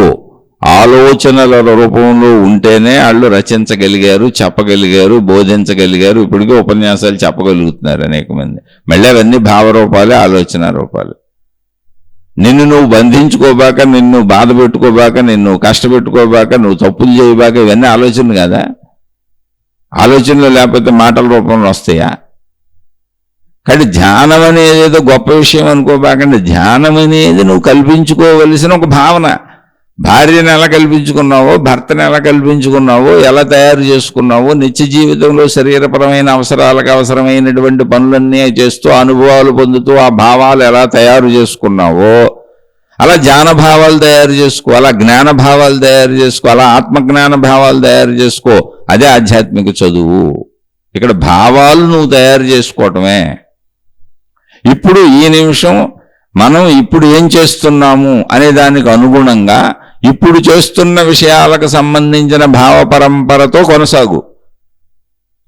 ఆలోచనల రూపంలో ఉంటేనే వాళ్ళు రచించగలిగారు, చెప్పగలిగారు, బోధించగలిగారు. ఇప్పటికీ ఉపన్యాసాలు చెప్పగలుగుతున్నారు అనేక మంది. మళ్ళీ అవన్నీ భావరూపాలే, ఆలోచన రూపాలు. నిన్ను నువ్వు బంధించుకోబాక, నిన్ను బాధ పెట్టుకోబాక, నిన్ను కష్టపెట్టుకోబాక, నువ్వు తప్పులు చేయబాక, ఇవన్నీ ఆలోచనలు కదా. ఆలోచనలు లేకపోతే మాటల రూపంలో వస్తాయా? కానీ ధ్యానం అనేది ఏదో గొప్ప విషయం అనుకోబాకండి. ధ్యానం అనేది నువ్వు కల్పించుకోవలసిన ఒక భావన. భార్యను ఎలా కల్పించుకున్నావో, భర్తను ఎలా కల్పించుకున్నావో, ఎలా తయారు చేసుకున్నావో, నిత్య జీవితంలో శరీరపరమైన అవసరాలకు అవసరమైనటువంటి పనులన్నీ చేస్తూ అనుభవాలు పొందుతూ ఆ భావాలు ఎలా తయారు చేసుకున్నావో, అలా జ్ఞాన భావాలు తయారు చేసుకో, అలా జ్ఞాన భావాలు తయారు చేసుకో, అలా ఆత్మజ్ఞాన భావాలు తయారు చేసుకో. అదే ఆధ్యాత్మిక చదువు. ఇక్కడ భావాలు నువ్వు తయారు చేసుకోవటమే. ఇప్పుడు ఈ నిమిషం మనం ఇప్పుడు ఏం చేస్తున్నాము అనే దానికి అనుగుణంగా ఇప్పుడు చేస్తున్న విషయాలకు సంబంధించిన భావ పరంపరతో కొనసాగు.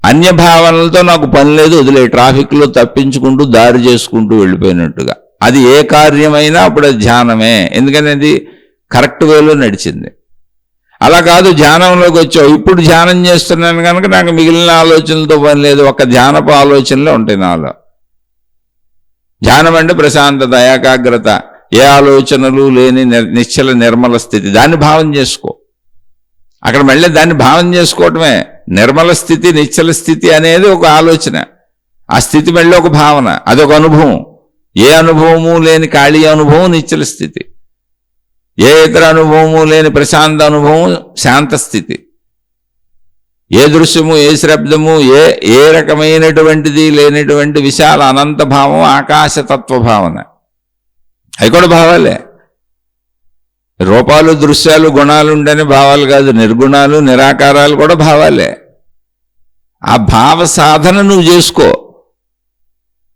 అన్య భావనలతో నాకు పని లేదు, వదిలే. ట్రాఫిక్లో తప్పించుకుంటూ దారి చేసుకుంటూ వెళ్ళిపోయినట్టుగా. అది ఏ కార్యమైనా అప్పుడు అది ధ్యానమే, ఎందుకని అది కరెక్ట్ వేలో నడిచింది. అలా కాదు, ధ్యానంలోకి వచ్చావు, ఇప్పుడు ధ్యానం చేస్తున్నాను కనుక నాకు మిగిలిన ఆలోచనలతో పని లేదు, ఒక ధ్యానపు ఆలోచనలే ఉంటాయి నాలో. ధ్యానం అంటే ప్రశాంతత, ఏకాగ్రత, ఏ ఆలోచనలు లేని నిశ్చల నిర్మల స్థితి. దాన్ని భావం చేసుకో. అక్కడ మళ్ళీ దాన్ని భావం చేసుకోవటమే. నిర్మల స్థితి, నిశ్చల స్థితి అనేది ఒక ఆలోచన. ఆ స్థితి మళ్ళీ ఒక భావన, అదొక అనుభవం. ఏ అనుభవము లేని ఖాళీ అనుభవం నిశ్చల స్థితి. ఏ ఇతర అనుభవము లేని ప్రశాంత అనుభవం శాంత స్థితి. ఏ దృశ్యము, ఏ శబ్దము, ఏ రకమైనటువంటిది లేనటువంటి విశాల అనంత భావం ఆకాశతత్వ భావన. అవి కూడా భావాలే. రూపాలు, దృశ్యాలు, గుణాలు ఉండని భావాలు కాదు. నిర్గుణాలు, నిరాకారాలు కూడా భావాలే. ఆ భావ సాధన నువ్వు చేసుకో.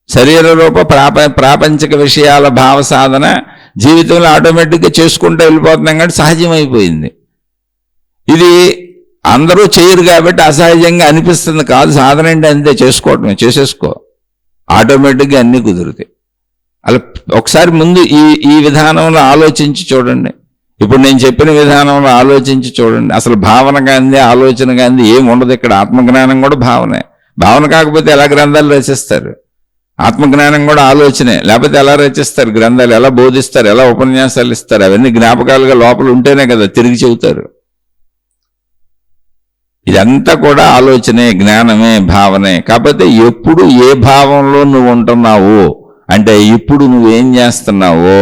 శరీర రూప ప్రాపంచిక విషయాల భావ సాధన జీవితంలో ఆటోమేటిక్గా చేసుకుంటూ వెళ్ళిపోతున్నాం కాబట్టి సహజమైపోయింది. ఇది అందరూ చేయరు కాబట్టి అసహజంగా అనిపిస్తుంది. కాదు, సాధన అంటే అంతే, చేసుకోవటమే. చేసేసుకో, ఆటోమేటిక్గా అన్నీ కుదురుతాయి. అలా ఒకసారి ముందు ఈ విధానంలో ఆలోచించి చూడండి. ఇప్పుడు నేను చెప్పిన విధానంలో ఆలోచించి చూడండి. అసలు భావన కాంది, ఆలోచన కాంది ఏమి ఉండదు ఇక్కడ. ఆత్మజ్ఞానం కూడా భావనే. భావన కాకపోతే ఎలా గ్రంథాలు రచిస్తారు? ఆత్మజ్ఞానం కూడా ఆలోచనే, లేకపోతే ఎలా రచిస్తారు గ్రంథాలు, ఎలా బోధిస్తారు, ఎలా ఉపన్యాసాలు ఇస్తారు? అవన్నీ జ్ఞాపకాలుగా లోపల ఉంటేనే కదా తిరిగి చెబుతారు. ఇదంతా కూడా ఆలోచనే, జ్ఞానమే, భావనే. కాకపోతే ఎప్పుడు ఏ భావంలో నువ్వు ఉంటున్నావు అంటే ఇప్పుడు నువ్వేం చేస్తున్నావో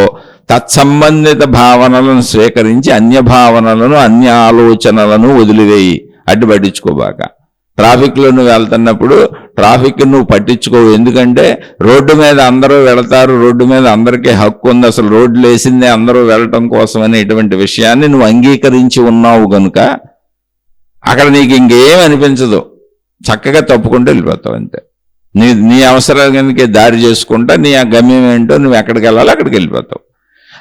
తత్సంబంధిత భావనలను స్వీకరించి అన్య భావనలను, అన్య ఆలోచనలను వదిలివేయి. అడ్డు పట్టించుకోబాక. ట్రాఫిక్లో నువ్వు వెళ్తున్నప్పుడు ట్రాఫిక్ నువ్వు పట్టించుకోవు. ఎందుకంటే రోడ్డు మీద అందరూ వెళతారు, రోడ్డు మీద అందరికీ హక్కు ఉంది, అసలు రోడ్లు వేసిందే అందరూ వెళ్ళటం కోసం అనేటువంటి విషయాన్ని నువ్వు అంగీకరించి ఉన్నావు కనుక అక్కడ నీకు ఇంకేం అనిపించదు, చక్కగా తప్పుకుంటూ వెళ్ళిపోతావు అంతే. నీ అవసరానికి దారి చేసుకుంటా నీ ఆ గమ్యం ఏంటో నువ్వు ఎక్కడికి వెళ్ళాలో అక్కడికి వెళ్ళిపోతావు.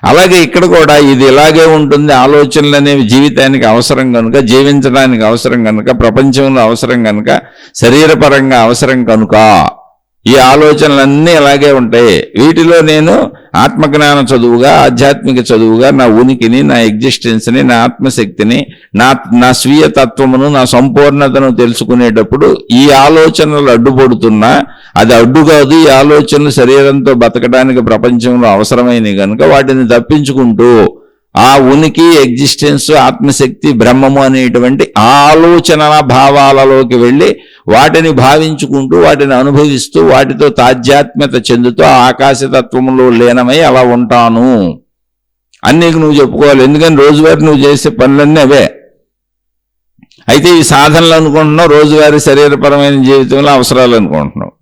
అలాగే ఇక్కడ కూడా ఇది ఇలాగే ఉంటుంది. ఆలోచనలు అనేవి జీవితానికి అవసరం కనుక, జీవించడానికి అవసరం కనుక, ప్రపంచంలో అవసరం కనుక, శరీరపరంగా అవసరం కనుక ఈ ఆలోచనలన్నీ ఇలాగే ఉంటాయి. వీటిలో నేను ఆత్మజ్ఞాన చదువుగా, ఆధ్యాత్మిక చదువుగా నా ఉనికిని, నా ఎగ్జిస్టెన్స్ని, నా ఆత్మశక్తిని, నా స్వీయ తత్వమును, నా సంపూర్ణతను తెలుసుకునేటప్పుడు ఈ ఆలోచనలు అడ్డుపడుతున్నా అది అడ్డు కాదు. ఈ ఆలోచనలు శరీరంతో బతకడానికి ప్రపంచంలో అవసరమైనవి కనుక వాటిని తప్పించుకుంటూ ఆ ఉనికి, ఎగ్జిస్టెన్స్, ఆత్మశక్తి, బ్రహ్మము అనేటువంటి ఆలోచనల భావాలలోకి వెళ్ళి వాటిని భావించుకుంటూ, వాటిని అనుభవిస్తూ, వాటితో తాధ్యాత్మ్యత చెందుతూ ఆకాశతత్వంలో లీనమై అలా ఉంటాను అని నీకు నువ్వు చెప్పుకోవాలి. ఎందుకని రోజువారీ నువ్వు చేసే పనులన్నీ అవే. అయితే ఈ సాధనలు అనుకుంటున్నావు, రోజువారీ శరీరపరమైన జీవితంలో అవసరాలు అనుకుంటున్నావు.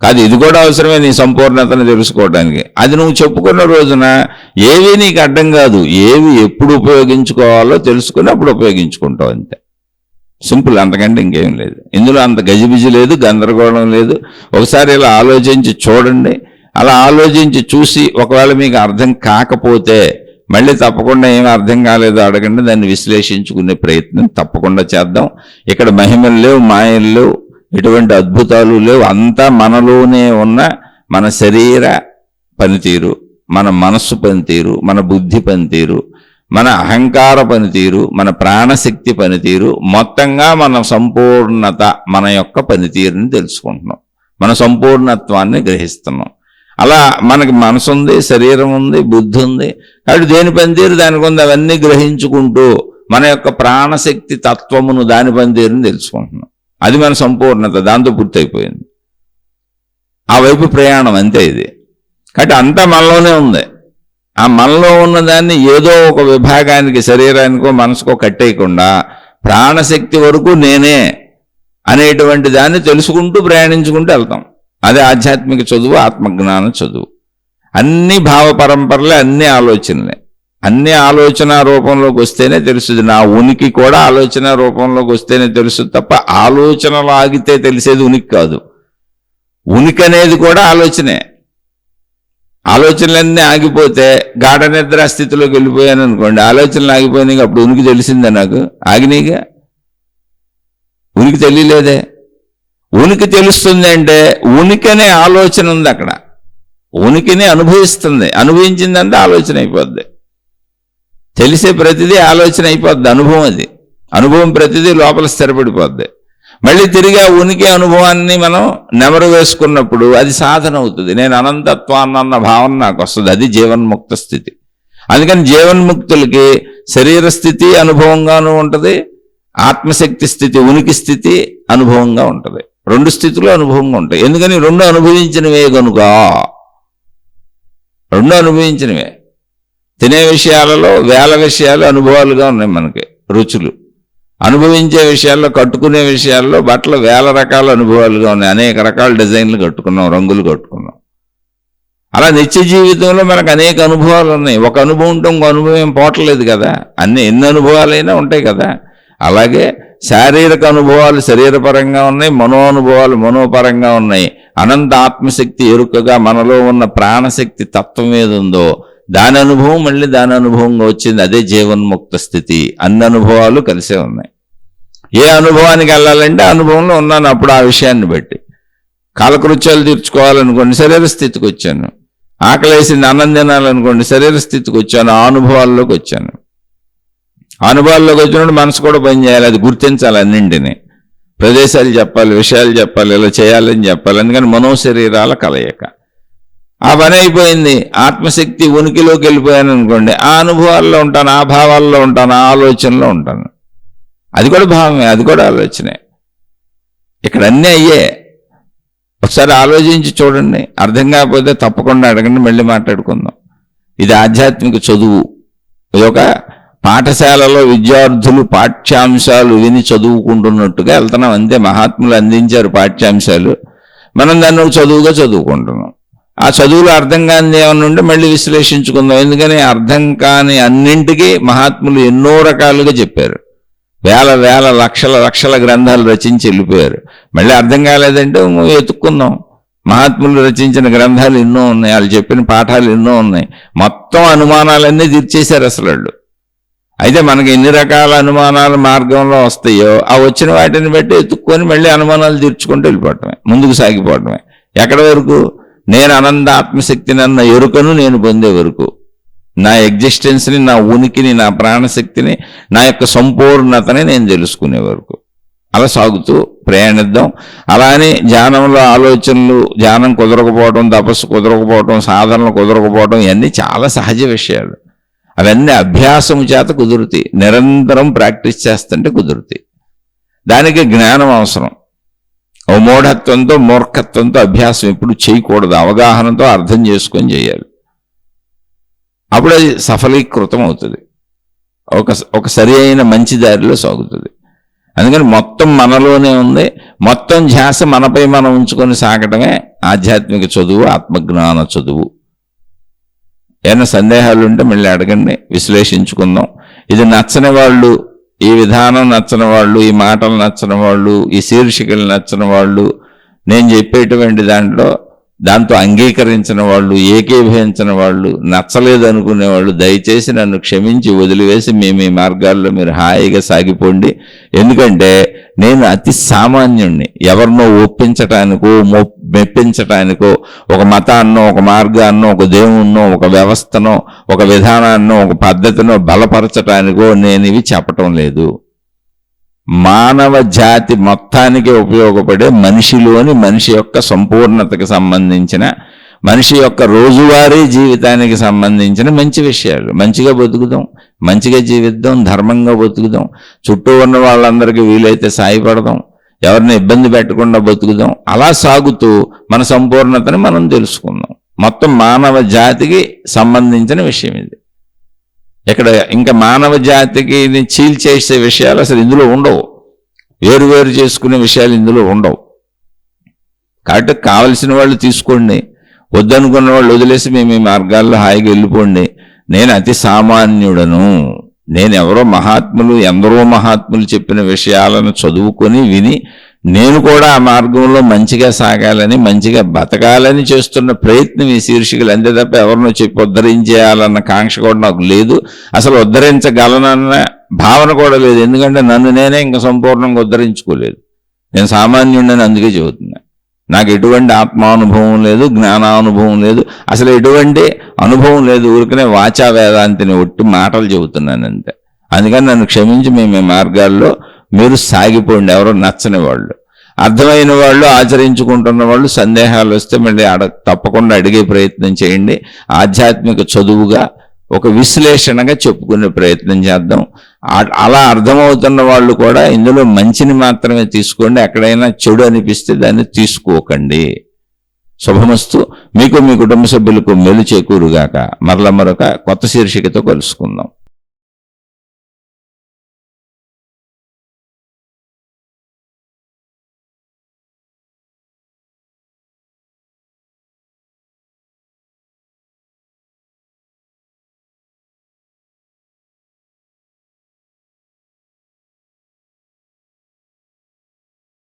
కాదు, ఇది కూడా అవసరమే నీ సంపూర్ణతను తెలుసుకోవడానికి. అది నువ్వు చెప్పుకున్న రోజున ఏవి నీకు అడ్డం కాదు. ఏవి ఎప్పుడు ఉపయోగించుకోవాలో తెలుసుకుని అప్పుడు ఉపయోగించుకుంటావు అంతే. సింపుల్, అంతకంటే ఇంకేం లేదు. ఇందులో అంత గజిబిజి లేదు, గందరగోళం లేదు. ఒకసారి ఇలా ఆలోచించి చూడండి. అలా ఆలోచించి చూసి ఒకవేళ మీకు అర్థం కాకపోతే మళ్ళీ తప్పకుండా ఏం అర్థం కాలేదో అడగండి, దాన్ని విశ్లేషించుకునే ప్రయత్నం తప్పకుండా చేద్దాం. ఇక్కడ మహిమలు లేవు, మాయలు లేవు, ఎటువంటి అద్భుతాలు లేవు. అంతా మనలోనే ఉన్న మన శరీర పనితీరు, మన మనస్సు పనితీరు, మన బుద్ధి పనితీరు, మన అహంకార పనితీరు, మన ప్రాణశక్తి పనితీరు, మొత్తంగా మన సంపూర్ణత, మన యొక్క పనితీరుని తెలుసుకుంటున్నాం, మన సంపూర్ణత్వాన్ని గ్రహిస్తున్నాం. అలా మనకి మనసు ఉంది, శరీరం ఉంది, బుద్ధి ఉంది. కాబట్టి దేని పనితీరు దానికి ఉంది. అవన్నీ గ్రహించుకుంటూ మన యొక్క ప్రాణశక్తి తత్వమును, దాని పనితీరుని తెలుసుకుంటున్నాం. అది మన సంపూర్ణత, దాంతో పూర్తయిపోయింది. ఆ వైపు ప్రయాణం అంతే ఇది. కాబట్టి అంతా మనలోనే ఉంది. ఆ మనలో ఉన్నదాన్ని ఏదో ఒక విభాగానికి, శరీరానికో మనసుకో కట్టేయకుండా ప్రాణశక్తి వరకు నేనే అనేటువంటి దాన్ని తెలుసుకుంటూ ప్రయాణించుకుంటూ వెళ్తాం. అదే ఆధ్యాత్మిక చదువు, ఆత్మజ్ఞాన చదువు. అన్ని భావ పరంపరలే, అన్ని ఆలోచనలే. అన్ని ఆలోచన రూపంలోకి వస్తేనే తెలుస్తుంది. నా ఉనికి కూడా ఆలోచన రూపంలోకి వస్తేనే తెలుస్తుంది తప్ప ఆలోచనలు ఆగితే తెలిసేది ఉనికి కాదు. ఉనికి అనేది కూడా ఆలోచనే. ఆలోచనలన్నీ ఆగిపోతే గాఢ నిద్ర స్థితిలోకి వెళ్ళిపోయాను అనుకోండి, ఆలోచనలు ఆగిపోయినాయి, అప్పుడు ఉనికి తెలిసిందే నాకు? ఆగినాయిగా, ఉనికి తెలియలేదే. ఉనికి తెలుస్తుంది అంటే ఉనికి అనే ఆలోచన ఉంది అక్కడ. ఉనికిని అనుభవిస్తుంది, అనుభవించిందంటే ఆలోచన అయిపోద్ది. తెలిసే ప్రతిదీ ఆలోచన అయిపోద్ది, అనుభవం. అది అనుభవం ప్రతిదీ లోపల స్థిరపడిపోద్ది. మళ్ళీ తిరిగి ఆ ఉనికి అనుభవాన్ని మనం నెమరు వేసుకున్నప్పుడు అది సాధన అవుతుంది. నేను అనంతత్వాన్న భావన నాకు వస్తుంది. అది జీవన్ముక్త స్థితి. అందుకని జీవన్ముక్తులకి శరీర స్థితి అనుభవంగానూ ఉంటుంది, ఆత్మశక్తి స్థితి, ఉనికి స్థితి అనుభవంగా ఉంటుంది. రెండు స్థితులు అనుభవంగా ఉంటాయి. ఎందుకని రెండు అనుభవించినవే కనుక. రెండు అనుభవించినవే. తినే విషయాలలో వేల విషయాలు అనుభవాలుగా ఉన్నాయి మనకి, రుచులు. అనుభవించే విషయాల్లో, కట్టుకునే విషయాల్లో బట్టలు వేల రకాల అనుభవాలుగా ఉన్నాయి. అనేక రకాల డిజైన్లు కట్టుకున్నాం, రంగులు కట్టుకున్నాం. అలా నిత్య జీవితంలో మనకు అనేక అనుభవాలు ఉన్నాయి. ఒక అనుభవం ఉంటే ఇంకో అనుభవం ఏం పోవట్లేదు కదా. ఎన్ని అనుభవాలైనా ఉంటాయి కదా. అలాగే శారీరక అనుభవాలు శరీరపరంగా ఉన్నాయి, మనోనుభవాలు మనోపరంగా ఉన్నాయి. అనంత ఆత్మశక్తి ఎరుకగా మనలో ఉన్న ప్రాణశక్తి తత్వం ఏది ఉందో దాని అనుభవం మళ్ళీ దాని అనుభవంగా వచ్చింది. అదే జీవన్ముక్త స్థితి. అన్ని అనుభవాలు కలిసే ఉన్నాయి. ఏ అనుభవానికి వెళ్ళాలంటే అనుభవంలో ఉన్నాను అప్పుడు ఆ విషయాన్ని బట్టి. కాలకృత్యాలు తీర్చుకోవాలనుకోండి, శరీర స్థితికి వచ్చాను. ఆకలేసింది, అన్నం తినాలనుకోండి, శరీర స్థితికి వచ్చాను, ఆ అనుభవాల్లోకి వచ్చాను. అనుభవాల్లోకి వచ్చినప్పుడు మనసు కూడా పనిచేయాలి, అది గుర్తించాలి. అన్నింటినీ ప్రదేశాలు చెప్పాలి, విషయాలు చెప్పాలి, ఇలా చేయాలని చెప్పాలి. అందుకని మనోశరీరాల కలయిక. ఆ పని అయిపోయింది. ఆత్మశక్తి ఉనికిలోకి వెళ్ళిపోయాను అనుకోండి, ఆ అనుభవాల్లో ఉంటాను, ఆ భావాల్లో ఉంటాను, ఆ ఆలోచనలో ఉంటాను. అది కూడా భావమే, అది కూడా ఆలోచనే. ఇక్కడ అన్నీ అయ్యే. ఒకసారి ఆలోచించి చూడండి, అర్థం కాకపోతే తప్పకుండా అడగండి, మళ్ళీ మాట్లాడుకుందాం. ఇది ఆధ్యాత్మిక చదువు. ఇది ఒక పాఠశాలలో విద్యార్థులు పాఠ్యాంశాలు విని చదువుకుంటున్నట్టుగా వెళ్తున్నాం అంతే. మహాత్ములు అందించారు పాఠ్యాంశాలు, మనం దాన్ని ఒక చదువుగా చదువుకుంటున్నాం. ఆ చదువులో అర్థం కాని ఏమన్నా ఉంటే మళ్ళీ విశ్లేషించుకుందాం. ఎందుకని అర్థం కాని అన్నింటికీ మహాత్ములు ఎన్నో రకాలుగా చెప్పారు. వేల వేల లక్షల లక్షల గ్రంథాలు రచించి వెళ్ళిపోయారు. మళ్ళీ అర్థం కాలేదంటే వెతుక్కుందాం. మహాత్ములు రచించిన గ్రంథాలు ఎన్నో ఉన్నాయి, వాళ్ళు చెప్పిన పాఠాలు ఎన్నో ఉన్నాయి. మొత్తం అనుమానాలన్నీ తీర్చేశారు అసలు వాళ్ళు. అయితే మనకి ఎన్ని రకాల అనుమానాలు మార్గంలో వస్తాయో ఆ వచ్చిన వాటిని బట్టి ఎత్తుక్కొని మళ్ళీ అనుమానాలు తీర్చుకుంటూ వెళ్ళిపోవటమే, ముందుకు సాగిపోవటమే. ఎక్కడి వరకు? నేను అనంత ఆత్మశక్తిని అన్న ఎరుకను నేను పొందే వరకు, నా ఎగ్జిస్టెన్స్ని, నా ఉనికిని, నా ప్రాణశక్తిని, నా యొక్క సంపూర్ణతని నేను తెలుసుకునే వరకు అలా సాగుతూ ప్రయాణిద్దాం. అలానే ధ్యానంలో ఆలోచనలు, ధ్యానం కుదరకపోవడం, తపస్సు కుదరకపోవడం, సాధనలు కుదరకపోవడం ఇవన్నీ చాలా సహజ విషయాలు. అవన్నీ అభ్యాసము చేత కుదురుతాయి. నిరంతరం ప్రాక్టీస్ చేస్తుంటే కుదురుతాయి. దానికి జ్ఞానం అవసరం. ఓ మూఢత్వంతో మూర్ఖత్వంతో అభ్యాసం ఎప్పుడు చేయకూడదు. అవగాహనతో అర్థం చేసుకొని చేయాలి. అప్పుడు అది సఫలీకృతం అవుతుంది, ఒక సరి అయిన మంచి దారిలో సాగుతుంది. అందుకని మొత్తం మనలోనే ఉంది. మొత్తం ధ్యాస మనపై మనం ఉంచుకొని సాగటమే ఆధ్యాత్మిక చదువు, ఆత్మజ్ఞాన చదువు. ఏమైనా సందేహాలు ఉంటే మళ్ళీ అడగండి, విశ్లేషించుకుందాం. ఇది నచ్చని వాళ్ళు, ఈ విధానం నచ్చని వాళ్ళు, ఈ మాటలు నచ్చని వాళ్ళు, ఈ శీర్షికలు నచ్చని వాళ్ళు, నేను చెప్పేటువంటి దాంతో అంగీకరించిన వాళ్ళు, ఏకీభవించిన వాళ్ళు, నచ్చలేదు అనుకునే వాళ్ళు దయచేసి నన్ను క్షమించి వదిలివేసి మీ మార్గాల్లో మీరు హాయిగా సాగిపోండి. ఎందుకంటే నేను అతి సామాన్యుణ్ణి. ఎవరినో ఒప్పించటానికో మెప్పించటానికో, ఒక మతాన్నో, ఒక మార్గాన్నో, ఒక దేవుణ్ణో, ఒక వ్యవస్థనో, ఒక విధానాన్నో, ఒక పద్ధతినో బలపరచటానికో నేను ఇవి చెప్పటం లేదు. మానవ జాతి మొత్తానికి ఉపయోగపడే మనిషిలోని మనిషి యొక్క సంపూర్ణతకి సంబంధించిన, మనిషి యొక్క రోజువారీ జీవితానికి సంబంధించిన మంచి విషయాలు. మంచిగా బతుకుదాం, మంచిగా జీవిద్దాం, ధర్మంగా బతుకుదాం, చుట్టూ ఉన్న వాళ్ళందరికీ వీలైతే సాయపడదాం, ఎవరిని ఇబ్బంది పెట్టకుండా బతుకుదాం. అలా సాగుతూ మన సంపూర్ణతని మనం తెలుసుకుందాం. మొత్తం మానవ జాతికి సంబంధించిన విషయం ఇది. ఇక్కడ ఇంకా మానవ జాతికి చీల్చేసే విషయాలు అసలు ఇందులో ఉండవు. వేరు చేసుకునే విషయాలు ఇందులో ఉండవు. కాబట్టి కావలసిన వాళ్ళు తీసుకోండి, వద్దనుకున్న వాళ్ళు వదిలేసి మేము ఈ మార్గాల్లో హాయిగా వెళ్ళిపోండి. నేను అతి సామాన్యుడను. నేను ఎవరో మహాత్ములు, ఎందరో మహాత్ములు చెప్పిన విషయాలను చదువుకొని విని నేను కూడా ఆ మార్గంలో మంచిగా సాగాలని, మంచిగా బతకాలని చేస్తున్న ప్రయత్నం ఈ శీర్షికలు. అంతే తప్ప ఎవరినో చెప్పి ఉద్ధరించేయాలన్న కాంక్ష కూడా నాకు లేదు. అసలు ఉద్ధరించగలనన్న భావన కూడా లేదు. ఎందుకంటే నన్ను నేనే ఇంకా సంపూర్ణంగా ఉద్ధరించుకోలేదు. నేను సామాన్యుడిని, అందుకే చెబుతున్నా. నాకు ఎటువంటి ఆత్మానుభవం లేదు, జ్ఞానానుభవం లేదు, అసలు ఎటువంటి అనుభవం లేదు. ఊరికనే వాచా వేదాంతిని ఒట్టి మాటలు చెబుతున్నాను అంతే. అందుకని నన్ను క్షమించి మేము మార్గాల్లో మీరు సాగిపోండి. ఎవరో నచ్చని వాళ్ళు, అర్థమైన వాళ్ళు, ఆచరించుకుంటున్న వాళ్ళు సందేహాలు వస్తే మళ్ళీ తప్పకుండా అడిగే ప్రయత్నం చేయండి. ఆధ్యాత్మిక చదువుగా ఒక విశ్లేషణగా చెప్పుకునే ప్రయత్నం చేద్దాం. అలా అర్థమవుతున్న వాళ్ళు కూడా ఇందులో మంచిని మాత్రమే తీసుకోండి. ఎక్కడైనా చెడు అనిపిస్తే దాన్ని తీసుకోకండి. శుభమస్తు. మీకు, మీ కుటుంబ సభ్యులకు మేలు చేకూరుగాక. మరొక కొత్త శీర్షికతో కలుసుకుందాం.